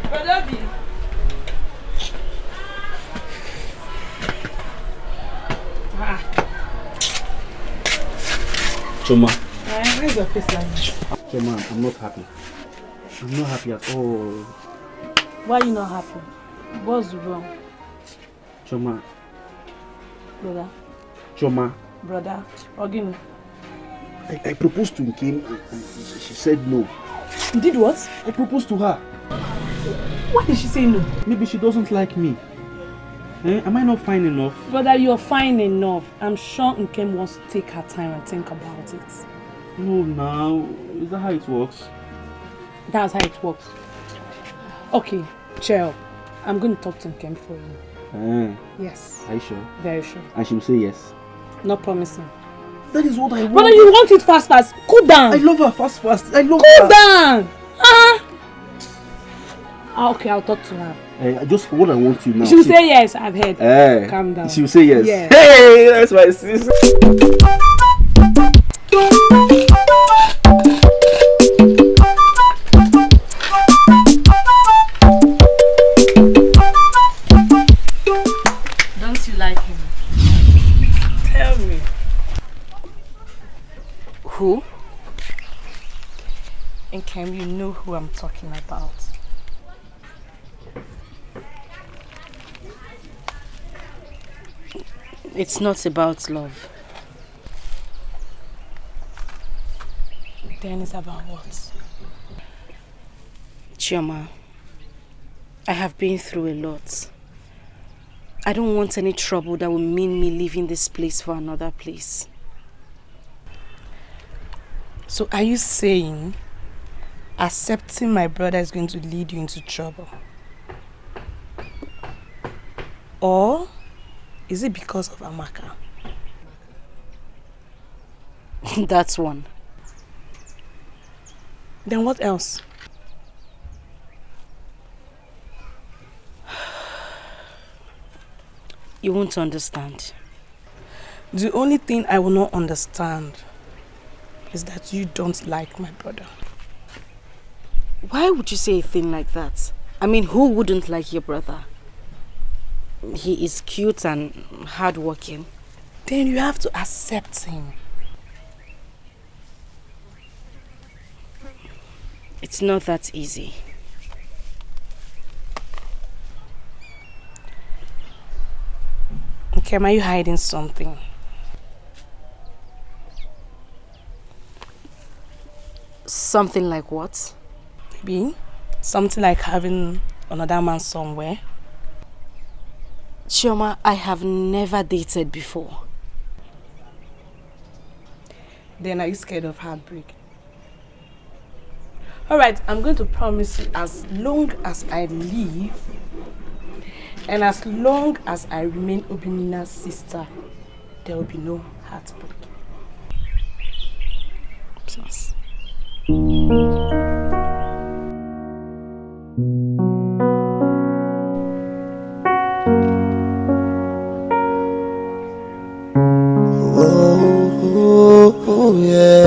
Speaker 21: Brother B.
Speaker 14: Choma.
Speaker 21: Why is your face like this?
Speaker 14: Choma, I'm not happy. I'm not happy at all.
Speaker 21: Why are you not happy? What's wrong?
Speaker 14: Choma.
Speaker 21: Brother.
Speaker 14: Choma.
Speaker 21: Brother. Ogini.
Speaker 14: I proposed to Nkim and she said no.
Speaker 21: You did what?
Speaker 14: I proposed to her.
Speaker 21: Why did she say no?
Speaker 14: Maybe she doesn't like me. Am I not fine enough?
Speaker 21: Brother, you're fine enough. I'm sure Nkem wants to take her time and think about it.
Speaker 14: No, now. Is that how it works?
Speaker 21: That's how it works. Okay, cheer up. I'm going to talk to Nkem for you. Yes.
Speaker 14: Are you sure?
Speaker 21: Very sure.
Speaker 14: And she will say yes.
Speaker 21: Not promising.
Speaker 14: That is what I want.
Speaker 21: Brother, you want it fast. Cool down.
Speaker 14: I love her fast. I love her.
Speaker 21: Cool down. Okay, I'll talk to her.
Speaker 14: Just what I want you now.
Speaker 21: She will say yes, I've heard. Calm down.
Speaker 14: She will say yes.
Speaker 21: Yes.
Speaker 14: Hey, that's my sister.
Speaker 4: Don't you like him?
Speaker 21: Tell me.
Speaker 4: Who?
Speaker 21: Nkem, you know who I'm talking about.
Speaker 4: It's not about love.
Speaker 21: Then it's about what?
Speaker 4: Chioma, I have been through a lot. I don't want any trouble that will mean me leaving this place for another place.
Speaker 21: So are you saying accepting my brother is going to lead you into trouble? Or is it because of Amaka?
Speaker 4: That's one.
Speaker 21: Then what else?
Speaker 4: You won't understand.
Speaker 21: The only thing I will not understand is that you don't like my brother.
Speaker 4: Why would you say a thing like that? I mean, who wouldn't like your brother? He is cute and hardworking.
Speaker 21: Then you have to accept him.
Speaker 4: It's not that easy.
Speaker 21: Okay, are you hiding something?
Speaker 4: Something like what?
Speaker 21: Maybe something like having another man somewhere.
Speaker 4: Chioma, I have never dated before.
Speaker 21: Then are you scared of heartbreak? Alright, I'm going to promise you as long as I live and as long as I remain Obinina's sister, there will be no heartbreak.
Speaker 4: Please.
Speaker 10: Oh, yeah.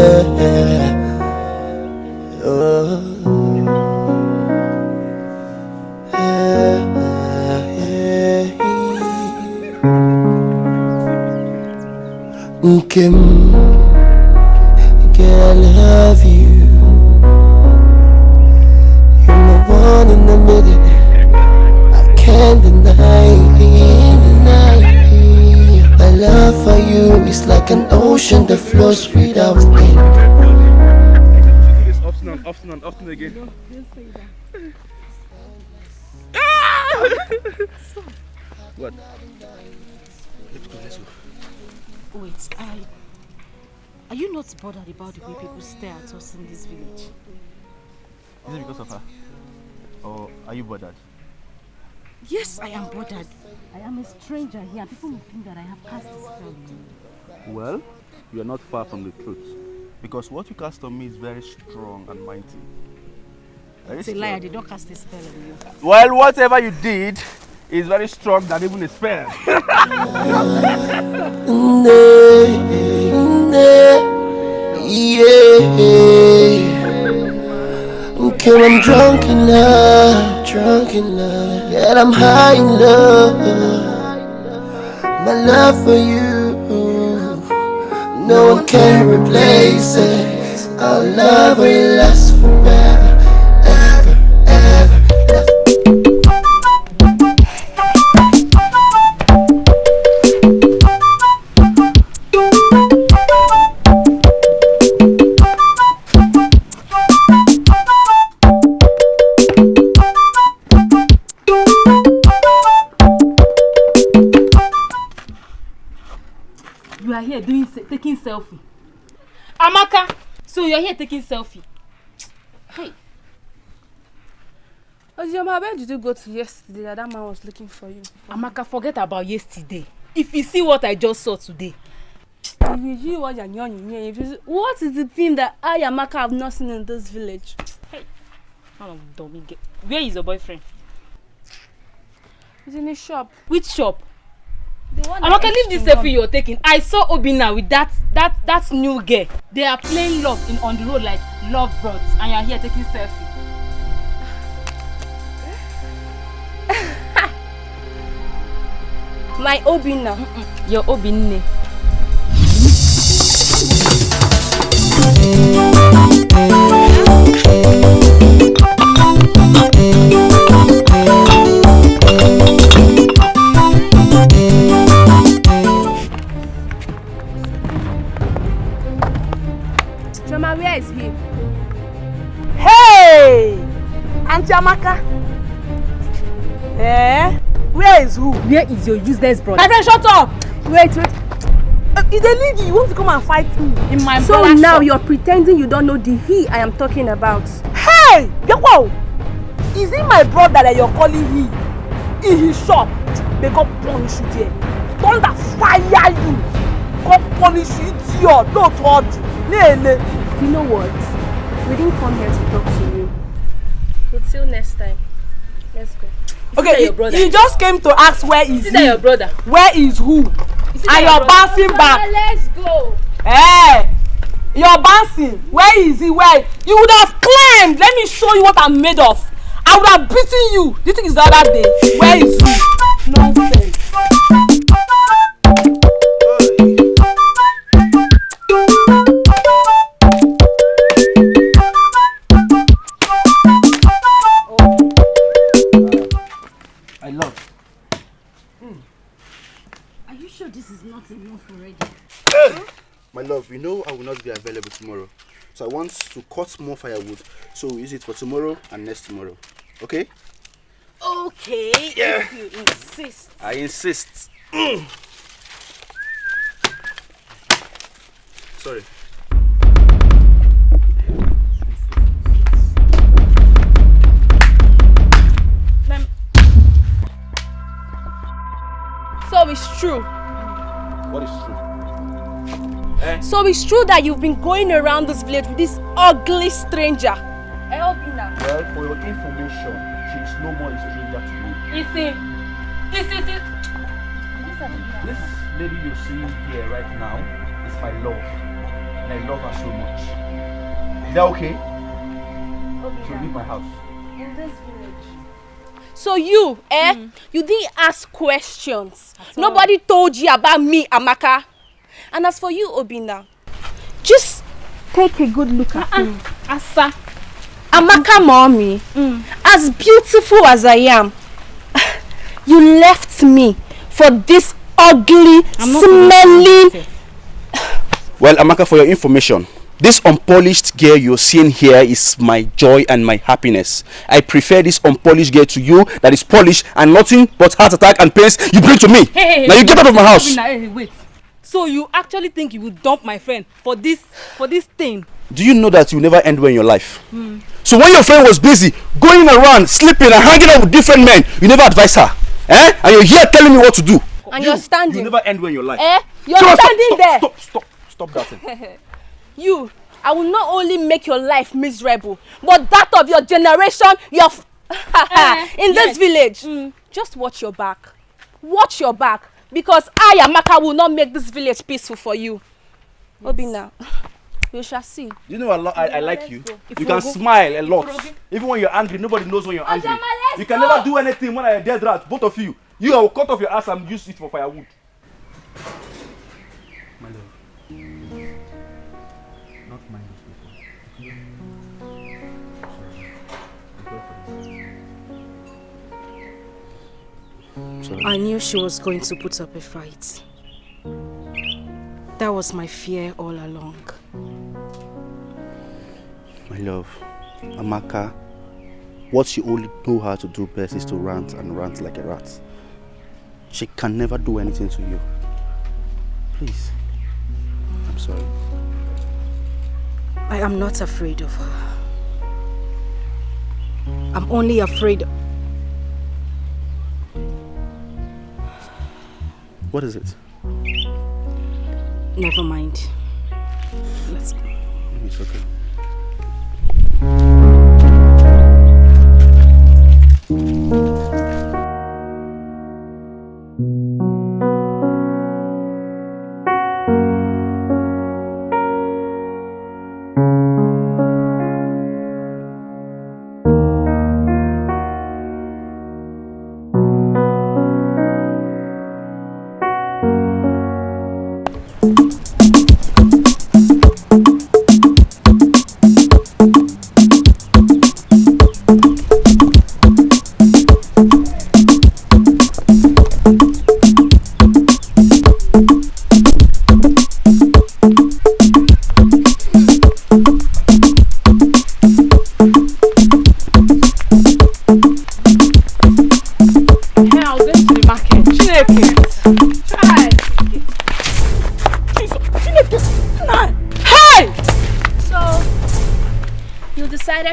Speaker 10: Kim, girl, I love you. You're my one in a million. I can't deny. My love for you is like an ocean that flows without end.
Speaker 14: Often again.
Speaker 21: Ah!
Speaker 14: What? Let's go.
Speaker 4: Wait, are you not bothered about the way people stare at us in this village?
Speaker 14: Is it because of her? Or are you bothered?
Speaker 4: Yes, I am bothered. I am a stranger here and people will think that I have cast a spell on you.
Speaker 14: Well, you are not far from the truth. Because what you cast on me is very strong and mighty.
Speaker 4: It's a lie, I did not cast a spell on you.
Speaker 14: Well, whatever you did is very strong than even a spell.
Speaker 10: Okay, I'm drunk in love, yet I'm high in love. My love for you, no one can replace it. Our love will last forever, ever, ever.
Speaker 4: You are here taking selfie. Amaka, so you're here taking selfie. Hey.
Speaker 15: Ojima, where did you go to yesterday that man was looking for you?
Speaker 4: Amaka, forget about yesterday. If you see what I just saw today.
Speaker 15: What is the thing that I, Amaka, have not seen in this village?
Speaker 4: Hey. Where is your boyfriend?
Speaker 15: He's in a shop.
Speaker 4: Which shop?
Speaker 15: The one
Speaker 4: Amaka, leave this selfie you're taking. I saw Obina with that new girl. They are playing love on the road like love birds, and you're here taking selfie.
Speaker 15: My Obina.
Speaker 4: Your Obinne.
Speaker 15: Choma, where is he?
Speaker 21: Hey! Auntie Amaka. Eh? Where is who?
Speaker 4: Where is your useless brother?
Speaker 21: My friend, shut up! Wait. Is a lady, you want to come and fight me in my
Speaker 15: So now you're pretending you don't know the he I am talking about.
Speaker 21: Hey! Wow! Is it my brother that you're calling he? In his shop? May God punish you there. Thunder fire you! God punish you, idiot! Don't hold you.
Speaker 15: You know what? We didn't come here to talk to you. Until next time. Let's go.
Speaker 21: Okay, you just came to ask where is he?
Speaker 4: Your brother?
Speaker 21: Where is who? And you're bouncing back.
Speaker 15: Let's go.
Speaker 21: Hey, you're bouncing. Where is he? Where? You would have climbed. Let me show you what I'm made of. I would have beaten you. Do you think it's the other day? Where is he? Nonsense.
Speaker 14: I love.
Speaker 4: Are you sure this is not enough already?
Speaker 8: My love, you know I will not be available tomorrow. So I want to cut more firewood. So we'll use it for tomorrow and next tomorrow. Okay?
Speaker 4: Okay,
Speaker 8: Yeah.
Speaker 4: if you insist.
Speaker 14: I insist.
Speaker 8: Sorry.
Speaker 15: So it's true.
Speaker 14: What is true?
Speaker 15: So it's true that you've been going around this village with this ugly stranger.
Speaker 14: Well, for your information, she is no more a stranger to me.
Speaker 4: This
Speaker 14: This lady you're seeing here right now is my love. And I love her so much. Is that okay? So leave my house.
Speaker 15: In this village. So you, you didn't ask questions. Nobody told you about me, Amaka. And as for you, Obina, just take a good look at me.
Speaker 4: Asa.
Speaker 15: Amaka mommy, as beautiful as I am, you left me for this ugly, smelling...
Speaker 14: Well, Amaka, for your information, This unpolished girl you're seeing here is my joy and my happiness. I prefer this unpolished girl to you that is polished and nothing but heart attack and pains you bring to me. Now you get out of my house.
Speaker 3: Wait. So you actually think you will dump my friend for this thing?
Speaker 14: Do you know that you never end well in your life? So when your friend was busy going around, sleeping and hanging out with different men, you never advise her. And you're here telling me what to do.
Speaker 3: And you're standing.
Speaker 14: You never end well in your life.
Speaker 3: You're standing there.
Speaker 14: Stop that thing.
Speaker 3: You, I will not only make your life miserable, but that of your generation, in this village. Just watch your back. Watch your back. Because I, Amaka, will not make this village peaceful for you. Yes. Obina, you shall see.
Speaker 14: You know I like you. You can smile a lot. Even when you're angry, nobody knows when you're angry. You can never do anything when I'm dead rat, both of you. You will cut off your ass and use it for firewood.
Speaker 18: My love. Not mind those people. Sorry.
Speaker 4: I knew she was going to put up a fight. That was my fear all along.
Speaker 14: My love, Amaka, what she only knows how to do best is to rant and rant like a rat. She can never do anything to you. Please. I'm sorry.
Speaker 4: I am not afraid of her. I'm only afraid.
Speaker 14: What is it?
Speaker 4: Never mind. Let's go.
Speaker 14: It's okay.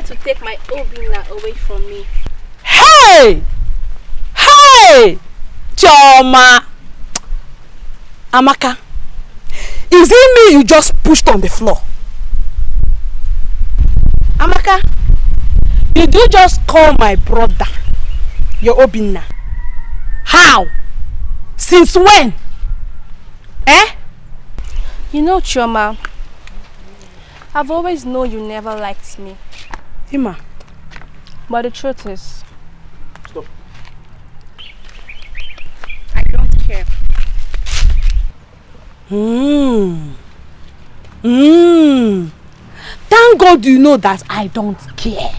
Speaker 17: To take my Obina away from me.
Speaker 21: Hey! Hey! Choma! Amaka, is it me you just pushed on the floor? Amaka, did you just call my brother your Obina? How? Since when?
Speaker 17: You know, Choma, I've always known you never liked me.
Speaker 21: Ima.
Speaker 17: But the truth is,
Speaker 14: stop.
Speaker 17: I don't care.
Speaker 21: Thank God you know that I don't care.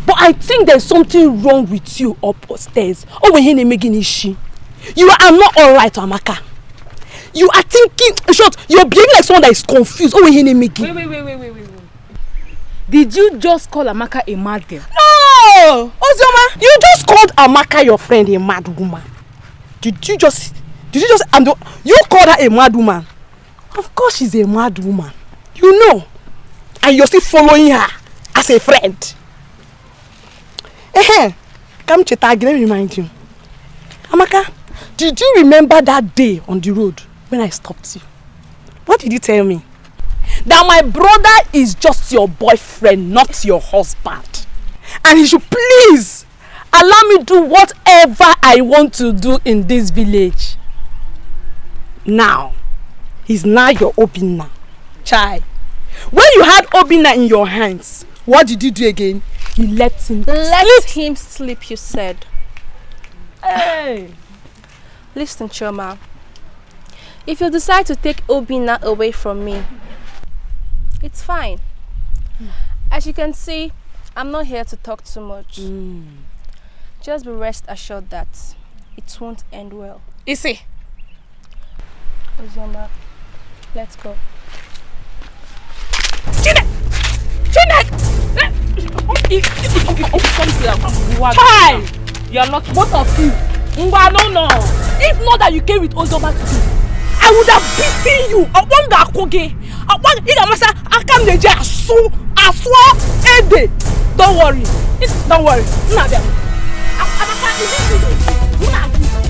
Speaker 21: But I think there's something wrong with you upstairs. Oh, when you're making ishi. You are not alright, Amaka. You are thinking, short, you're behaving like someone that is confused. Oh, when you're making.
Speaker 3: Wait. Did you just call Amaka a mad girl?
Speaker 21: No! Ozoma, you just called Amaka your friend a mad woman. Did you just you called her a mad woman? Of course she's a mad woman. You know. And you're still following her as a friend. Come Chetag, let me remind you. Amaka, did you remember that day on the road when I stopped you? What did you tell me? That my brother is just your boyfriend, not your husband. And he should please allow me to do whatever I want to do in this village. Now, he's now your Obina. Chai. When you had Obina in your hands, what did you do again? You let him
Speaker 17: sleep, you said.
Speaker 21: Hey.
Speaker 17: Listen, Choma. If you decide to take Obina away from me, it's fine. As you can see, I'm not here to talk too much. Just be rest assured that it won't end well.
Speaker 21: Isi.
Speaker 17: Ozoma, let's go.
Speaker 21: Hi! You are not both of you. No. If not that you came with Ozoma today, I would have beaten you. I want that cookie. I want I come the jail. I swear, Ede. Don't worry. Don't worry. Amaka,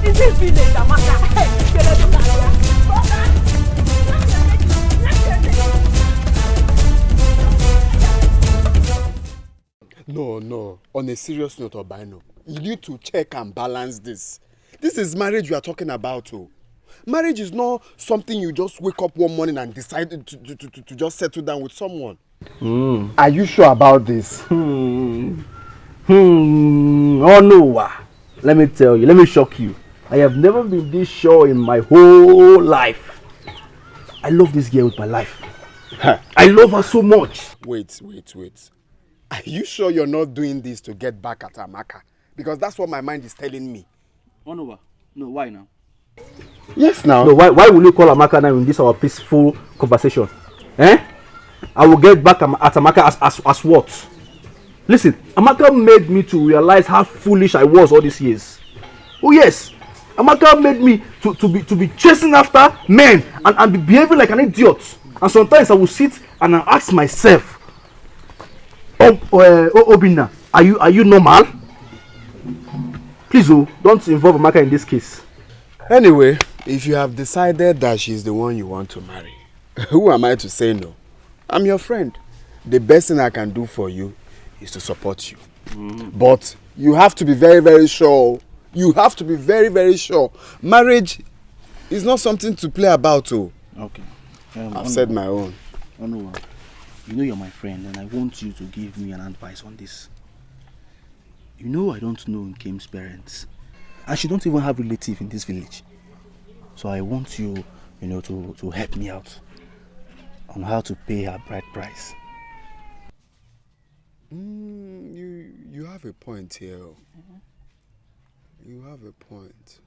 Speaker 21: is this village? Amaka.
Speaker 12: No. On a serious note, Obino, you need to check and balance this. This is marriage we are talking about. Oh. Marriage is not something you just wake up one morning and decide to just settle down with someone.
Speaker 14: Are you sure about this? Oh no. Let me tell you, let me shock you. I have never been this sure in my whole life. I love this girl with my life. I love her so much.
Speaker 12: Wait. Are you sure you're not doing this to get back at Amaka? Because that's what my mind is telling me.
Speaker 14: No, why now?
Speaker 12: Yes, now.
Speaker 14: No, why will you call Amaka now in this our peaceful conversation? I will get back at Amaka as what? Listen, Amaka made me to realize how foolish I was all these years. Oh yes, Amaka made me to be chasing after men and be behaving like an idiot. And sometimes I will sit and I ask myself, Obina, are you normal? Please, don't involve Amaka in this case.
Speaker 12: Anyway, if you have decided that she's the one you want to marry, who am I to say no? I'm your friend. The best thing I can do for you is to support you. But you have to be very, very sure. You have to be very, very sure. Marriage is not something to play about.
Speaker 14: Okay.
Speaker 12: I've said my own.
Speaker 14: You know you're my friend and I want you to give me an advice on this. You know I don't know Kim's parents. And she don't even have relatives in this village. So I want you, to help me out on how to pay her bride price.
Speaker 12: You have a point here. You have a point.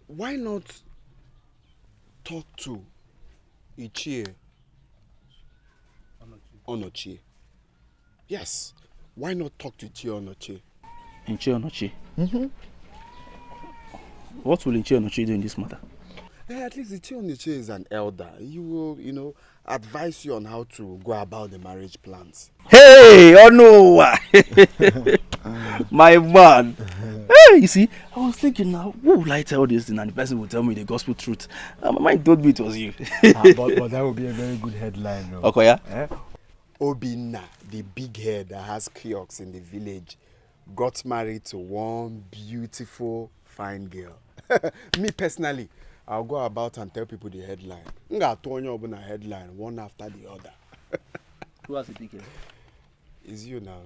Speaker 12: Why not talk to Ichie Onochie? Yes. Why not talk to Ichie Onochie?
Speaker 14: Ichie Onochie? What will Ichie Onochie do in this matter?
Speaker 12: At least Ichie Onochie is an elder. He will, advise you on how to go about the marriage plans.
Speaker 14: Hey, Ono! My man! Hey, you see, I was thinking now, who will I tell this thing and the person will tell me the gospel truth? My mind told me it was you.
Speaker 7: but that would be a very good headline. No?
Speaker 14: Okay, yeah?
Speaker 12: Obina, the big head that has kiosks in the village, got married to one beautiful, fine girl. Me personally, I'll go about and tell people the headline. Nga headline, one after the other.
Speaker 14: Who has a big head?
Speaker 12: It's you now.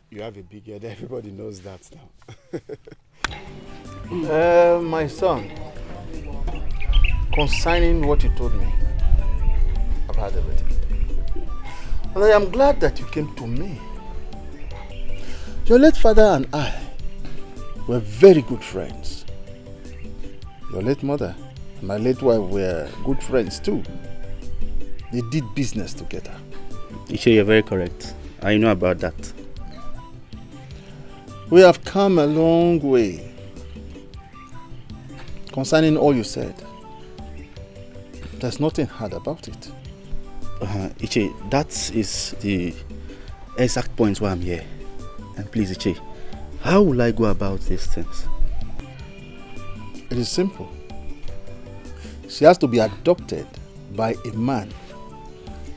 Speaker 12: You have a big head. Everybody knows that
Speaker 20: now. My son, concerning what you told me, I've heard everything. And I am glad that you came to me. Your late father and I were very good friends. Your late mother and my late wife were good friends too. They did business together.
Speaker 14: Iche, you're very correct. I know about that.
Speaker 20: We have come a long way. Concerning all you said, there's nothing hard about it.
Speaker 14: Iche, that is the exact point why I'm here. And please, Iche, how will I go about these things?
Speaker 20: It is simple. She has to be adopted by a man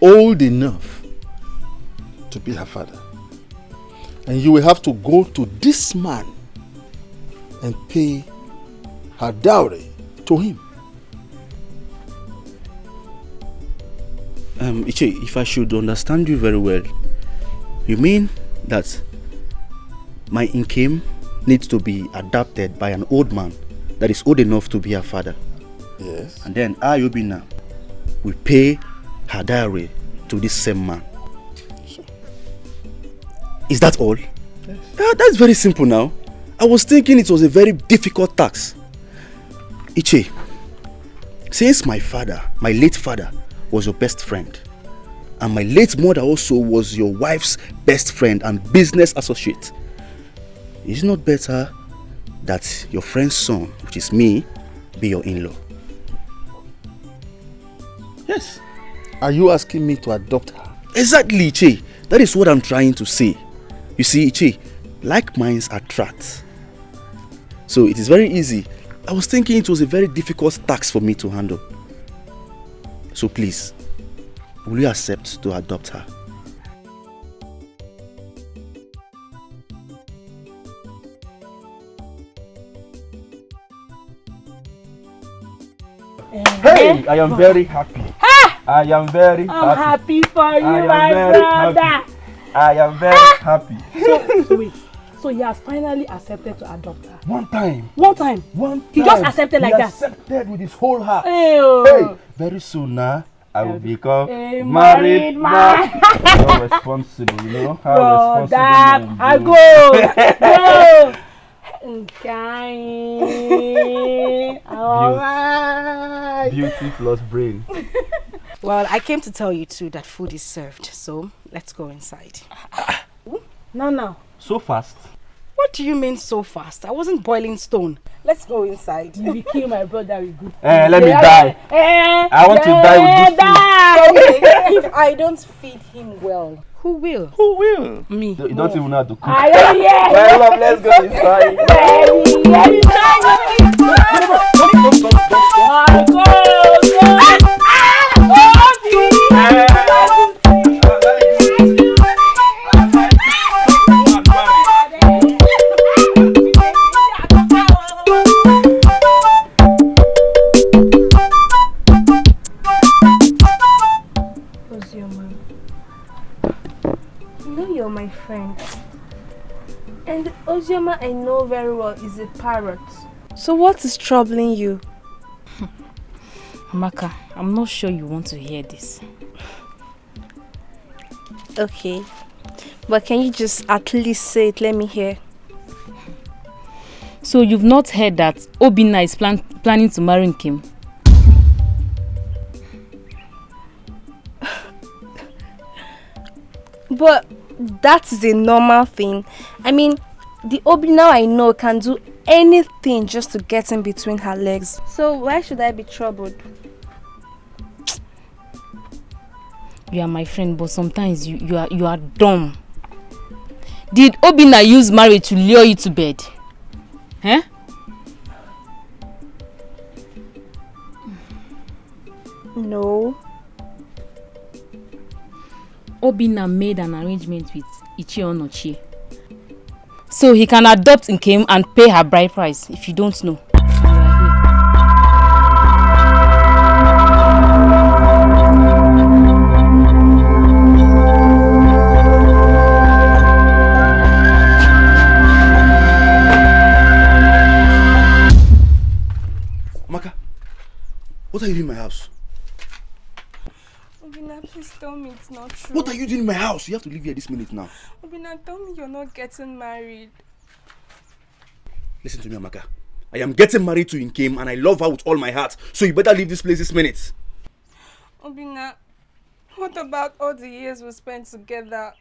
Speaker 20: old enough to be her father. And you will have to go to this man and pay her dowry to him.
Speaker 14: Iche, if I should understand you very well, you mean that my Nkem needs to be adopted by an old man that is old enough to be her father?
Speaker 20: Yes.
Speaker 14: And then I, Obina, will pay her dowry to this same man. Sure. Is that all?
Speaker 20: Yes.
Speaker 14: That's very simple now. I was thinking it was a very difficult task. Iche, since my late father, was your best friend, and my late mother also was your wife's best friend and business associate, is it not better that your friend's son, which is me, be your in-law? Yes.
Speaker 8: Are you asking me to adopt her?
Speaker 14: Exactly, Iche. That is what I'm trying to say. You see, Iche, like minds attract. So it is very easy. I was thinking it was a very difficult task for me to handle. So please, will you accept to adopt her?
Speaker 2: Hey, I am very happy. I am very happy.
Speaker 21: I'm happy for you,
Speaker 2: I am
Speaker 21: my
Speaker 2: very
Speaker 21: brother.
Speaker 2: happy. I am very happy.
Speaker 21: So wait, so he has finally accepted to adopt her.
Speaker 2: One time.
Speaker 21: One time? He just accepted like that?
Speaker 2: He accepted with his whole heart.
Speaker 21: Hey,
Speaker 2: Hey, very soon now, I will become
Speaker 21: a
Speaker 2: married man.
Speaker 21: man.
Speaker 2: How responsible, you know? How responsible.
Speaker 21: I
Speaker 2: you
Speaker 21: go.
Speaker 2: be.
Speaker 21: Okay. Alright.
Speaker 2: Beauty plus brain.
Speaker 4: Well, I came to tell you too that food is served, so let's go inside.
Speaker 21: No.
Speaker 2: So fast?
Speaker 4: What do you mean so fast? I wasn't boiling stone. Let's go inside.
Speaker 21: You will kill my brother with good food.
Speaker 2: Let me die. I want to die with good food.
Speaker 4: If I don't feed him well, who will?
Speaker 2: Who will?
Speaker 4: Me.
Speaker 2: You don't even know how to cook.
Speaker 21: I don't hear.
Speaker 2: My love, let's go inside.
Speaker 17: You're my friend. And Ozioma I know very well is a parrot. So what is troubling you?
Speaker 4: Amaka, I'm not sure you want to hear this.
Speaker 17: Okay. But can you just at least say it? Let me hear.
Speaker 4: So you've not heard that Obinna is planning to marry Kim?
Speaker 17: But that is a normal thing. I mean, the Obinna I know can do anything just to get in between her legs. So why should I be troubled?
Speaker 4: You are my friend, but sometimes you are dumb. Did Obinna use marriage to lure you to bed? Huh?
Speaker 17: No.
Speaker 4: Obinna made an arrangement with Ichie Onochie, so he can adopt Nkem and pay her bride price. If you don't know,
Speaker 14: Amaka, what are you doing in my house?
Speaker 17: Obinna, please tell me it's not true.
Speaker 14: What are you doing in my house? You have to leave here this minute now.
Speaker 17: Obinna, tell me you're not getting married.
Speaker 14: Listen to me, Amaka. I am getting married to Nkem and I love her with all my heart. So you better leave this place this minute.
Speaker 17: Obinna, what about all the years we spent together?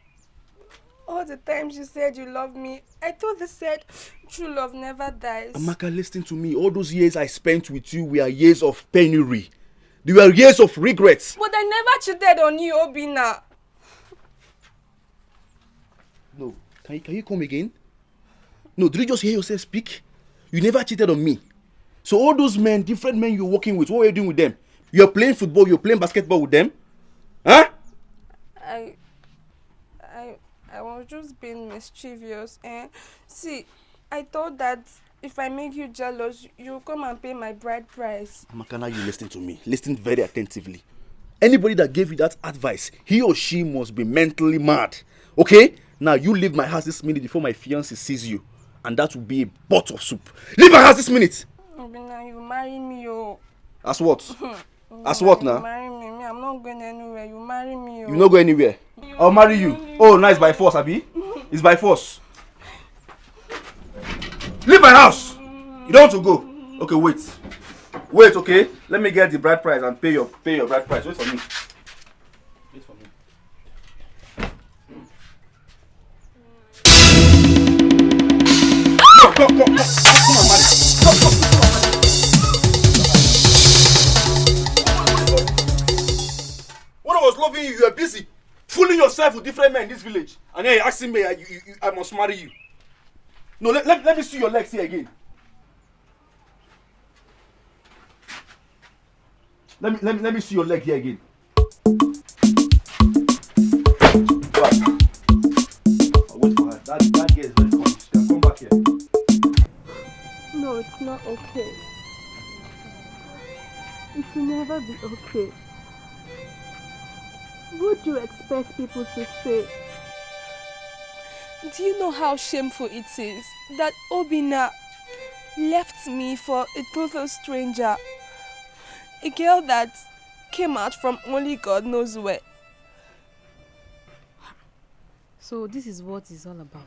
Speaker 17: All the times you said you love me. I thought they said true love never dies.
Speaker 14: Amaka, listen to me. All those years I spent with you were years of penury. They were years of regrets.
Speaker 17: But I never cheated on you, Obinna.
Speaker 14: No. Can you come again? No, did you just hear yourself speak? You never cheated on me. So all those men, different men you're working with, what were you doing with them? You're playing football, you're playing basketball with them? Huh?
Speaker 17: I was just being mischievous. See, I thought that if I make you jealous, you'll come and pay my bride price.
Speaker 14: Amaka, now you listen to me. Listen very attentively. Anybody that gave you that advice, he or she must be mentally mad. Okay? Now you leave my house this minute before my fiancé sees you. And that will be a pot of soup. Leave my house this minute!
Speaker 17: Obinna, you marry me, oh.
Speaker 14: As what? As what now?
Speaker 17: You marry me. I'm not going anywhere. You marry me, oh.
Speaker 14: You not go anywhere. I'll marry you. Oh, nice, by force, Abi. It's by force. Leave my house! You don't want to go? Okay, wait. Wait, okay? Let me get the bride price and pay your bride price. Wait for me. Wait for me. Come on, marry. Come. When I was loving you, you were busy fooling yourself with different men in this village. And then you're asking me, I must marry you. No, let me see your legs here again. Let me see your leg here again. Right. I'll wait for her. That girl is very confused. She can come back here.
Speaker 17: No, it's not okay. It will never be okay. What do you expect people to say? Do you know how shameful it is that Obinna left me for a total stranger? A girl that came out from only God knows where.
Speaker 4: So this is what it's all about.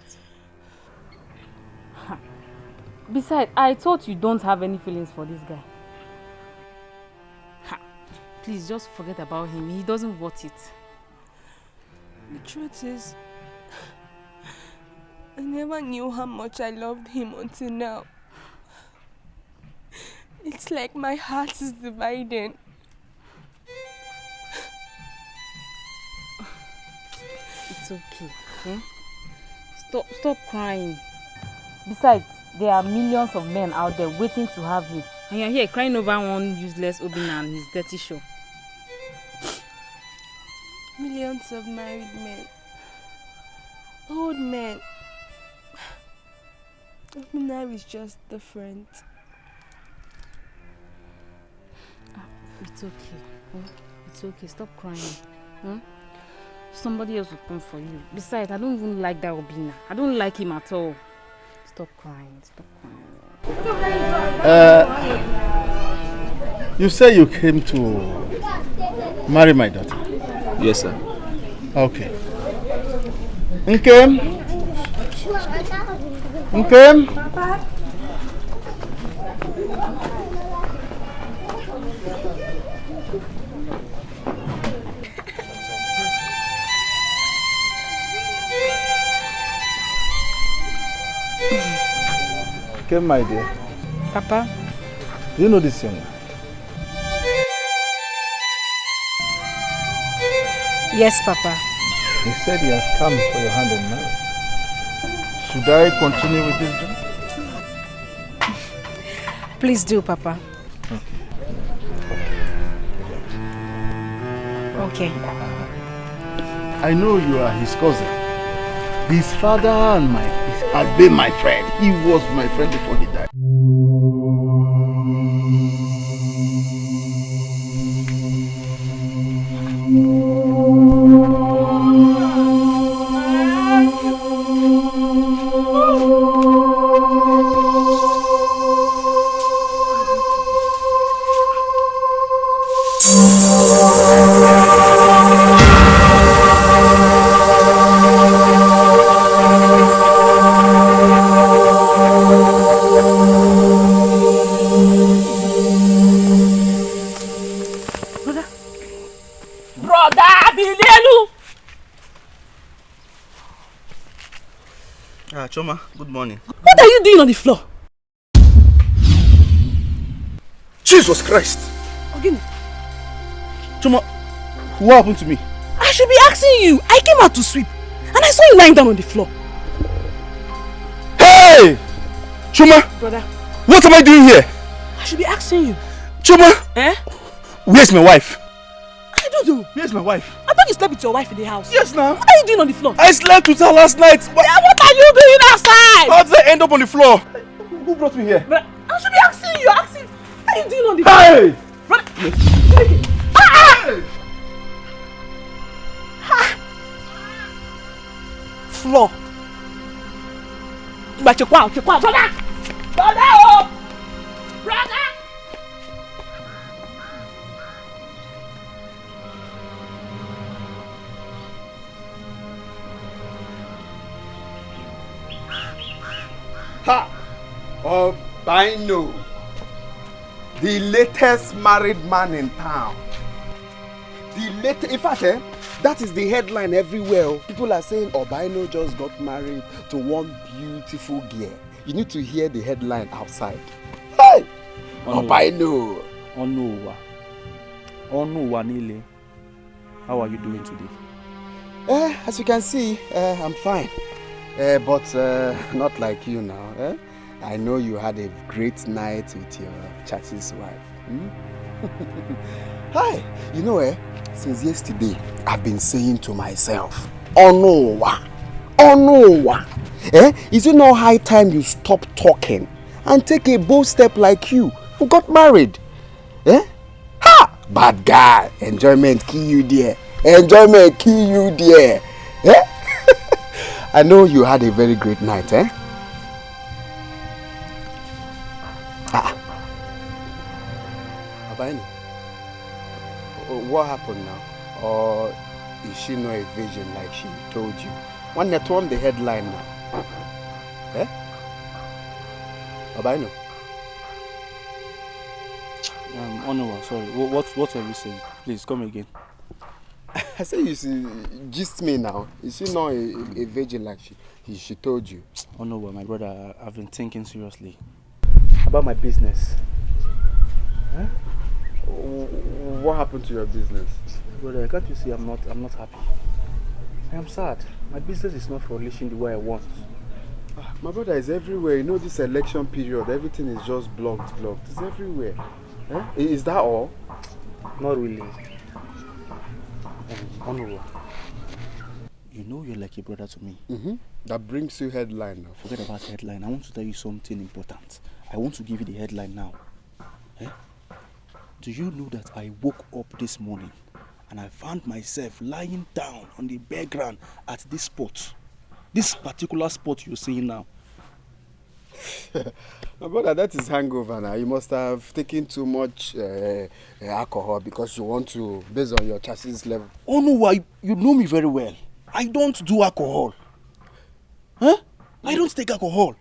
Speaker 4: Besides, I thought you don't have any feelings for this guy. Please just forget about him. He doesn't want it.
Speaker 17: The truth is, I never knew how much I loved him until now. It's like my heart is dividing.
Speaker 4: It's okay, okay? Stop crying. Besides, there are millions of men out there waiting to have you. And you're here crying over one useless Obinna and his dirty show.
Speaker 17: Millions of married men. Old men. Obinna is just different.
Speaker 4: It's okay. It's okay. Stop crying. Somebody else will come for you. Besides, I don't even like that Obinna. I don't like him at all. Stop crying. Stop crying.
Speaker 7: You say you came to marry my daughter?
Speaker 14: Yes, sir.
Speaker 7: Okay. Okay. Okay, my dear.
Speaker 4: Papa?
Speaker 7: Do you know this young man?
Speaker 4: Yes, Papa.
Speaker 7: He said he has come for your hand in marriage. Should I continue with this job?
Speaker 4: Please do, Papa. Okay.
Speaker 7: I know you are his cousin. His father has been my friend. He was my friend before he died.
Speaker 14: Choma, good morning.
Speaker 21: What are you doing on the floor?
Speaker 14: Jesus Christ!
Speaker 21: Again.
Speaker 14: Choma, what happened to me?
Speaker 21: I should be asking you. I came out to sweep and I saw you lying down on the floor.
Speaker 14: Hey! Choma!
Speaker 21: Brother.
Speaker 14: What am I doing here?
Speaker 21: I should be asking you.
Speaker 14: Choma!
Speaker 21: Eh?
Speaker 14: Where's my wife?
Speaker 21: I don't know.
Speaker 14: Where's my wife?
Speaker 21: I thought you slept with your wife in the house.
Speaker 14: Yes, now.
Speaker 21: What are you doing on the floor?
Speaker 14: I slept with her last night.
Speaker 21: What are you doing outside?
Speaker 14: How did I end up on the floor? Who brought me here?
Speaker 21: But I should be asking you. What are you doing on the floor?
Speaker 14: Hey!
Speaker 21: Brother. Floor. But brother! Brother! Oh! Brother!
Speaker 14: Ha!
Speaker 20: Obino, the latest married man in town. The latest, in fact, that is the headline everywhere. People are saying Obino just got married to one beautiful girl. You need to hear the headline outside. Hey! Obino.
Speaker 14: Onuwa Nile. How are you doing today?
Speaker 20: As you can see, I'm fine. But not like you now. I know you had a great night with your chatty's wife. Hi, you know, since yesterday, I've been saying to myself, Onuwa. Is it not high time you stop talking and take a bold step like you who got married? Ha! Bad guy. Enjoyment kill you there. Enjoyment kill you there. I know you had a very great night, Abani, what happened now? Or is she not a virgin like she told you? One that on the headline now. Abani.
Speaker 14: Onuwa, sorry. What are you saying? Please come again.
Speaker 20: I say you see, gist me now. Is she not a virgin like she told you?
Speaker 14: Onuwa, my brother, I've been thinking seriously about my business.
Speaker 20: What happened to your business?
Speaker 14: Brother, can't you see I'm not happy? I am sad. My business is not flourishing the way I want.
Speaker 20: My brother is everywhere. You know this election period, everything is just blocked. It's everywhere. Is that all?
Speaker 14: Not really. Onuwa, you know you're like a brother to me.
Speaker 20: That brings you headline now.
Speaker 14: Forget about headline. I want to tell you something important. I want to give you the headline now. Do you know that I woke up this morning and I found myself lying down on the bare ground at this spot? This particular spot you're seeing now.
Speaker 20: My brother, that is hangover now. You must have taken too much alcohol because you want to, based on your chassis level.
Speaker 14: Oh no, you know me very well. I don't do alcohol. I don't take alcohol.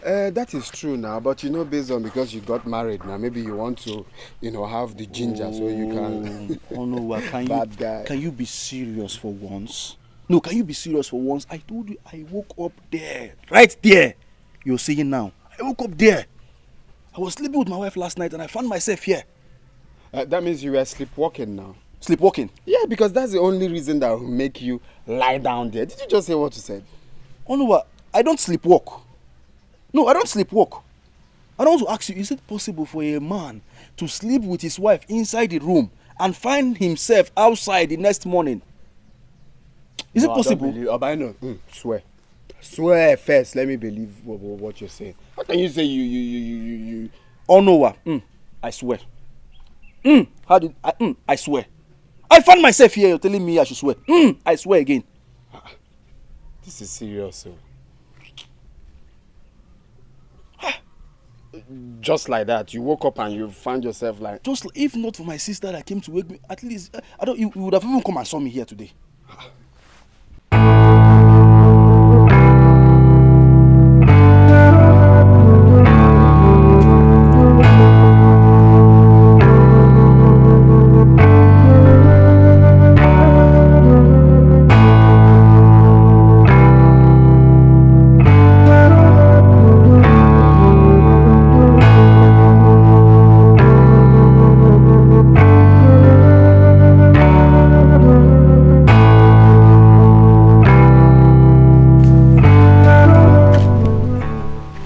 Speaker 20: That is true now, but you know, based on because you got married now, maybe you want to, have the ginger so you can.
Speaker 14: Oh no,
Speaker 20: bad guy.
Speaker 14: Can you be serious for once? No, can you be serious for once? I told you I woke up there, right there. You're saying now. I woke up there. I was sleeping with my wife last night and I found myself here.
Speaker 20: That means you were sleepwalking now.
Speaker 14: Sleepwalking?
Speaker 20: Yeah, because that's the only reason that will make you lie down there. Did you just hear what you said?
Speaker 14: Oh no, I don't sleepwalk. No, I don't sleepwalk. I don't want to ask you, is it possible for a man to sleep with his wife inside the room and find himself outside the next morning? Is it possible?
Speaker 20: Swear. Swear first, let me believe what you're saying. How can you say you?
Speaker 14: Oh no, I swear. I swear. I found myself here, you're telling me I should swear. I swear again.
Speaker 20: This is serious, sir. Just like that, you woke up and you found yourself like...
Speaker 14: Just if not for my sister that came to wake me, at least, you would have even come and saw me here today.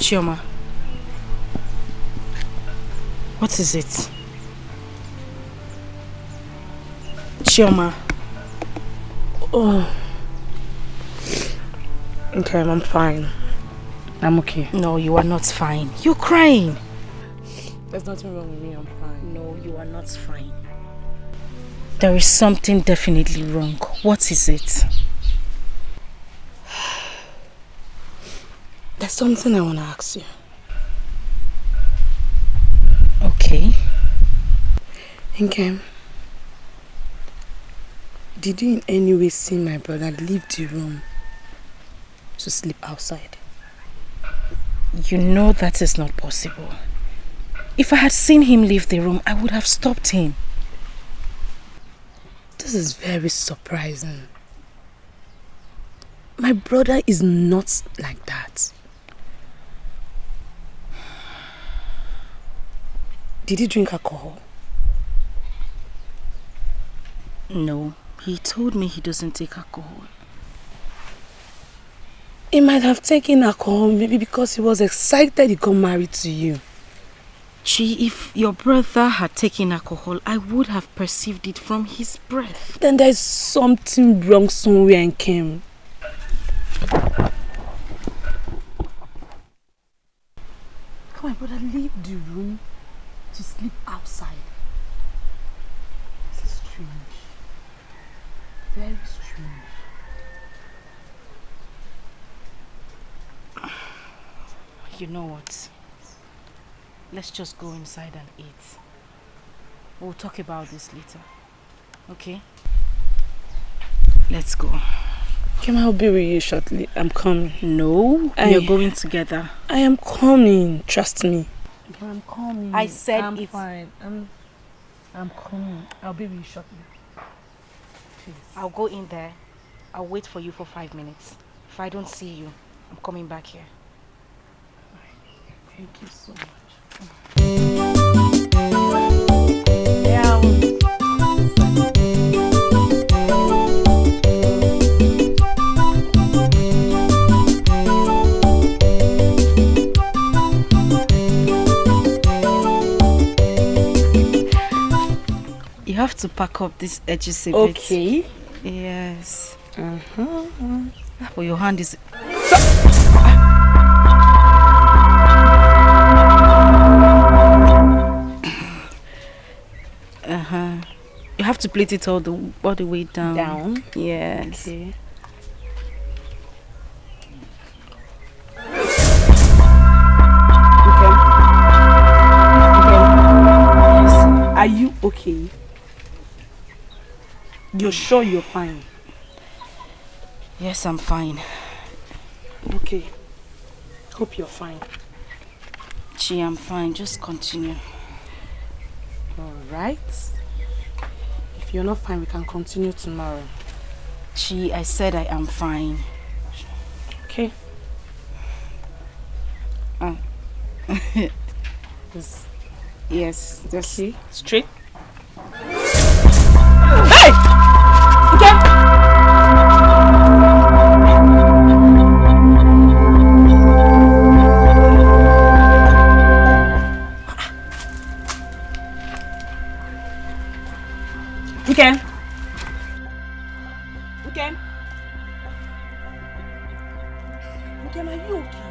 Speaker 4: Chioma, what is it? Chioma.
Speaker 21: Oh. Okay, I'm fine. I'm okay.
Speaker 4: No, you are not fine. You're crying.
Speaker 21: There's nothing wrong with me, I'm fine.
Speaker 4: No, you are not fine. There is something definitely wrong. What is it?
Speaker 21: There's something I want to ask you.
Speaker 4: Okay.
Speaker 21: Nkem, did you in any way see my brother leave the room to sleep outside?
Speaker 4: You know that is not possible. If I had seen him leave the room, I would have stopped him.
Speaker 21: This is very surprising. My brother is not like that. Did he drink alcohol?
Speaker 4: No, he told me he doesn't take alcohol.
Speaker 21: He might have taken alcohol maybe because he was excited he got married to you.
Speaker 4: Chi, if your brother had taken alcohol, I would have perceived it from his breath.
Speaker 21: Then there's something wrong somewhere in Kim. Come on, brother, leave the room to sleep outside. This is strange. Very strange.
Speaker 4: You know what? Let's just go inside and eat. We'll talk about this later. Okay? Let's go.
Speaker 21: Kim, I'll be with you shortly. I'm coming.
Speaker 4: No, we're going together.
Speaker 21: I am coming. Trust me. I'm coming.
Speaker 4: I said
Speaker 21: I'm
Speaker 4: it's
Speaker 21: fine. I'm coming. I'll be with you shortly. Please.
Speaker 4: I'll go in there. I'll wait for you for 5 minutes. If I don't see you, I'm coming back here.
Speaker 21: Thank you so much.
Speaker 4: You have to pack up these edges a bit.
Speaker 21: Okay.
Speaker 4: Yes. But your hand is... You have to plait it all the way down.
Speaker 21: Down?
Speaker 4: Yes.
Speaker 21: Okay. Are you okay? You're sure you're fine?
Speaker 4: Yes, I'm fine.
Speaker 21: Okay. Hope you're fine.
Speaker 4: Chi, I'm fine. Just continue.
Speaker 21: Alright. If you're not fine, we can continue tomorrow.
Speaker 4: Chi, I said I am fine.
Speaker 21: Okay.
Speaker 4: Yes, just
Speaker 21: okay. Straight. Hey! Okay. Okay. Okay. Okay, are you okay?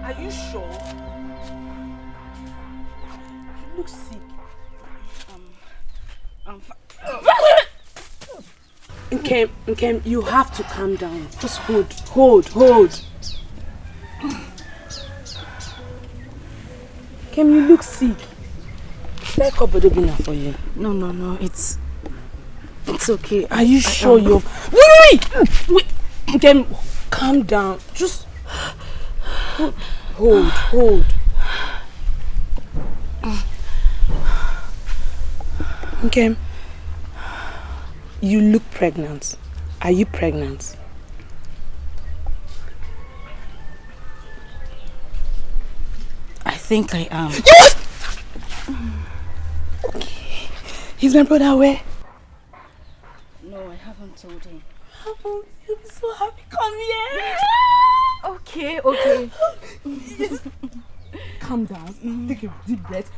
Speaker 21: Are you sure? You look sick.
Speaker 4: I'm fine.
Speaker 21: Okay, you have to calm down. Just hold. Kim, you look sick. Should I call Bodogina for you?
Speaker 4: No, it's okay.
Speaker 21: Are you sure you're... Wait! Kim, calm down. Just hold. Okay. You look pregnant. Are you pregnant?
Speaker 4: I think I am.
Speaker 21: Yes! Okay. Is my brother aware?
Speaker 4: No, I haven't told him.
Speaker 21: You'll be so happy. Come here.
Speaker 4: Okay.
Speaker 21: Calm down. Take a deep breath.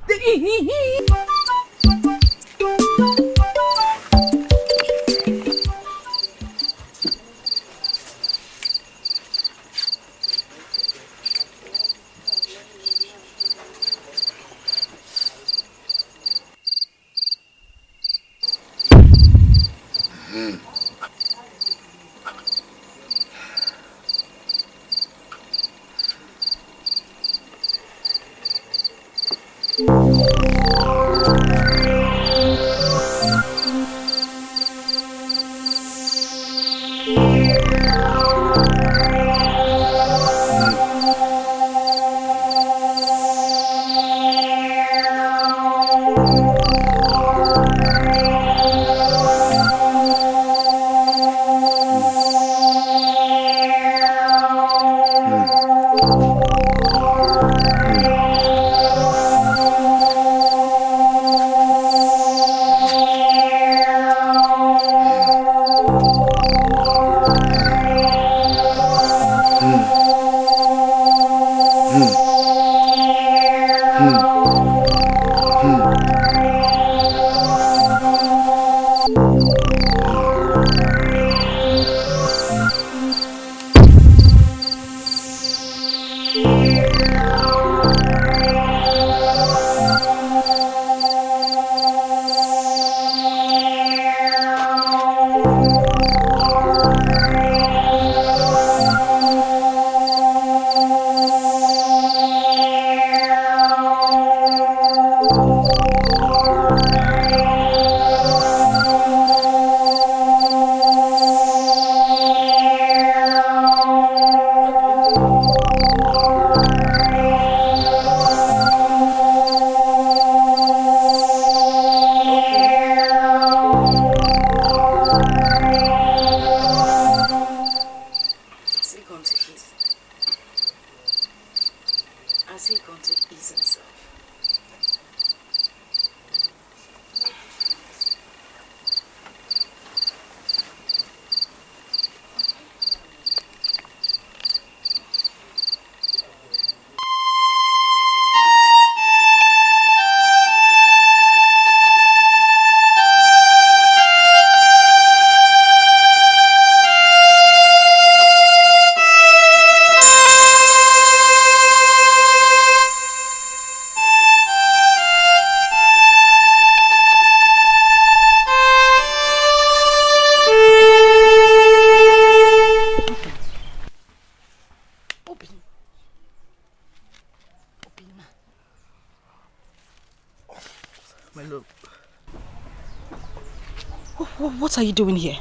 Speaker 4: What are you doing here?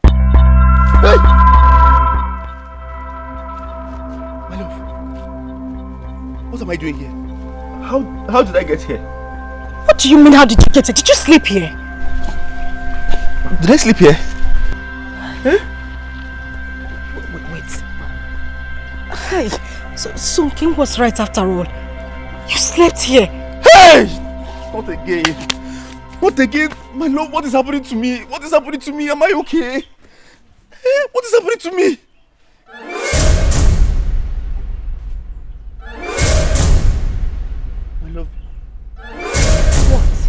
Speaker 8: Hey! My love, what am I doing here? How did I get here?
Speaker 4: What do you mean, how did you get here? Did you sleep here?
Speaker 8: Did I sleep here? Huh?
Speaker 4: Wait. Hey, so King was right after all. You slept here.
Speaker 8: Hey! Not again. What again? My love, what is happening to me? What is happening to me? Am I okay? What is happening to me? My love.
Speaker 4: What?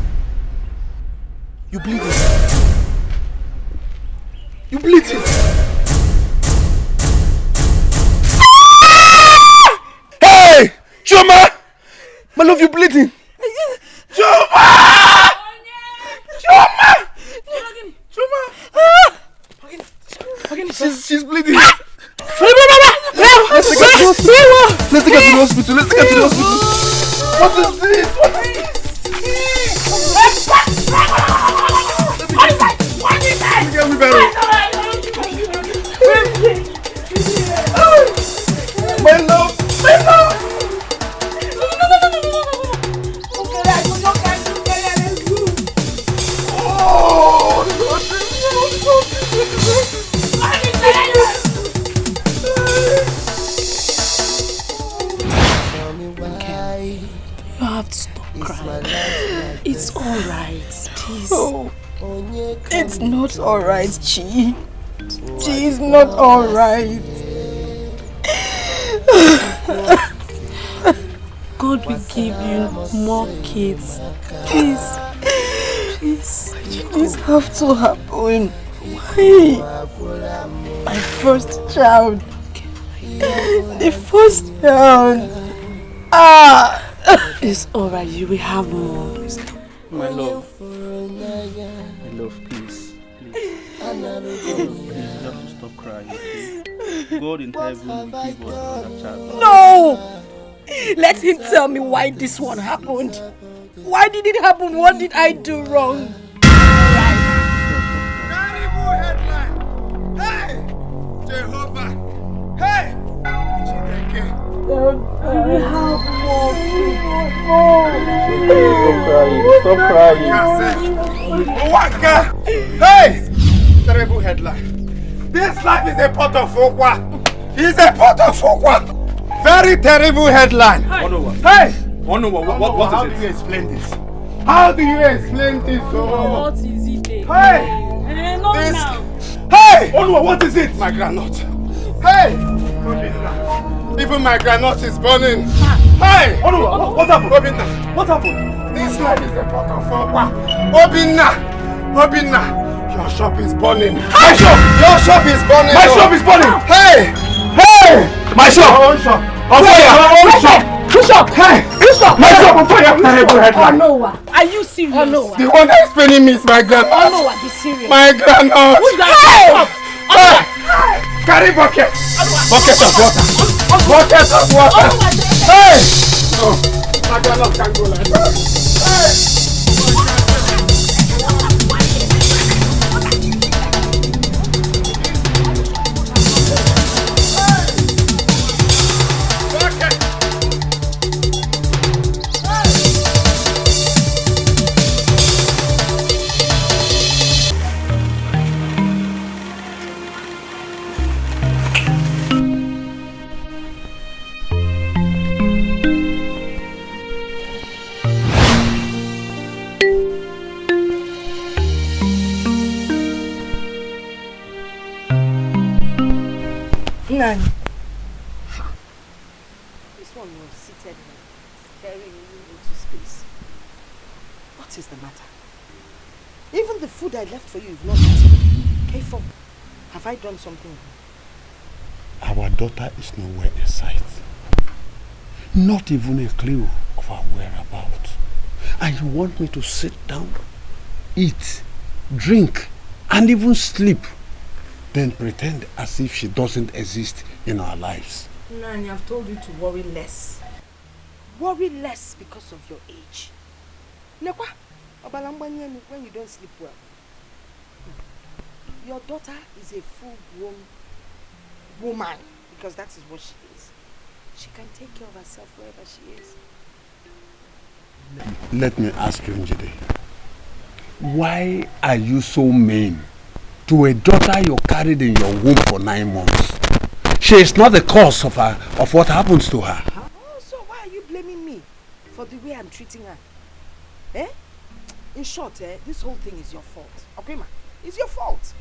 Speaker 8: You bleeding. You bleeding. Hey! Choma! My love, you bleeding. Choma! Choma! She's bleeding. Let's take her to the hospital. Let's take her to the hospital. What is this? What is this? Get me better. My love.
Speaker 4: You have to stop crying. It's alright, please.
Speaker 17: Oh, it's not alright, Chi. Chi is not alright.
Speaker 4: God will give you more kids. Please.
Speaker 17: This have to happen. Why? My first child. The first child.
Speaker 4: It's alright, you will have more.
Speaker 2: My love, please. Please, you have to stop crying, okay? God in heaven will give us another child.
Speaker 17: No! Let him tell me why this one happened. Why did it happen? What did I do wrong?
Speaker 20: Hey! Jehovah! Hey!
Speaker 2: Stop crying.
Speaker 20: Waka! Hey! Terrible headline. This life is a pot of okwa. It's a pot of okwa. Very terrible headline.
Speaker 14: Hey!
Speaker 20: What is it? How do you explain this? How do you explain this?
Speaker 21: What is it?
Speaker 20: Hey!
Speaker 21: This...
Speaker 20: Hey! Onwa, what is it? My granite. Hey! Even my granite is burning. Hey!
Speaker 14: What happened? Obinna. What happened?
Speaker 20: This life is a pot of fire. Obinna, your shop is burning.
Speaker 14: My shop!
Speaker 20: Your shop is burning.
Speaker 14: My shop is burning!
Speaker 20: Hey!
Speaker 14: My shop!
Speaker 20: Your own shop.
Speaker 14: On fire!
Speaker 20: Your own shop.
Speaker 14: Bishop! Hey!
Speaker 20: Bishop!
Speaker 14: My shop on fire!
Speaker 20: Terrible headline.
Speaker 17: Are you serious?
Speaker 20: The one that is paying me is my granite.
Speaker 17: Be serious.
Speaker 20: My granite.
Speaker 17: Who's that?
Speaker 20: Hey! Carry bucket. Bucket of water. Bucket of water. Hey! Oh, my granite can go like that. Hey!
Speaker 6: Nani. This one was seated staring into space. What is the matter? Even the food I left for you, you've not eaten. Careful. Have I done something wrong?
Speaker 1: Our daughter is nowhere in sight. Not even a clue of her whereabouts. And you want me to sit down, eat, drink, and even sleep, then pretend as if she doesn't exist in our lives?
Speaker 6: Nani, I've told you to worry less. Worry less because of your age. Nekwa, when you don't sleep well. Your daughter is a full-grown woman, because that is what she is. She can take care of herself wherever she is.
Speaker 1: Let me ask you, Njide. Why are you so mean to a daughter you carried in your womb for 9 months? She is not the cause of what happens to her.
Speaker 6: Oh, so why are you blaming me for the way I'm treating her? Eh? In short, this whole thing is your fault. Okay, ma? It's your fault.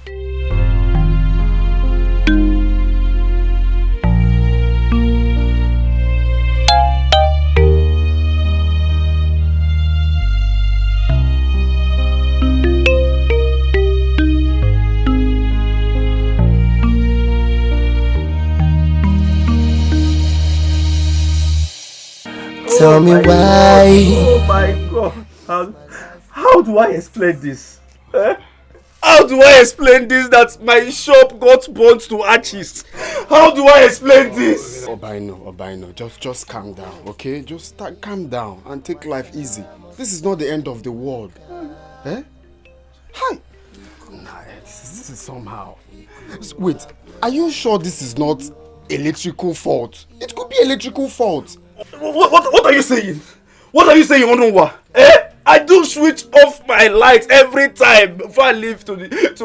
Speaker 10: Tell me why.
Speaker 14: Oh my God. How do I explain this? Eh? How do I explain this that my shop got burnt to ashes? How do I explain this?
Speaker 20: Obaino, just calm down, okay? Just calm down and take life easy. This is not the end of the world. Eh? Hi! Nah, this is somehow. Wait, are you sure this is not electrical fault? It could be electrical fault.
Speaker 14: What are you saying? What are you saying, Onunwa? Eh? I do switch off my lights every time before I leave to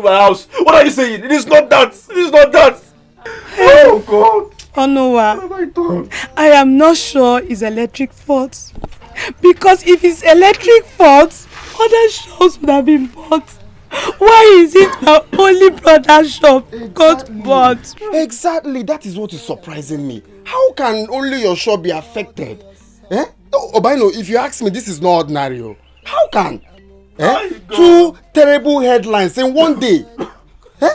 Speaker 14: my house. What are you saying? It is not that. It is not that. Oh God.
Speaker 21: Onunwa, I am not sure it's electric fault. Because if it's electric fault, other shops would have been bought. Why is it my only brother's shop got bought?
Speaker 20: Exactly, that is what is surprising me. How can only your shop be affected? Eh? Obaino, if you ask me, this is not ordinary. How can? Eh? 2 terrible headlines in one day. Eh?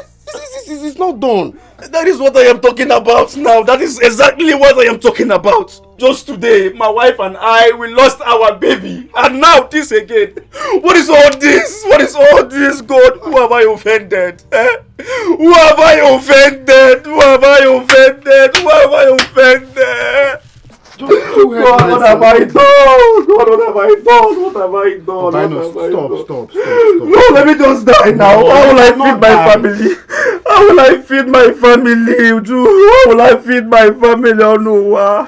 Speaker 20: This is not done.
Speaker 14: That is what I am talking about now. That is exactly what I am talking about. Just today, my wife and I, we lost our baby. And now this again. What is all this? What is all this, God? Who have I offended? Eh? Who have I offended? Who have I offended? Who have I offended? God, what have I done? God, what have I done? What have I done?
Speaker 20: Stop.
Speaker 14: No, let me just die now.
Speaker 20: No,
Speaker 14: how will I feed my family? How will I feed my family, Uju? How will I feed my family, Onuwa?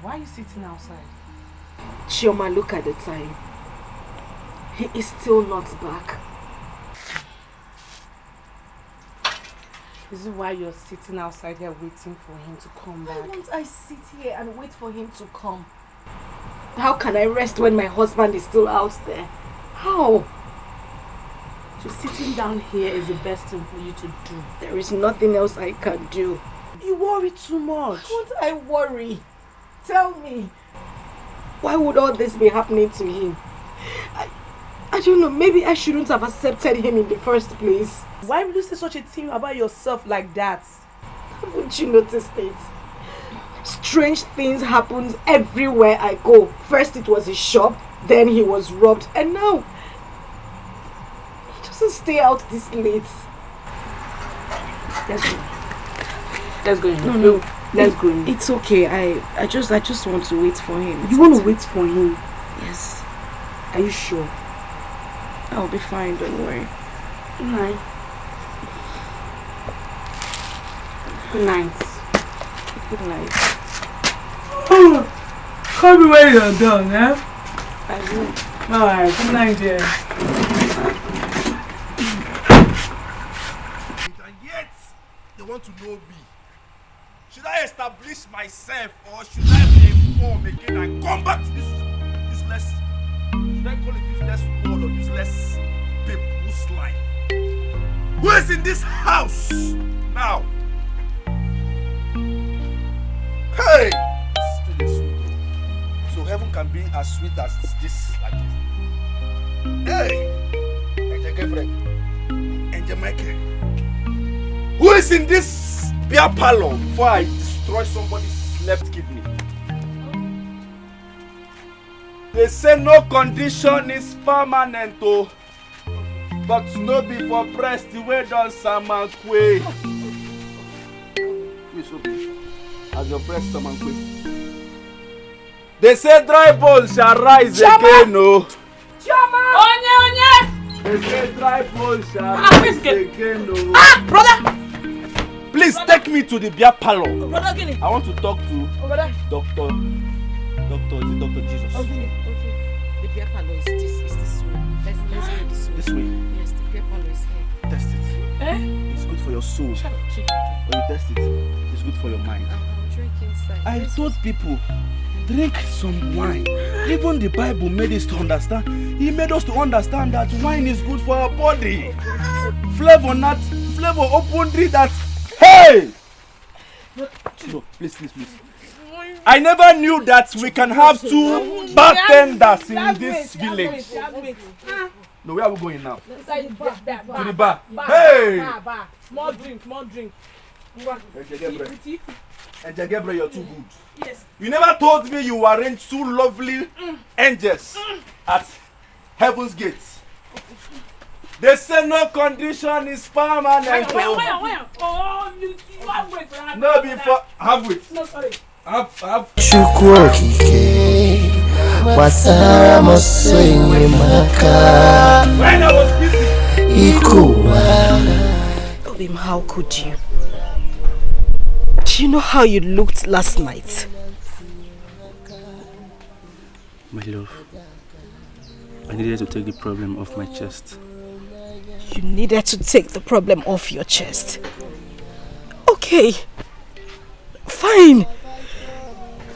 Speaker 21: Why are you sitting outside?
Speaker 6: Chioma, look at the time. He is still not back.
Speaker 21: Is it why you're sitting outside here waiting for him to come back?
Speaker 6: Why won't I sit here and wait for him to come? How can I rest when my husband is still out there? How?
Speaker 21: So sitting down here is the best thing for you to do.
Speaker 6: There is nothing else I can do.
Speaker 21: You worry too much.
Speaker 6: Why won't I worry? Tell me. Why would all this be happening to him? I don't know, maybe I shouldn't have accepted him in the first place.
Speaker 21: Why would you say such a thing about yourself like that?
Speaker 6: Haven't you noticed it? Strange things happen everywhere I go. First it was his shop, then he was robbed, and now he doesn't stay out this late.
Speaker 21: Let's go. Let's go.
Speaker 6: No.
Speaker 21: Let's go.
Speaker 6: It's okay. I just want to wait for him.
Speaker 21: You want to wait for him?
Speaker 6: Yes.
Speaker 21: Are you sure?
Speaker 6: I'll be fine, don't worry.
Speaker 21: Good night. Good night.
Speaker 6: Good night.
Speaker 21: Call me when you're done, eh?
Speaker 6: I will.
Speaker 21: Alright, good night, dear.
Speaker 8: And yet, they want to know me. Should I establish myself or should I be informed again and come back to this useless, should I call it useless word or useless people's life? Who is in this house now? Hey! Still is sweet. So heaven can be as sweet as this, like this. Hey! Angel Gabriel. Angel Michael. Who is in this beer parlor before I destroy somebody's left kidney? They say no condition is permanent, oh, but no be for breast the way does Samankwe. Please open. As your breast Samankwe. They say dry bones shall rise again, oh.
Speaker 21: Chama! Onye!
Speaker 8: They say dry bones shall rise again, oh.
Speaker 21: Ah, brother!
Speaker 8: Please take me to the beer parlor.
Speaker 21: Brother, Gini.
Speaker 8: I want to talk to
Speaker 21: Brother.
Speaker 8: Doctor, is it Dr. Jesus?
Speaker 21: Okay.
Speaker 4: The beer parlor is this way. Let's go this way.
Speaker 8: This way?
Speaker 4: Yes, the beer parlor is here.
Speaker 8: Test it.
Speaker 21: Eh?
Speaker 8: It's good for your soul.
Speaker 4: Shut up, chicken.
Speaker 8: When you test it, it's good for your mind.
Speaker 4: I'm drinking inside.
Speaker 8: I told people, drink some wine. Even the Bible made us to understand. He made us to understand that wine is good for our body. Flavor open drink that. Hey! No, please. I never knew that we can have two bartenders in this village. No, where are we going now? To the bar. Hey!
Speaker 21: More drink.
Speaker 8: Angel Gabriel, you're too good.
Speaker 21: Yes.
Speaker 8: You never told me you arranged two lovely angels at heaven's gates. They say no condition is permanent.
Speaker 21: Where? Oh, you have wait for that.
Speaker 8: No, before have it.
Speaker 21: No, sorry.
Speaker 8: Have.
Speaker 10: Wasara moswenye maka.
Speaker 8: When I was busy.
Speaker 6: Obim, how could you? Do you know how you looked last night?
Speaker 2: My love, I needed to take the problem off my chest.
Speaker 6: You needed to take the problem off your chest. Okay. Fine.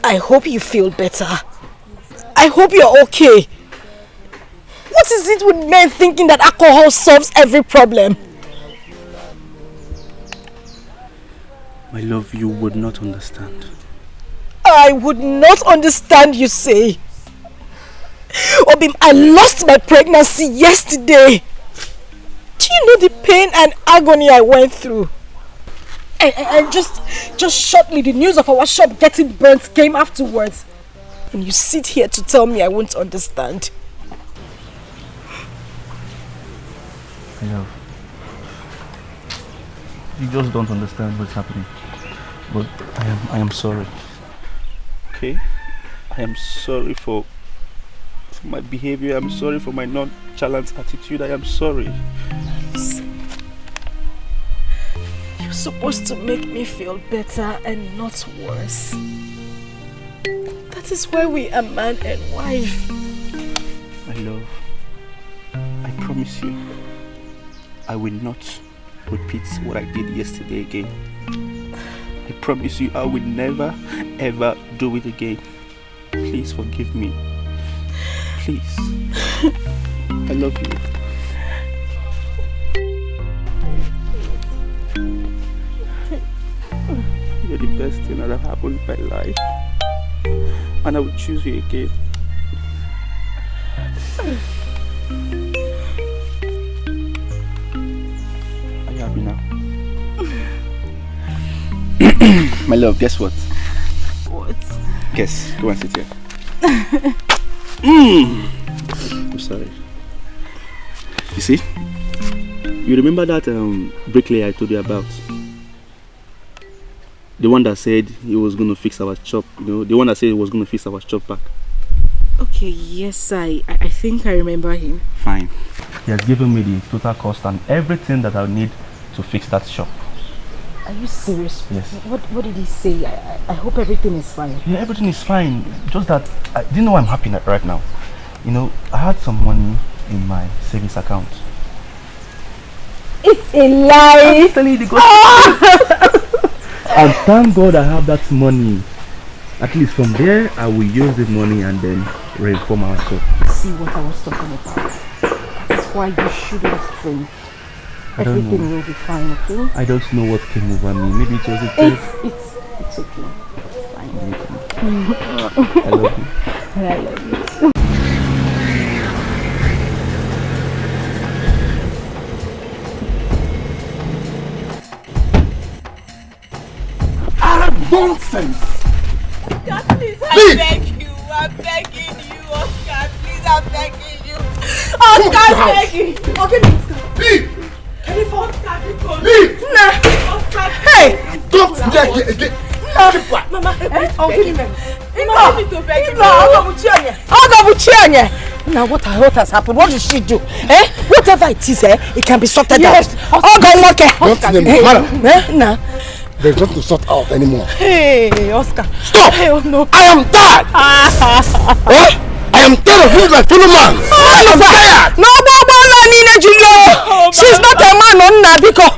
Speaker 6: I hope you feel better. I hope you're okay. What is it with men thinking that alcohol solves every problem?
Speaker 2: My love, you would not understand.
Speaker 6: I would not understand, you say. Obim, I lost my pregnancy yesterday. Do you know the pain and agony I went through? And just shortly, the news of our shop getting burnt came afterwards. And you sit here to tell me I won't understand.
Speaker 14: My love, you just don't understand what's happening. But I am sorry.
Speaker 2: Okay? I am sorry for my behavior. I'm sorry for my nonchalant attitude. I am sorry.
Speaker 6: You're supposed to make me feel better and not worse.
Speaker 21: That is why we are man and wife.
Speaker 14: My love, I promise you, I will not repeat what I did yesterday again. I promise you, I will never ever do it again. Please forgive me. Please. I love you. You're the best thing that have happened in my life. And I will choose you again. Are you happy now? My love, guess what?
Speaker 21: What?
Speaker 14: Guess. Go and sit here. I'm sorry. You see? You remember that bricklayer I told you about? The one that said he was going to fix our shop, you know, the one that said he was going to fix our shop back.
Speaker 4: Okay, yes, I think I remember him.
Speaker 14: Fine. He has given me the total cost and everything that I need to fix that shop.
Speaker 4: Are you serious?
Speaker 14: Yes.
Speaker 4: What did he say? I hope everything is fine.
Speaker 14: Yeah, everything is fine. Just that, do you know why I'm happy right now? You know, I had some money in my savings account.
Speaker 21: It's a lie.
Speaker 14: I'm telling you the And thank God I have that money. At least from there, I will use the money and then reform our shop.
Speaker 4: See what I was talking about. That's why you shouldn't drink.
Speaker 14: I don't
Speaker 4: Everything
Speaker 14: know.
Speaker 4: will be fine, okay?
Speaker 14: I don't know what came over me. Maybe it was a
Speaker 4: It's okay. It's fine.
Speaker 14: I love you.
Speaker 21: And I love you.
Speaker 20: Nonsense!
Speaker 9: God, please, I beg you. I'm begging you, Oscar. Please, I'm begging you. Oscar, I'm begging. Okay,
Speaker 20: leave.
Speaker 9: Can you force Oscar?
Speaker 20: Leave.
Speaker 9: Nah. Oscar.
Speaker 20: Hey! Don't get again.
Speaker 9: Mama,
Speaker 21: I'll give him.
Speaker 9: Allow me to beg you.
Speaker 6: Now what has happened? What did she do? Whatever it is, it can be sorted out.
Speaker 20: Don't name it. Madam.
Speaker 6: Nah.
Speaker 20: There's nothing to sort out anymore.
Speaker 6: Hey, Oscar.
Speaker 20: Stop!
Speaker 6: Hey, oh no.
Speaker 20: I am tired! I am tired of being my fellow man! I am tired!
Speaker 6: No, she's not a man on Nabiko.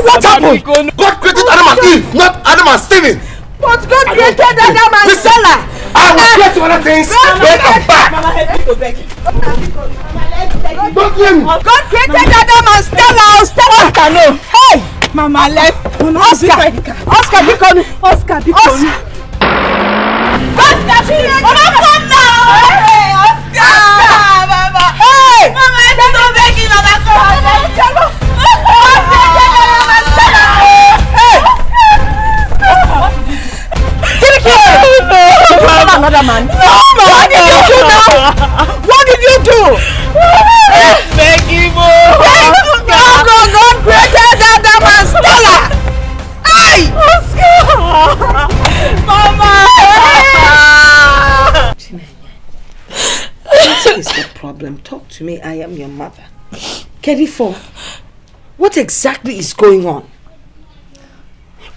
Speaker 6: What happened?
Speaker 20: God created Adam and Eve, not Adam and Steven!
Speaker 6: But God created Adam and Stella!
Speaker 20: I will create other things, then come back!
Speaker 9: Mama, help me to beg you.
Speaker 20: Don't blame me!
Speaker 6: God created Adam and Stella! Oscar, no! Hey!
Speaker 21: Mama, let's.
Speaker 6: Oscar, Bikon.
Speaker 21: Oscar, Bikon.
Speaker 9: Oscar, Mama, come now! Hey, Oscar! Mama!
Speaker 6: Hey!
Speaker 9: Mama, I'm not begging, Mama, come!
Speaker 6: Another man. No, what did you do now? What did you do?
Speaker 9: Beg him,
Speaker 6: God created Adam and Stella. Hey!
Speaker 9: Mama!
Speaker 6: What is the problem? Talk to me. I am your mother. Kedifo, what exactly is going on?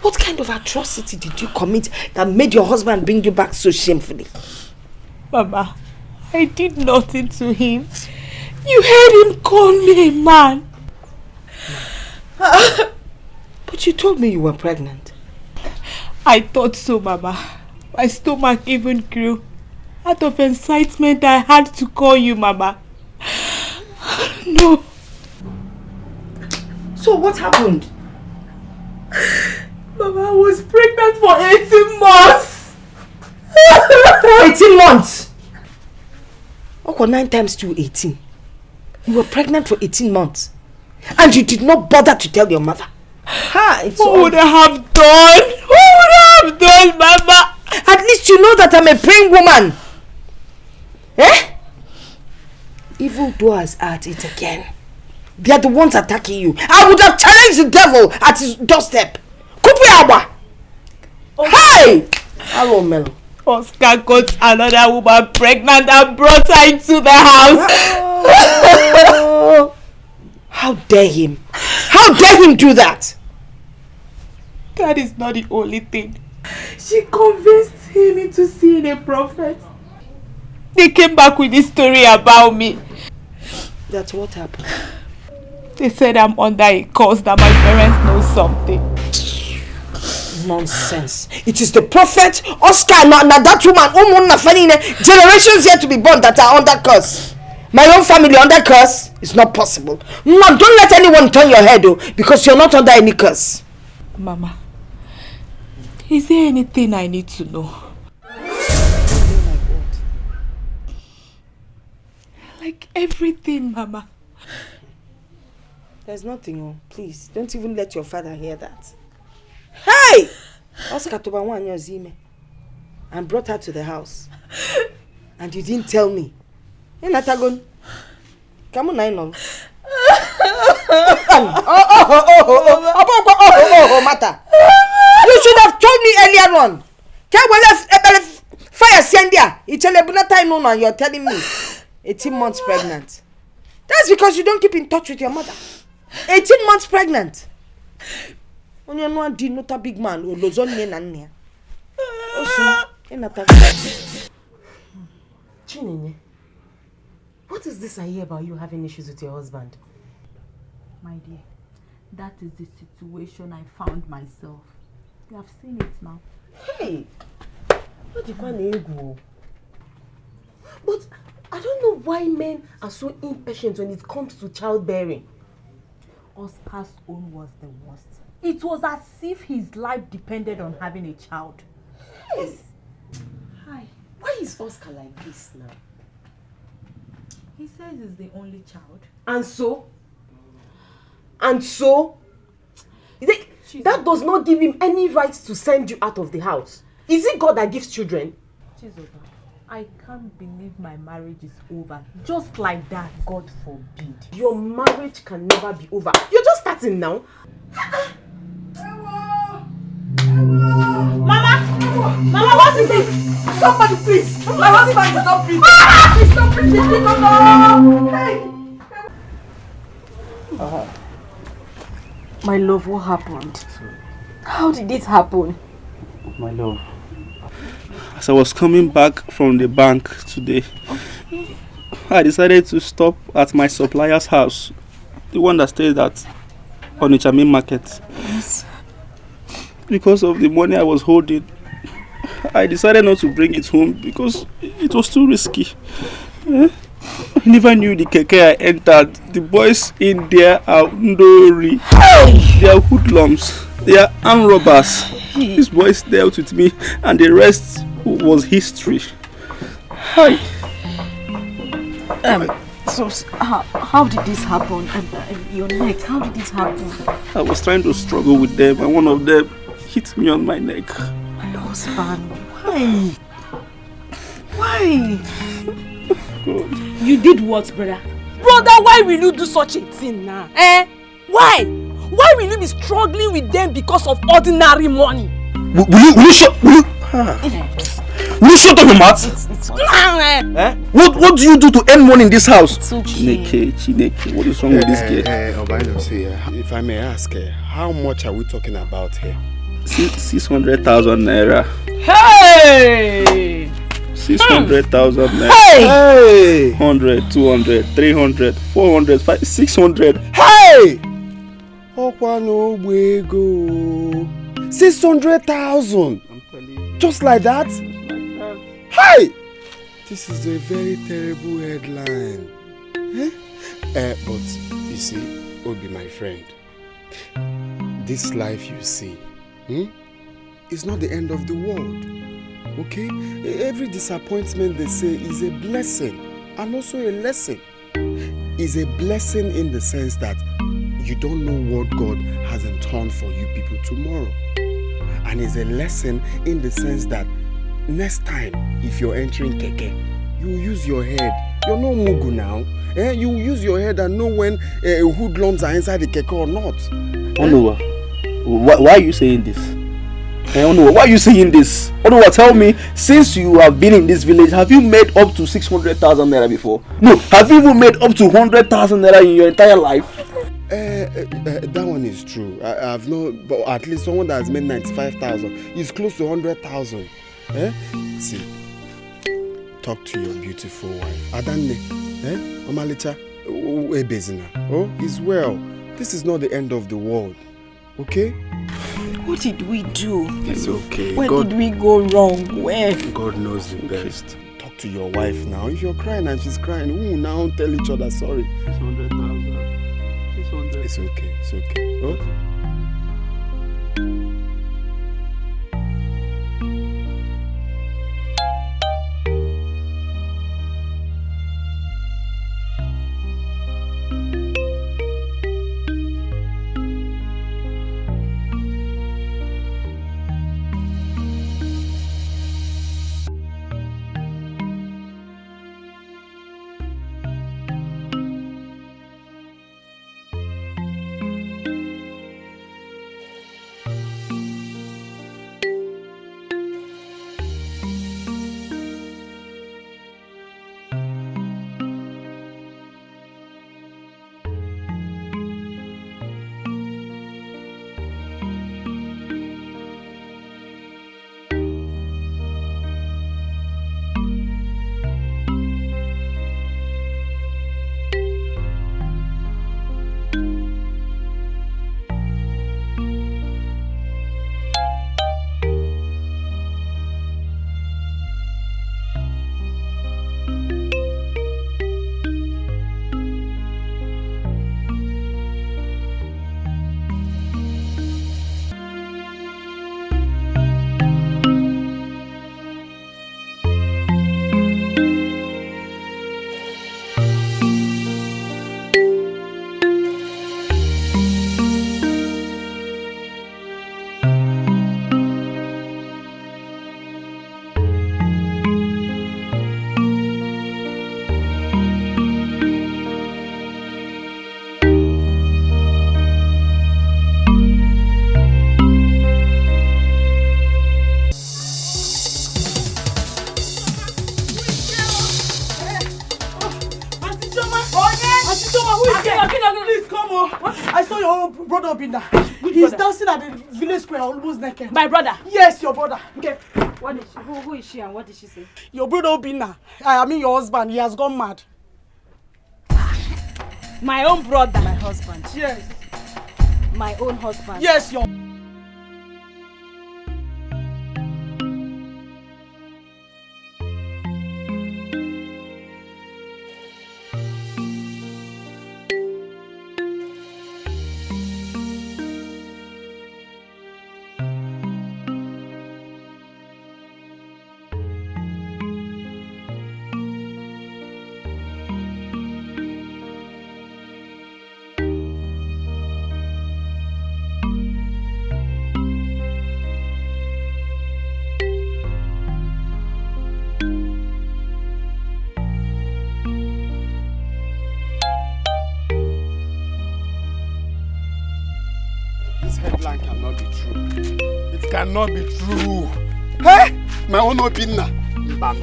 Speaker 6: What kind of atrocity did you commit that made your husband bring you back so shamefully?
Speaker 21: Mama, I did nothing to him. You heard him call me a man.
Speaker 6: But you told me you were pregnant.
Speaker 21: I thought so, Mama. My stomach even grew. Out of excitement, I had to call you, Mama. No.
Speaker 6: So what happened?
Speaker 21: Mama, I was pregnant for 18 months.
Speaker 6: 18 months? Okay, 9 times 2, 18. You were pregnant for 18 months. And you did not bother to tell your mother.
Speaker 21: What would I have done? What would I have done, Mama?
Speaker 6: At least you know that I'm a praying woman. Evil doers are at it again. They are the ones attacking you. I would have challenged the devil at his doorstep. Hey! Hello, Mel.
Speaker 21: Oscar got another woman pregnant and brought her into the house.
Speaker 6: How dare him? How dare him do that?
Speaker 21: That is not the only thing. She convinced
Speaker 9: came into seeing a prophet. They came back with this story about me.
Speaker 6: That's what happened.
Speaker 9: They said I'm under a curse, that my parents know something.
Speaker 6: Nonsense. It is the prophet Oscar, not that woman. Generations yet to be born that are under curse. My own family under curse is not possible. No, don't let anyone turn your head, because you're not under any curse.
Speaker 9: Mama, is there anything I need to know? Like everything, Mama.
Speaker 6: There's nothing, please. Don't even let your father hear that. Hey! Oscar Tobawan Yozime and brought her to the house. And you didn't tell me. Hey, Natagon. Come on, Nino. Mata. You should have told me earlier on. Fire Sendia. It's a time on you're telling me 18 months pregnant. That's because you don't keep in touch with your mother. 18 months pregnant. On your one did not a big man who loves on me.
Speaker 13: Chinenye, what is this I hear about you having issues with your husband?
Speaker 9: My dear, that is the situation I found myself. You have seen it now.
Speaker 13: Hey! What do you want to go? But I don't know why men are so impatient when it comes to childbearing.
Speaker 9: Oscar's own was the worst. It was as if his life depended on having a child.
Speaker 13: Yes. Hi. Why is Oscar like this now?
Speaker 9: He says he's the only child.
Speaker 13: And so? And so? That does not give him any right to send you out of the house. Is it God that gives children?
Speaker 9: Chizoba, I can't believe my marriage is over. Just like that. God forbid.
Speaker 13: Your marriage can never be over. You're just starting now.
Speaker 6: Mama, what is it? Somebody please. My husband is not breathing. He's not breathing. No. Hey.
Speaker 13: My love, what happened? How did it happen?
Speaker 2: My love, as I was coming back from the bank today, I decided to stop at my supplier's house, the one that stays at Onitsha Main Market.
Speaker 13: Yes.
Speaker 2: Because of the money I was holding, I decided not to bring it home because it was too risky. I never knew the keke I entered. The boys in there are ndori. They are hoodlums. They are armed robbers. These boys dealt with me and the rest was history. Hi.
Speaker 13: So how did this happen? Your neck, how did this happen?
Speaker 2: I was trying to struggle with them and one of them hit me on my neck.
Speaker 13: My husband, why? Why?
Speaker 2: God.
Speaker 21: You did what, brother? Brother, why will you do such a thing now? Why? Why will you be struggling with them because of ordinary money?
Speaker 2: Will you shut up your mouth? What do you do to earn money in this house? Chineke, what is wrong with this girl?
Speaker 20: If I may ask, how much are we talking about here?
Speaker 2: 600,000 naira.
Speaker 21: Hey!
Speaker 2: 600,000 naira.
Speaker 20: Hey!
Speaker 2: 100, 200, 300, 400, 500, 600.
Speaker 20: Hey! 600,000. Just like that? Hey! This is a very terrible headline. But you see, Obi, my friend, this life you see is not the end of the world. Okay? Every disappointment, they say, is a blessing and also a lesson. Is a blessing in the sense that you don't know what God has in store for you people tomorrow. And is a lesson in the sense that next time, if you're entering keke, you use your head. You're no mugu now. You use your head and know when hoodlums are inside the keke or not.
Speaker 2: Onuwa, why are you saying this? Onuwa, why are you saying this? Onuwa, tell me, since you have been in this village, have you made up to 600,000 naira before? No, have you even made up to 100,000 naira in your entire life?
Speaker 20: That one is true. I've not, but at least someone that has made 95,000 is close to 100,000. Eh? See, talk to your beautiful wife. Adanne, Omalita, Ebezina. Oh, he's well. This is not the end of the world. Okay?
Speaker 4: What did we do?
Speaker 20: It's okay.
Speaker 4: Where did we go wrong? Where?
Speaker 20: God knows the best. Talk to your wife now. If you're crying and she's crying, who now tell each other sorry?
Speaker 14: 600,000. 600.
Speaker 20: It's okay. It's okay. Oh?
Speaker 6: He's dancing at the village square almost naked.
Speaker 21: My brother?
Speaker 6: Yes, your brother. Okay.
Speaker 3: What is she, who is she and what did she say?
Speaker 6: Your brother Obina. I mean your husband. He has gone mad.
Speaker 21: My own brother.
Speaker 3: My husband.
Speaker 6: Yes.
Speaker 3: My own husband.
Speaker 6: Yes, your.
Speaker 20: Headline cannot be true. It cannot be true. Hey, my own opinion. I'll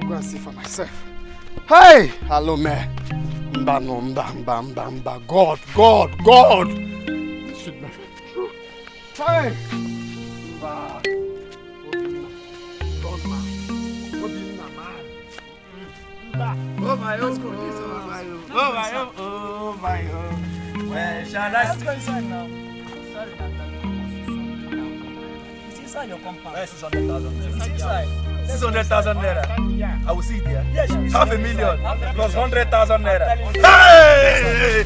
Speaker 20: go and see for myself. Hey, hello, man. God. This should not be true. Hey,
Speaker 10: oh my own, where shall I go inside now? Sorry, it's inside your compound. Where's 600,000? It's inside. 600,000 naira. I will see it there. Yes, $500,000 plus 100,000 naira. Hey!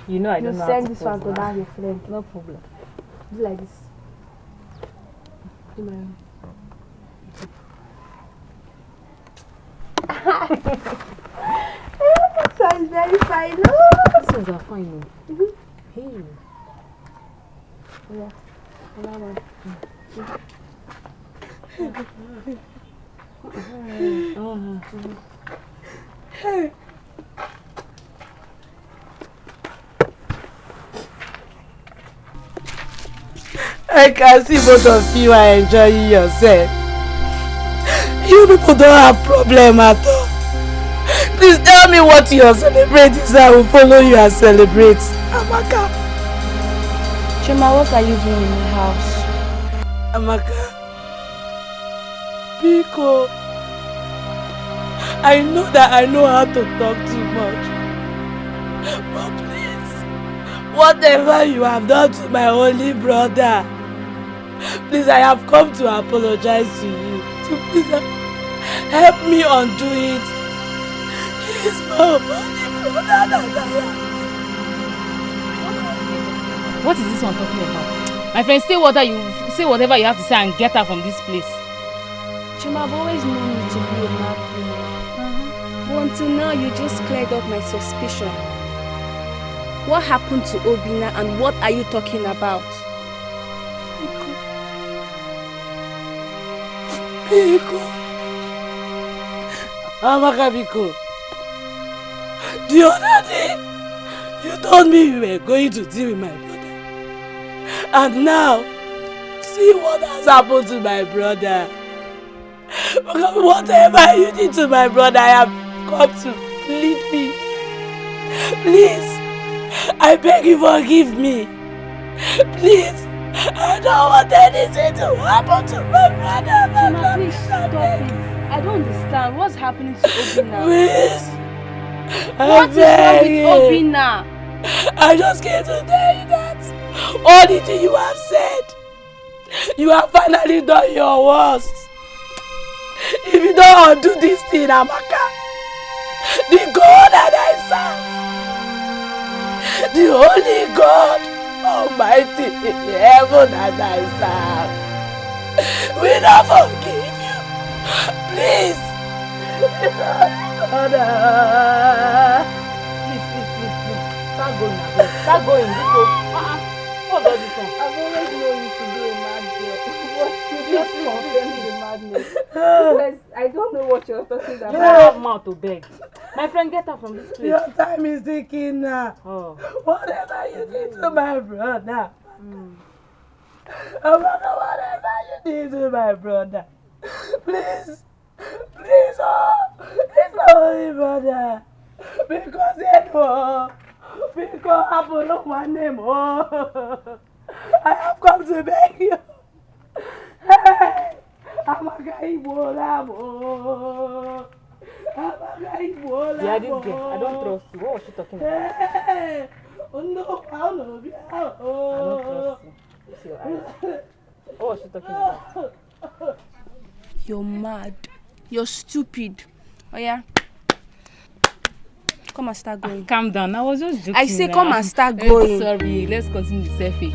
Speaker 3: You know I don't know how
Speaker 11: send
Speaker 3: to
Speaker 11: this one to
Speaker 3: now.
Speaker 11: your friend.
Speaker 3: No problem.
Speaker 11: Do like this. Do my own. This one is very fine.
Speaker 3: This ones are fine. Hey.
Speaker 11: Yeah. Another one.
Speaker 6: Hey. I can see both of you are enjoying yourself. You people don't have problem at all.
Speaker 21: Please tell me what you are celebrating so I will follow you and celebrate. Amaka.
Speaker 17: Chima, what are you doing in my house?
Speaker 21: Amaka. Biko. I know that I know how to talk too much. But please, whatever you have done to my only brother, please, I have come to apologize to you. So please help me undo it. He is my only brother that I have.
Speaker 16: What is this one talking about? My friend, say whatever you have to say and get out from this place.
Speaker 17: Chima, I've always known you to be a mad woman. But until now, you just cleared up my suspicion. What happened to Obina and what are you talking about?
Speaker 21: Biko. Amaka Biko. The other day, you told me you were going to deal with my brother. And now, see what has happened to my brother. Whatever you did to my brother, I have come to plead me. Please, I beg you, forgive me. Please, I don't want anything to happen to my brother.
Speaker 17: Chima, please stop it. I don't understand. What's happening to Obina?
Speaker 21: Please,
Speaker 17: what is wrong with Obina?
Speaker 21: I just came to tell you that all the things you have said, you have finally done your worst. If you don't undo this thing, Amaka, the God that I serve, the only God Almighty in heaven that I serve, will not forgive you. Please.
Speaker 16: Please. Start going now. Start going. What does this one?
Speaker 17: I've always known you to be a mad girl. But you just confirmed the madness. Because I don't know what you're talking about.
Speaker 16: You don't have mouth to beg. My friend, get out from this place.
Speaker 21: Your time is ticking now. Whatever you did to my brother. Whatever you did to my brother. Please, oh, it's my only brother. Because I follow my name, oh. I have come to beg you. Hey, Amaka Ibola, oh. Amaka Ibola.
Speaker 16: Yeah, this girl, I don't trust you. What was she talking about?
Speaker 21: Hey, oh no, I love you. Oh.
Speaker 16: I don't trust you. See your eyes. What was she talking about?
Speaker 17: You're mad. You're stupid. Oh yeah. Come and start going.
Speaker 16: Calm down. I was just joking.
Speaker 17: I say come and start going.
Speaker 16: Sorry. Let's continue the selfie.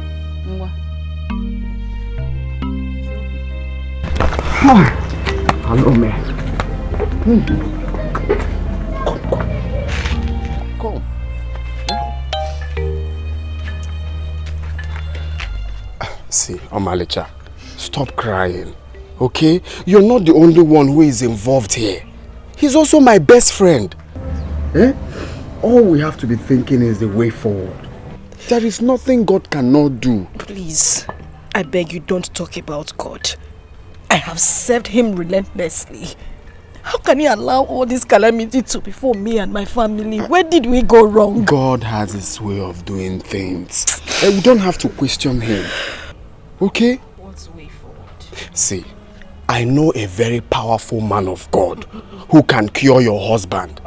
Speaker 20: Hello, man. Come.
Speaker 12: See, Omalicha, stop crying, okay? You're not the only one who is involved here. He's also my best friend. Eh? All we have to be thinking is the way forward. There is nothing God cannot do.
Speaker 5: Please, I beg you, don't talk about God. I have served him relentlessly. How can he allow all this calamity to befall me and my family? Where did we go wrong?
Speaker 12: God has his way of doing things. We don't have to question him. Okay?
Speaker 5: What's the way forward?
Speaker 12: See, I know a very powerful man of God who can cure your husband.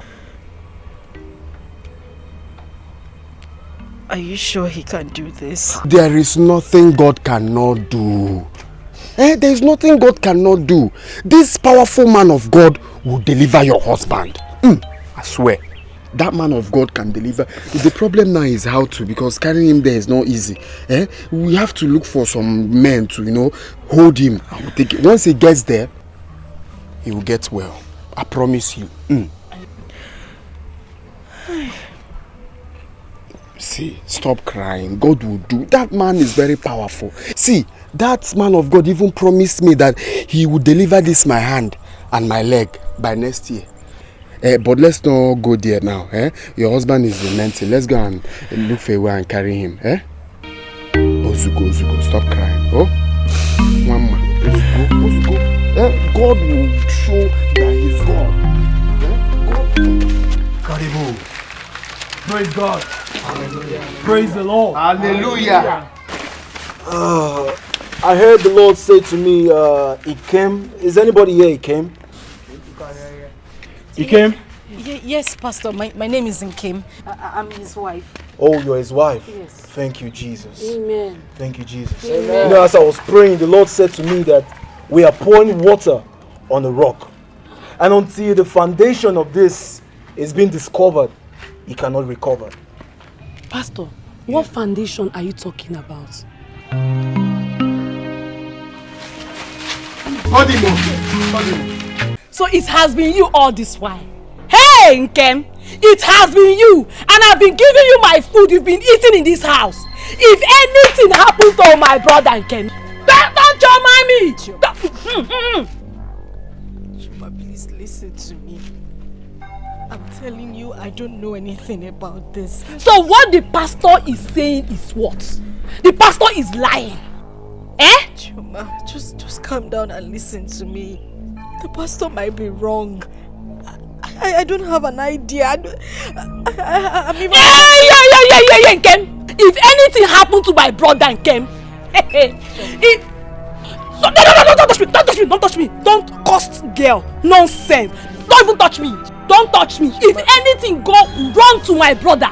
Speaker 5: Are you sure he can do this?
Speaker 12: There is nothing God cannot do. There is nothing God cannot do. This powerful man of God will deliver your husband. I swear. That man of God can deliver. The problem now is how to, because carrying him there is not easy. We have to look for some men to, hold him. I will take it. Once he gets there, he will get well. I promise you. See, stop crying. God will do. That man is very powerful. See, that man of God even promised me that he would deliver this my hand and my leg by next year. But let's not go there now. Your husband is demented. Let's go and look for a way and carry him. Ozugo, stop crying. Oh, Mama, Ozugo. God will show that he's God. God.
Speaker 10: Incredible. Praise God. Hallelujah. Praise the Lord.
Speaker 20: Hallelujah.
Speaker 14: I heard the Lord say to me, he came. Is anybody here he came? He came?
Speaker 4: Yes, Pastor. My name is Nkem. I'm his wife.
Speaker 14: Oh, you're his wife?
Speaker 4: Yes.
Speaker 14: Thank you, Jesus.
Speaker 4: Amen.
Speaker 14: Thank you, Jesus.
Speaker 4: Amen.
Speaker 14: You know, as I was praying, the Lord said to me that we are pouring water on a rock. And until the foundation of this is being discovered, it cannot recover.
Speaker 21: Pastor, what foundation are you talking about? So it has been you all this while. Hey, Nkem! It has been you, and I've been giving you my food you've been eating in this house. If anything happens to my brother Nkem, don't your mommy!
Speaker 4: Chuma, please listen to me. I'm telling you, I don't know anything about this.
Speaker 21: So what the pastor is saying is what? The pastor is lying. Eh?
Speaker 4: Chuma, just calm down and listen to me. The pastor might be wrong. I don't have an idea. I'm even...
Speaker 21: Yeah, Nkem. If anything happened to my brother Nkem, don't touch me. Don't cost girl. Nonsense. Don't even touch me. Don't touch me. If anything go wrong to my brother,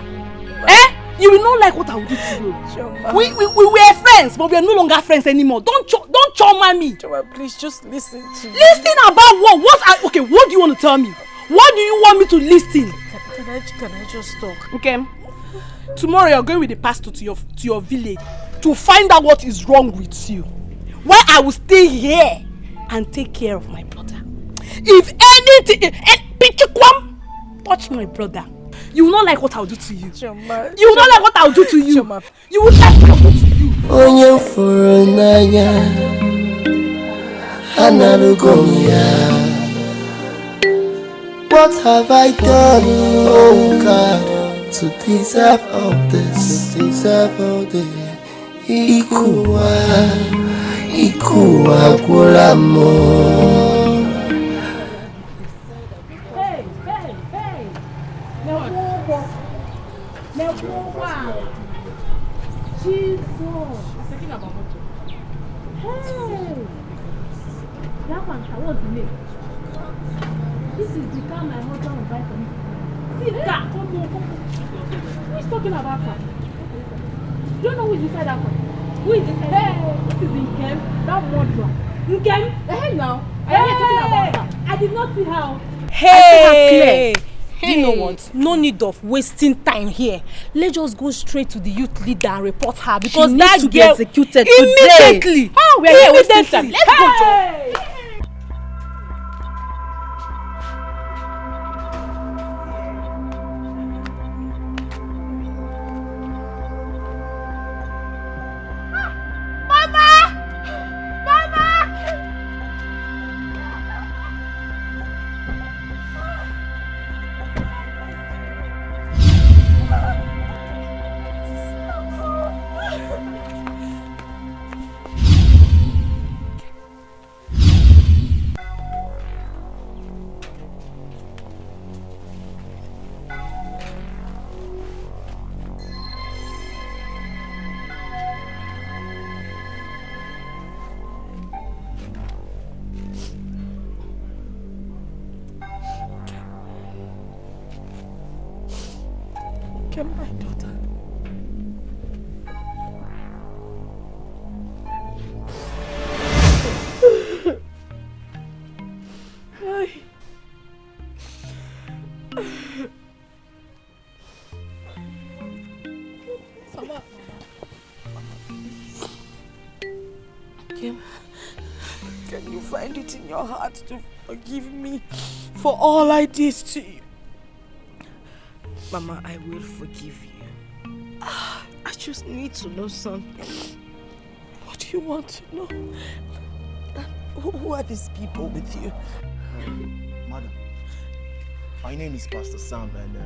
Speaker 21: you will not like what I will do to you. Choma. We were friends, but we are no longer friends anymore. Don't choma me.
Speaker 4: Choma, please just listen to me.
Speaker 21: Listen about what? Okay, what do you want to tell me? What do you want me to listen?
Speaker 4: Can I just talk?
Speaker 21: Okay. Tomorrow you're going with the pastor to your village to find out what is wrong with you. While I will stay here and take care of my brother. If anything, touch my brother, you will not like what I'll do to you.
Speaker 4: Choma,
Speaker 21: you will not like what I'll do to you. Choma. You will like what I'll do to you.
Speaker 19: Onye furu n'anya, analugonia. What have I done, oh God, to deserve all this? Ikuwa kulamo.
Speaker 21: Hey. Jesus. He's taking about motor. Hey. That one, what's the name? This is the car my husband will buy for me. See the car. Who is talking about car? You don't know who is inside that car? Who is inside? Hey, this is Nkem. That murderer. Nkem? Hey now. I am here talking about her. I did not see her.
Speaker 15: Hey! You know what? No need of wasting time here. Let's just go straight to the youth leader and report her because
Speaker 4: she
Speaker 15: that
Speaker 4: needs to be
Speaker 15: girl
Speaker 4: executed
Speaker 15: immediately.
Speaker 4: Today. Oh, we are here wasting time. Let's go,
Speaker 21: Joe.
Speaker 4: Get my daughter.
Speaker 21: Mama.
Speaker 4: Kim, can you find it in your heart to forgive me for all I did to you? Mama, I will forgive you. I just need to know something. What do you want to know? Who are these people with you?
Speaker 14: Madam, my name is Pastor Sam and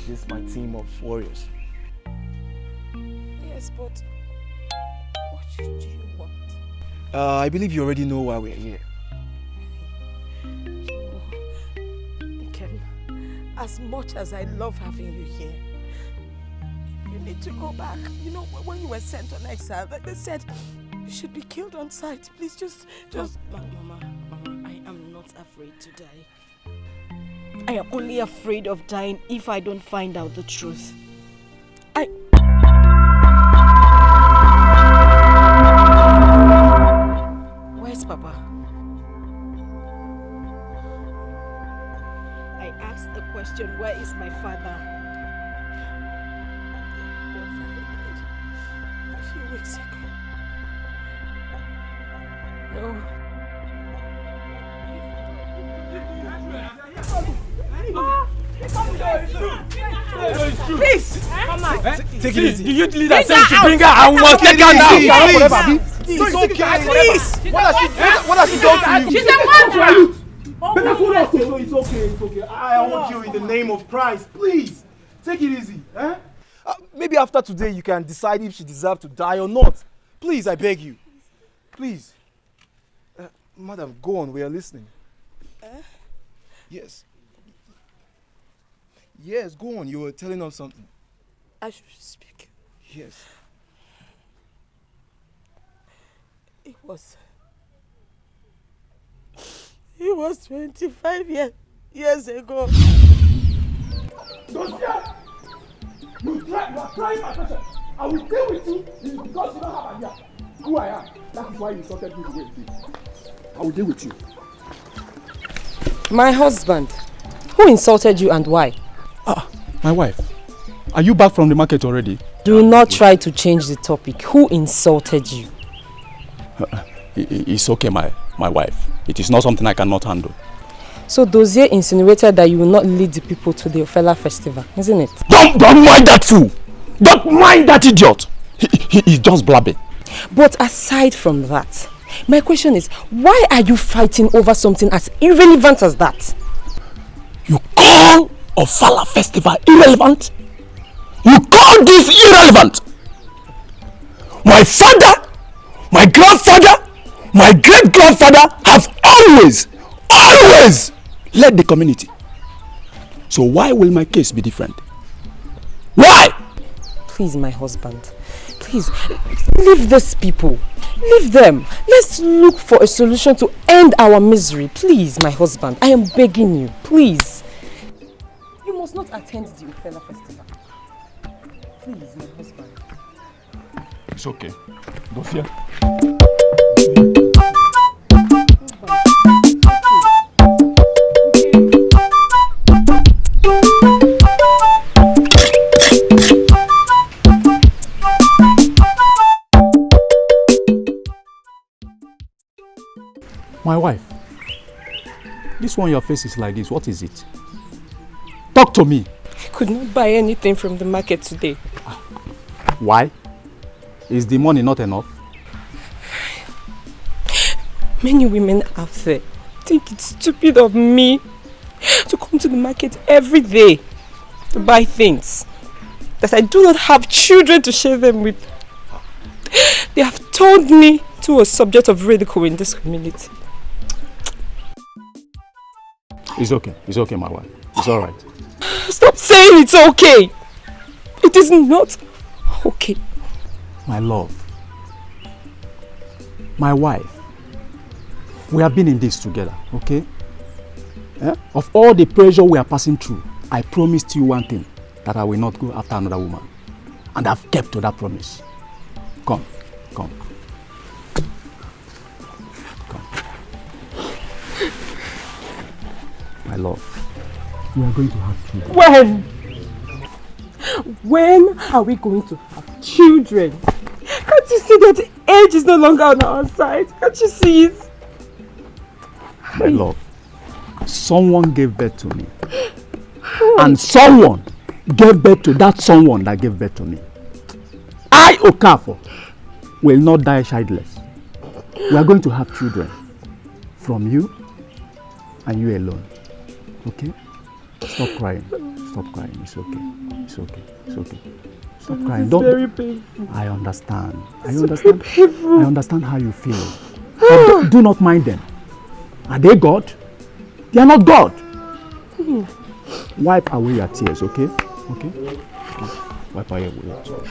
Speaker 14: this is my team of warriors.
Speaker 4: Yes, but what do you want?
Speaker 14: I believe you already know why we're here.
Speaker 6: as much as I love having you here, you need to go back. You know, when you were sent on exile, they said you should be killed on sight. Please just...
Speaker 13: Mama, I am not afraid to die. I am only afraid of dying if I don't find out the truth. Where's Papa? I asked the question, where is my father?
Speaker 6: Your father died a few weeks ago. No.
Speaker 10: Please!
Speaker 6: Mama!
Speaker 10: Take it easy. You lead
Speaker 6: her,
Speaker 10: say to bring her and we must take her now.
Speaker 6: It's okay.
Speaker 10: Please!
Speaker 14: What has she done to you?
Speaker 6: She's a murderer!
Speaker 14: It's okay. I want you in the name of Christ. Please, take it easy. Maybe after today you can decide if she deserves to die or not. Please, I beg you. Please. Madam, go on. We are listening. Yes. Yes, go on. You were telling us something.
Speaker 6: I should speak.
Speaker 14: Yes.
Speaker 6: It was 25 years ago.
Speaker 10: Don't fear! You are trying my patience. I will deal with you because you don't have an idea who I am. That is why you insulted me the way you did. I will deal with you.
Speaker 13: My husband. Who insulted you and why?
Speaker 18: My wife. Are you back from the market already?
Speaker 13: Do not try to change the topic. Who insulted you?
Speaker 18: It's okay, my wife. It is not something I cannot handle.
Speaker 13: So Dozier insinuated that you will not lead the people to the Ofela festival, isn't it?
Speaker 18: Don't mind that fool! Don't mind that idiot! He is just blabbing.
Speaker 13: But aside from that, my question is, why are you fighting over something as irrelevant as that?
Speaker 18: You call Ofala festival irrelevant? You call this irrelevant? My father, my grandfather, my great-grandfather have always led the community. So why will my case be different? Why?
Speaker 13: Please, my husband. Please, leave these people. Leave them. Let's look for a solution to end our misery. Please, my husband. I am begging you. Please. You must not attend the Ofela festival. Please, my husband.
Speaker 18: It's okay. Don't fear. My wife, this one your face is like this. What is it? Talk to me.
Speaker 13: I could not buy anything from the market today.
Speaker 18: Why? Is the money not enough?
Speaker 13: Many women out there think it's stupid of me to come to the market every day to buy things that I do not have children to share them with. They have turned me to a subject of ridicule in this community.
Speaker 18: It's okay, my wife. It's alright.
Speaker 13: Stop saying it's okay. It is not okay.
Speaker 18: My love, my wife, we have been in this together, okay? Of all the pressure we are passing through, I promised you one thing, that I will not go after another woman. And I've kept to that promise. Come. My love, we are going to have children.
Speaker 13: When are we going to have children? Can't you see that age is no longer on our side? Can't you see it?
Speaker 18: My love, someone gave birth to me. And someone gave birth to that someone that gave birth to me. I, Okafor, will not die childless. We are going to have children from you and you alone. Okay? Stop crying. It's okay. Stop crying. Don't.
Speaker 13: Very painful.
Speaker 18: I understand. I understand how you feel. But do not mind them. Are they God? They are not God. wipe away your tears, okay? Okay? Wipe away your tears.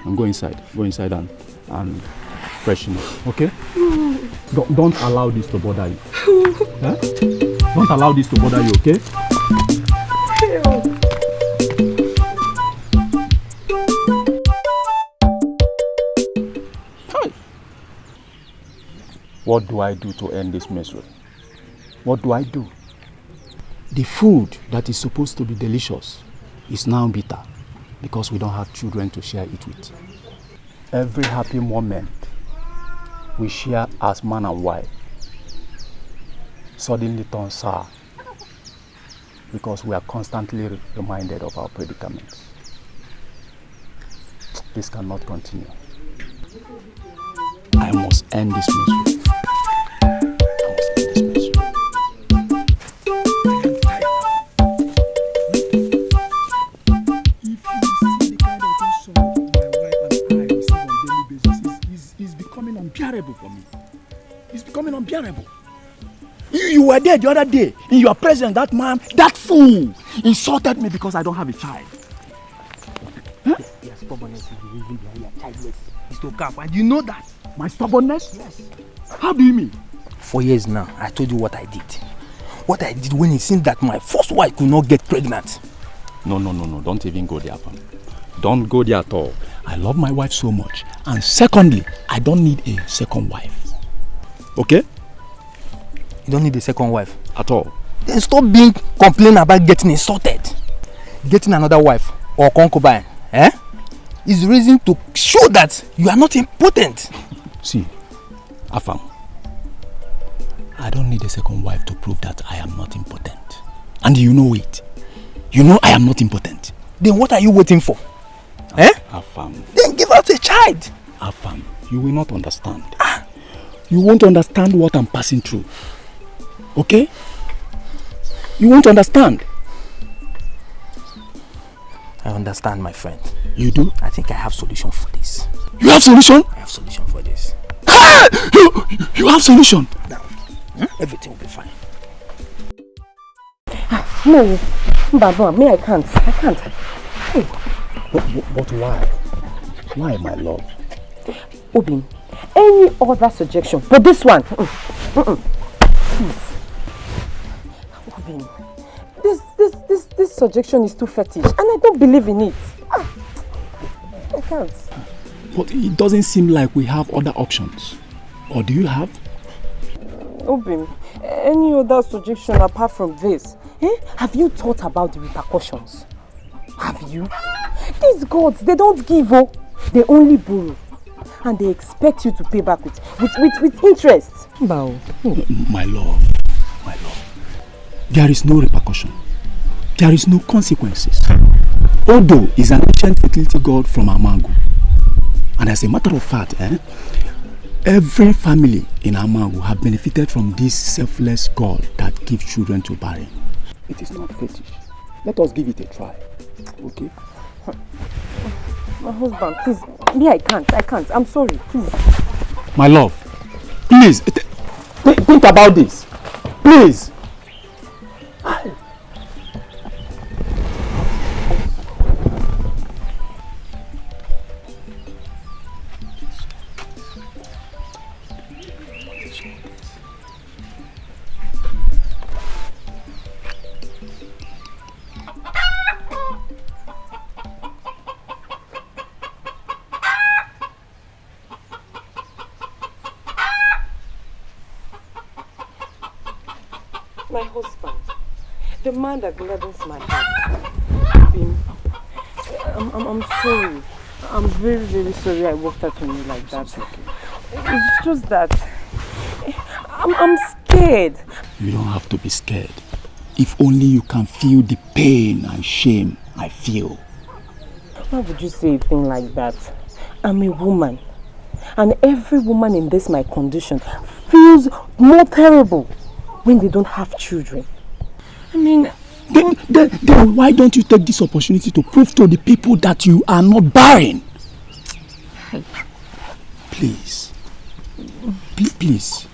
Speaker 18: And go inside. Go inside and freshen up, okay? Don't allow this to bother you. Huh? Don't allow this to bother you, okay? What do I do to end this misery? What do I do? The food that is supposed to be delicious is now bitter because we don't have children to share it with. Every happy moment we share as man and wife suddenly turns sour because we are constantly reminded of our predicaments. This cannot continue. I must end this misery. For me. It's becoming unbearable. You were there the other day. In your presence, that man, that fool, insulted me because I don't have a child. Huh?
Speaker 10: Your stubbornness is the reason behind your childless. It's to cap, and you know that.
Speaker 18: My stubbornness?
Speaker 10: Yes.
Speaker 18: How do you mean?
Speaker 10: For years now, I told you what I did. What I did when it seemed that my first wife could not get pregnant.
Speaker 18: No. Don't even go there, Pam. Don't go there at all. I love my wife so much. And secondly, I don't need a second wife. Okay?
Speaker 10: You don't need a second wife?
Speaker 18: At all.
Speaker 10: Then stop being complaining about getting insulted. Getting another wife or concubine, is the reason to show that you are not important.
Speaker 18: See, Afam, I don't need a second wife to prove that I am not important. And you know it. You know I am not important.
Speaker 10: Then what are you waiting for?
Speaker 18: Afam.
Speaker 10: Then give out a child.
Speaker 18: Afam, you will not understand. You won't understand what I'm passing through. Okay? You won't understand.
Speaker 10: I understand, my friend.
Speaker 18: You do?
Speaker 10: I think I have solution for this.
Speaker 18: You have solution?
Speaker 10: I have solution for this.
Speaker 18: You have solution?
Speaker 10: Now, everything will be fine.
Speaker 13: No, Baba, me, I can't.
Speaker 18: But why? Why, my love?
Speaker 13: Obin, any other suggestion, but this one, please. Obin, this suggestion is too fetish, and I don't believe in it. I can't.
Speaker 18: But it doesn't seem like we have other options. Or do you have?
Speaker 13: Obin, any other suggestion apart from this? Have you thought about the repercussions? Have you? These gods, they don't give, they only borrow. And they expect you to pay back with interest.
Speaker 18: Bow. My love. There is no repercussion. There is no consequences. Odo is an ancient fertility god from Amangu. And as a matter of fact, every family in Amangu have benefited from this selfless god that gives children to barren. It is not fetish. Let us give it a try. Okay?
Speaker 13: My husband, please. Me, I can't. I'm sorry, please.
Speaker 18: My love, please, think about this. Please.
Speaker 13: My husband, the man that gladdens my heart. I'm sorry. I'm very, very sorry I walked out on you like that. It's just that I'm scared.
Speaker 18: You don't have to be scared. If only you can feel the pain and shame I feel.
Speaker 13: Why would you say a thing like that? I'm a woman. And every woman in this my condition feels more terrible when they don't have children. I mean...
Speaker 18: Then why don't you take this opportunity to prove to the people that you are not barren? Please. Please.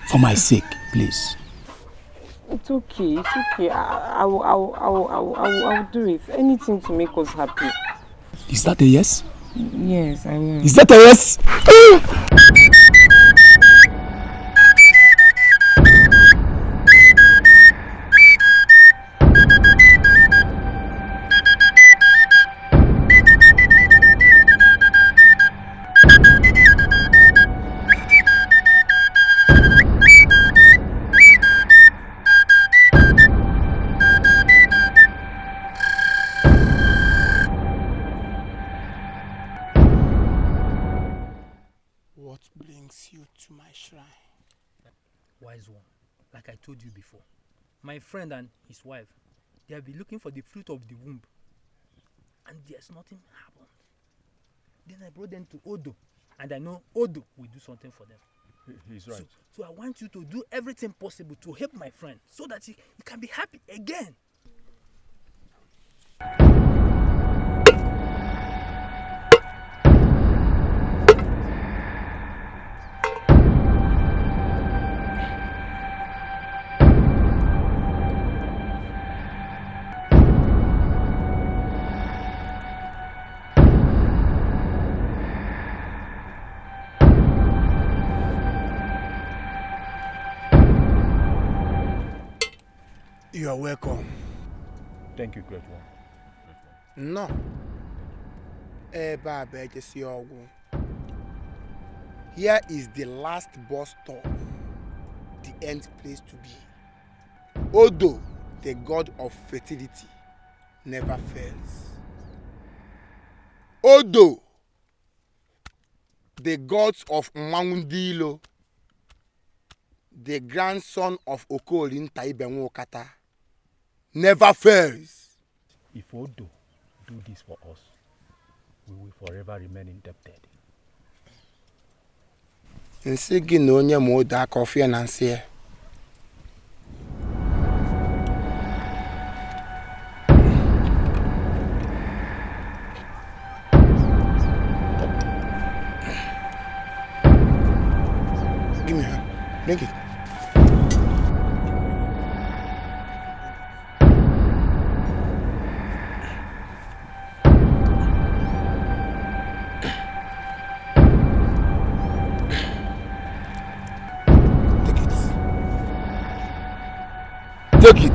Speaker 18: For my sake, please.
Speaker 13: It's okay. It's okay. I will do it. Anything to make us happy.
Speaker 18: Is that a yes?
Speaker 13: Yes, I will.
Speaker 18: Is that a yes?
Speaker 1: What brings you to my shrine?
Speaker 10: Wise one, like I told you before, my friend and his wife, they have been looking for the fruit of the womb, and there's nothing happened. Then I brought them to Odo, and I know Odo will do something for them.
Speaker 8: He's right.
Speaker 10: So I want you to do everything possible to help my friend so that he can be happy again.
Speaker 1: You are welcome.
Speaker 8: Thank you, great one.
Speaker 1: No. Here is the last bus stop, the end place to be. Odo, the god of fertility, never fails. Odo, the gods of Mangundilo, the grandson of Okolin Taibenwokata, never fails.
Speaker 18: If Odo do this for us, we will forever remain indebted.
Speaker 1: Nsi gị na onye ma Odo aka ọfịa na nsị ya. Give me her. Drink it. Take it.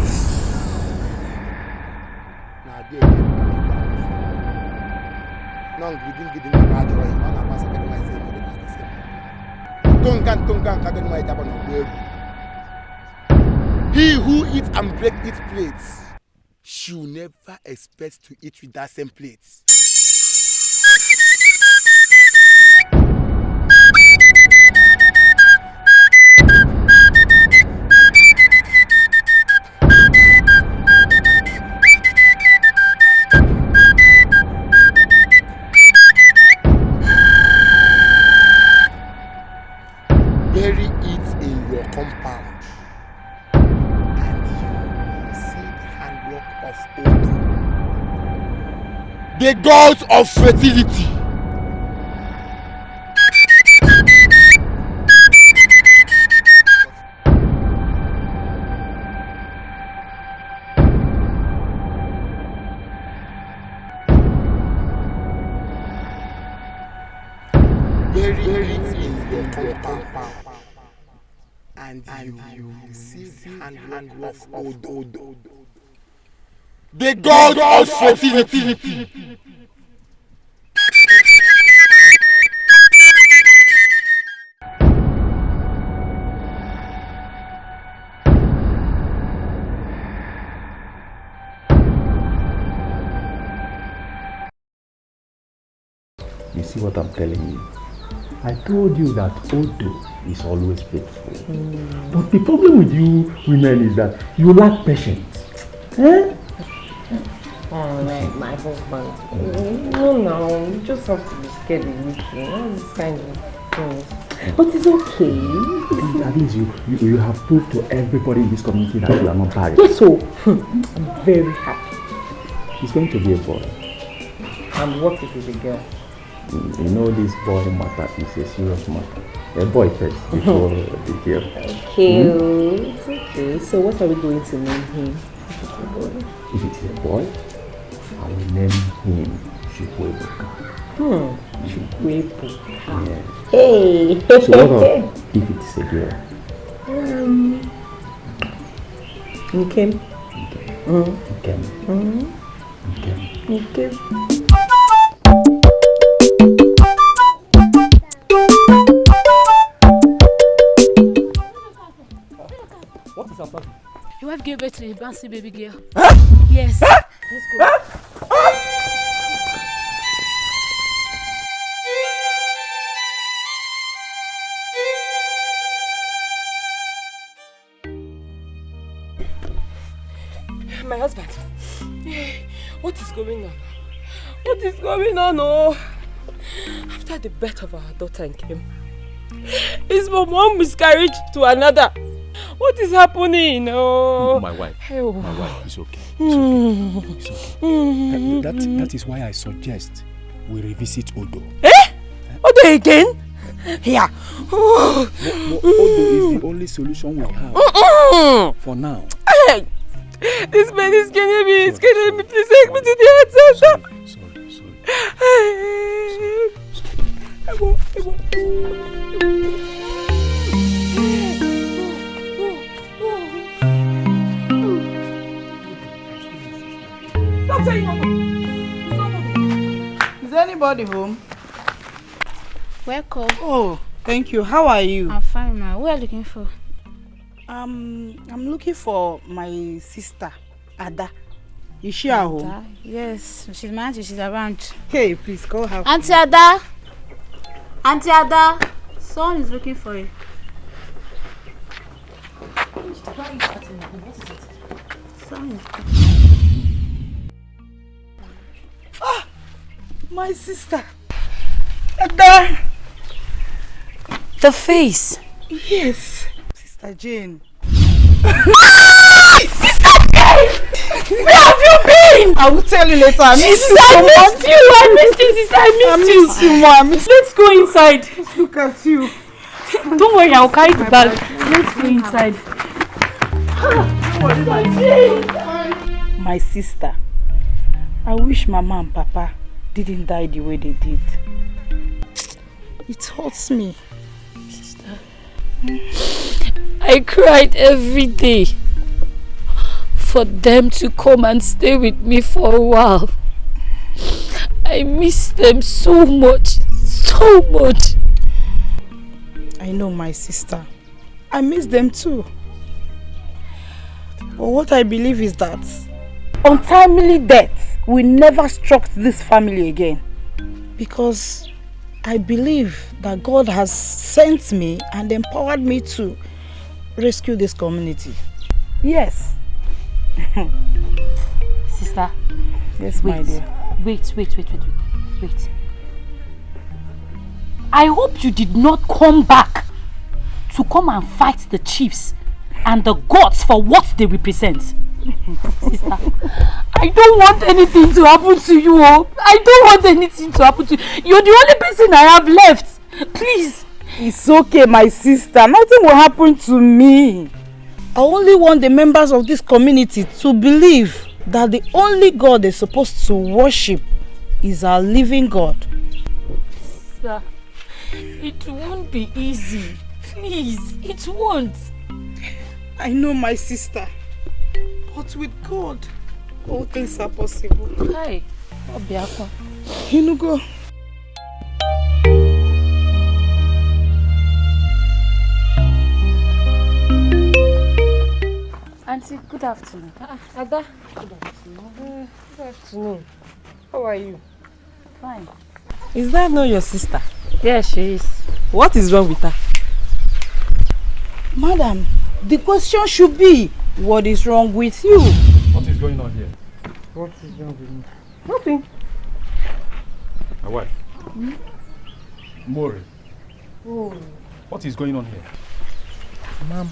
Speaker 1: Now there you non giving the bad joy. Man, I pass a bit my same. He who eats and break its plates should never expect to eat with that same plates. Bury it in your compound, and you will see the handwork of Odo, the gods of fertility. Bury it in your compound, and you will see the handwork of Odo, the god of fertility.
Speaker 18: You see what I'm telling you? I told you that Odo is always faithful. But the problem with you women is that you lack patience. Eh?
Speaker 13: Oh, like my husband. No, you just have to be scared of meeting. All this kind of things. But it's okay.
Speaker 18: At least you have proved to everybody in this community that you are not married.
Speaker 13: Yes, so I'm very happy.
Speaker 18: He's going to be a boy.
Speaker 13: And what if it's a girl?
Speaker 18: You know this boy matter is a serious matter. A boy first before the girl.
Speaker 13: Okay, it's okay. So what are we going to name him?
Speaker 18: If it's a boy, I will name him Chukwuebuka.
Speaker 13: Chukwuebuka.
Speaker 18: Yeah.
Speaker 13: Hey!
Speaker 18: So what if it's a girl?
Speaker 13: Nkem.
Speaker 18: Nkem.
Speaker 13: Nkem.
Speaker 10: What is happening?
Speaker 16: Your wife gave birth to a bouncy baby girl.
Speaker 10: Huh?
Speaker 16: Yes.
Speaker 10: Huh?
Speaker 16: Let's go.
Speaker 6: My husband, what is going on? What is going on? Oh, after the birth of our daughter came, is from one miscarriage to another. What is happening? Oh,
Speaker 18: my wife.
Speaker 6: Oh.
Speaker 18: My wife is okay. It's okay. It's okay. That is why I suggest we revisit Odo.
Speaker 6: Eh? Odo again? Yeah.
Speaker 18: Odo is the only solution we have for now.
Speaker 6: Hey. This man is killing me. It's killing me. Please take me to the head center.
Speaker 7: Stop saying Is anybody home?
Speaker 21: Welcome.
Speaker 7: Oh, thank you. How are you?
Speaker 21: I'm fine, ma. What are you looking for?
Speaker 7: I'm looking for my sister, Ada. Is she at home?
Speaker 21: Yes, she's my auntie. She's around.
Speaker 7: Hey, please call her.
Speaker 21: Auntie Ada! Auntie Ada! Someone is looking for you.
Speaker 7: Ah! My sister! Ada!
Speaker 4: The face!
Speaker 7: Yes! Sister Jane.
Speaker 21: Sister Jane! Where have you been?
Speaker 7: I will tell you later. I miss you
Speaker 21: so much. I missed you, sister. I missed you.
Speaker 7: More.
Speaker 21: Let's go inside.
Speaker 7: Let's look at you.
Speaker 21: Don't worry, I'll carry the bag. Let's go inside.
Speaker 7: My sister, I wish Mama and Papa didn't die the way they did. It hurts me.
Speaker 21: Sister, I cried every day for them to come and stay with me for a while. I miss them so much, so much.
Speaker 7: I know, my sister. I miss them too. But what I believe is that untimely death will never struck this family again. Because I believe that God has sent me and empowered me to rescue this community. Yes.
Speaker 21: Sister.
Speaker 7: Yes, my dear.
Speaker 21: Wait. I hope you did not come back to come and fight the chiefs and the gods for what they represent. Sister, I don't want anything to happen to you. I don't want anything to happen to you. You're the only person I have left. Please.
Speaker 7: It's okay, my sister. Nothing will happen to me. I only want the members of this community to believe that the only God they're supposed to worship is our living God.
Speaker 21: Sister, it won't be easy. Please, it won't.
Speaker 7: I know, my sister. But with God, all things are possible.
Speaker 21: Hi, Obiako.
Speaker 7: You go.
Speaker 21: Auntie, good afternoon.
Speaker 13: Ada. Good afternoon. Good afternoon. How are you?
Speaker 21: Fine.
Speaker 13: Is that not your sister?
Speaker 21: Yes, she is.
Speaker 13: What is wrong with her?
Speaker 7: Madam, the question should be, what is wrong with you?
Speaker 18: What is going on here?
Speaker 13: What is wrong with me? Nothing.
Speaker 18: My wife. Mori.
Speaker 7: Oh.
Speaker 18: What is going on here?
Speaker 13: Ma'am.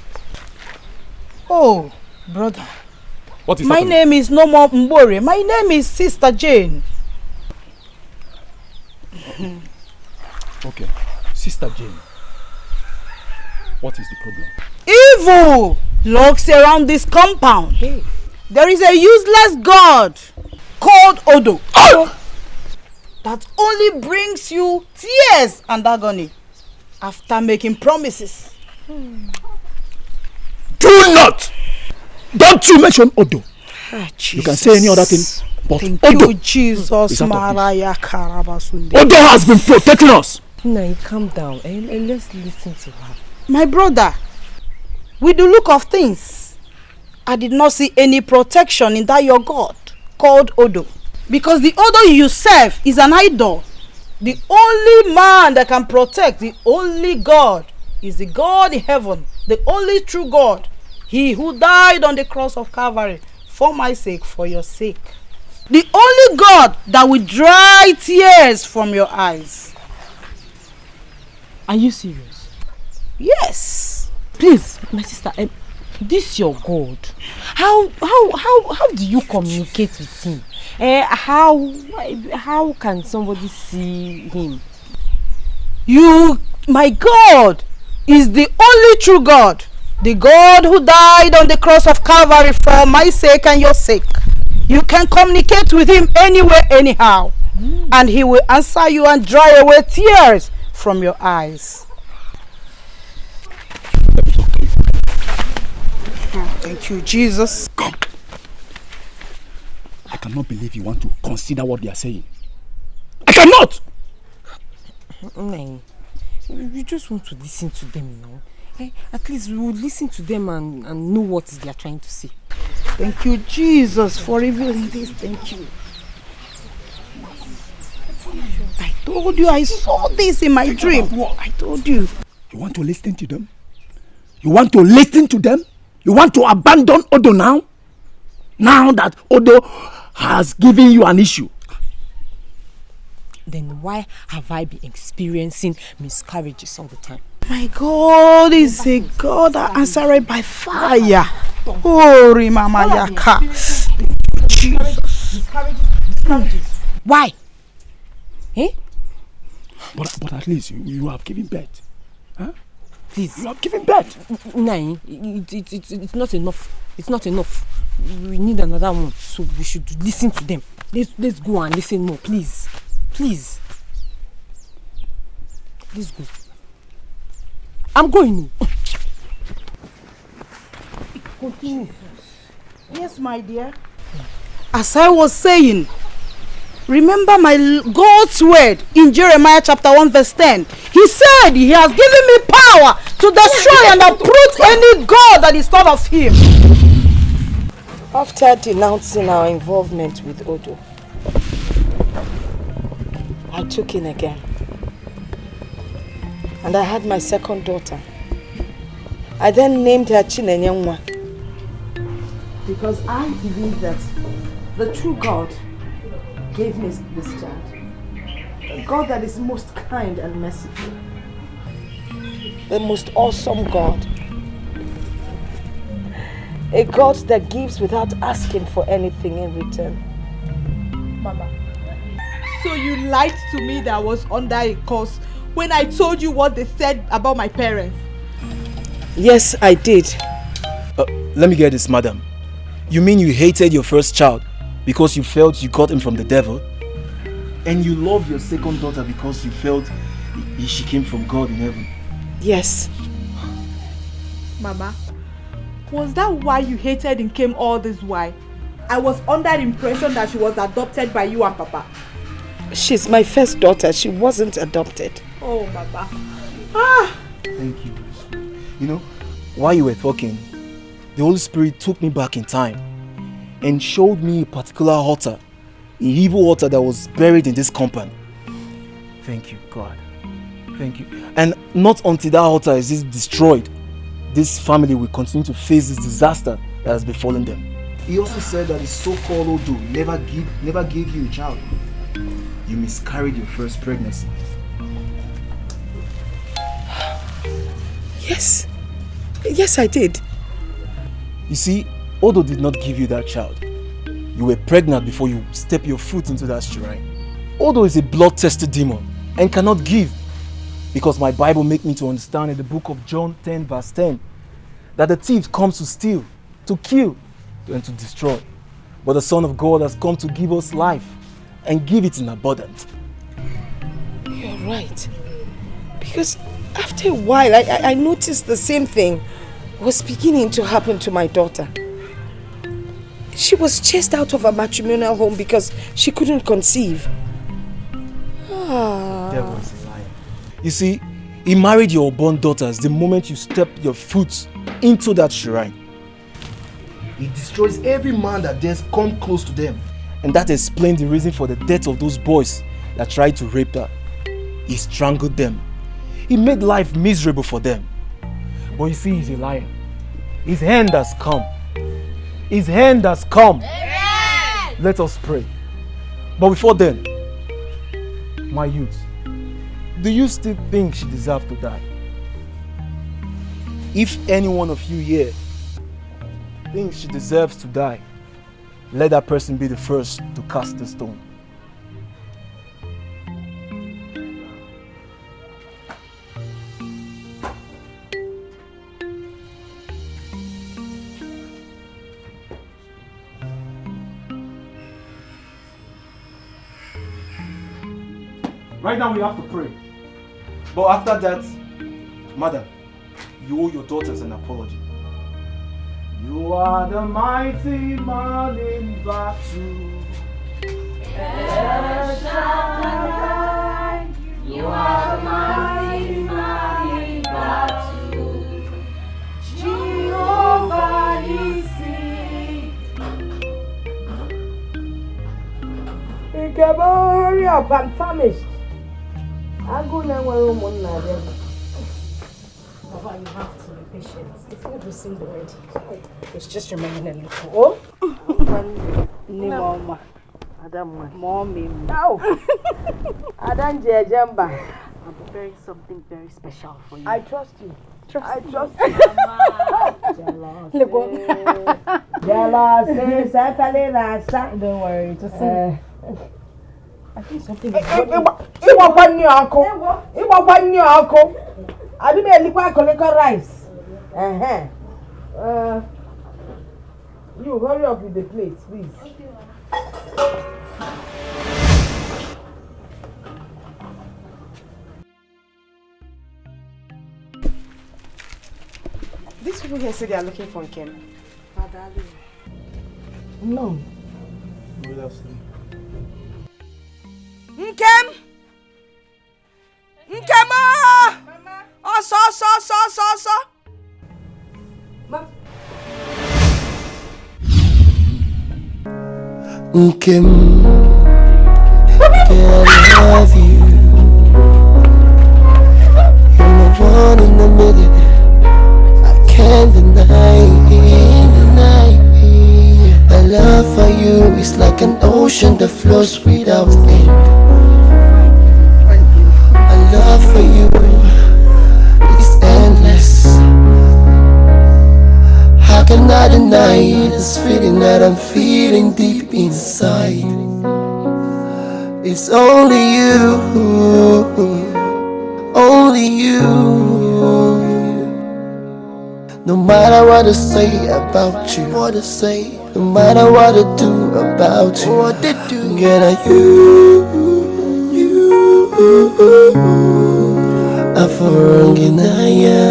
Speaker 7: Oh, brother.
Speaker 18: What is
Speaker 7: My
Speaker 18: happening?
Speaker 7: name is no more Mbore. My name is Sister Jane.
Speaker 18: Okay. Sister Jane. What is the problem?
Speaker 7: Evil lurks around this compound. There is a useless god called Odo that only brings you tears and agony after making promises.
Speaker 18: Do not! Don't you mention Odo. You can say any other thing, but
Speaker 7: Thank
Speaker 18: Odo
Speaker 7: you, Jesus.
Speaker 18: is out of
Speaker 7: Maraya Karabasunde.
Speaker 18: Odo has been protecting us.
Speaker 13: Now calm down and let's listen to her.
Speaker 7: My brother, with the look of things, I did not see any protection in that your God called Odo. Because the Odo you serve is an idol. The only man that can protect, the only God, is the God in heaven, the only true God. He who died on the cross of Calvary for my sake, for your sake. The only God that will dry tears from your eyes.
Speaker 13: Are you serious?
Speaker 7: Yes.
Speaker 13: Please, my sister, this your God. How do you communicate with him? How can somebody see him?
Speaker 7: You, my God, is the only true God. The God who died on the cross of Calvary for my sake and your sake. You can communicate with him anywhere, anyhow. And he will answer you and dry away tears from your eyes. Thank you, Jesus.
Speaker 18: Come. I cannot believe you want to consider what they are saying. I cannot!
Speaker 13: No. You just want to listen to them now. At least we will listen to them and know what they are trying to say.
Speaker 7: Thank you, Jesus, for revealing this. Thank you. I told you I saw this in my dream. I told you.
Speaker 18: You want to listen to them? You want to listen to them? You want to abandon Odo now? Now that Odo has given you an issue.
Speaker 13: Then why have I been experiencing miscarriages all the time?
Speaker 7: My God is a God that answered by fire. Oh, Mama Yaka. Jesus.
Speaker 13: Miscarriages. Why?
Speaker 18: But at least you have given birth. Huh?
Speaker 13: Please.
Speaker 18: You have given birth.
Speaker 13: No, it's not enough. It's not enough. We need another one. So we should listen to them. Let's go and listen more, please. Please. Let's go. I'm going.
Speaker 7: Yes, my dear. As I was saying, remember my God's word in Jeremiah chapter 1 verse 10. He said he has given me power to destroy and uproot any God that is not of him.
Speaker 6: After denouncing our involvement with Odo, I took in again. And I had my second daughter. I then named her Chinenyenwa. Because I believe that the true God gave me this child. A God that is most kind and merciful. The most awesome God. A God that gives without asking for anything in return.
Speaker 21: Mama, so you lied to me that I was under a curse when I told you what they said about my parents?
Speaker 6: Yes, I did.
Speaker 2: Let me get this, madam. You mean you hated your first child because you felt you got him from the devil? And you love your second daughter because you felt she came from God in heaven?
Speaker 6: Yes.
Speaker 21: Mama, was that why you hated and came all this while? I was under the impression that she was adopted by you and Papa.
Speaker 6: She's my first daughter. She wasn't adopted.
Speaker 21: Oh, Mama.
Speaker 2: Thank you. You know, while you were talking, the Holy Spirit took me back in time and showed me a particular altar, an evil altar that was buried in this compound. Thank you, God. Thank you. And not until that altar is destroyed, this family will continue to face this disaster that has befallen them. He also said that his so-called Odo never gave you a child. You miscarried your first pregnancy.
Speaker 6: Yes. Yes, I did.
Speaker 2: You see, Odo did not give you that child. You were pregnant before you step your foot into that shrine. Odo is a blood-tested demon and cannot give.
Speaker 14: Because my Bible make me to understand in the book of John 10 verse 10 that the thief comes to steal, to kill, and to destroy. But the Son of God has come to give us life and give it in abundance.
Speaker 6: You're right. Because after a while, I noticed the same thing was beginning to happen to my daughter. She was chased out of a matrimonial home because she couldn't conceive.
Speaker 14: Devil is a liar. You see, he married your unborn daughters the moment you step your foot into that shrine. He destroys every man that dares come close to them. And that explains the reason for the death of those boys that tried to rape her. He strangled them. He made life miserable for them. But you see, he's a liar. His hand has come. His hand has come. Amen. Let us pray. But before then, my youth, do you still think she deserves to die? If any one of you here thinks she deserves to die, let that person be the first to cast the stone. Right now we have to pray. But after that, madam, you owe your daughters an apology. You are the mighty man in battle. El Shaddai, you are the mighty man in battle. Jehovah Nissi.
Speaker 6: Hurry up, I'm famished. I'll go now where I'm not there.
Speaker 7: Baba, you have to be patient. The food will soon be ready. It's just remaining a little. Oh?
Speaker 6: Mama. Adam,
Speaker 7: Mommy.
Speaker 6: No. Adam Jamba.
Speaker 7: I'm preparing something very special for you.
Speaker 6: I trust you. I trust
Speaker 7: you. Don't worry, just I think something is
Speaker 6: I didn't make rice. You hurry up with the plates, please.
Speaker 9: These people here say they are looking for Nkem.
Speaker 6: No.
Speaker 9: Nkem! Nkema! Oso.
Speaker 19: Nkem, can I love you? You're my one in a million. I can't deny. My love for you is like an ocean that flows without end. My love for you is endless. How can I deny this feeling that I'm feeling deep inside? It's only you, only you. No matter what I say about you, no matter what I do about you, girl, I'm for Nigerian.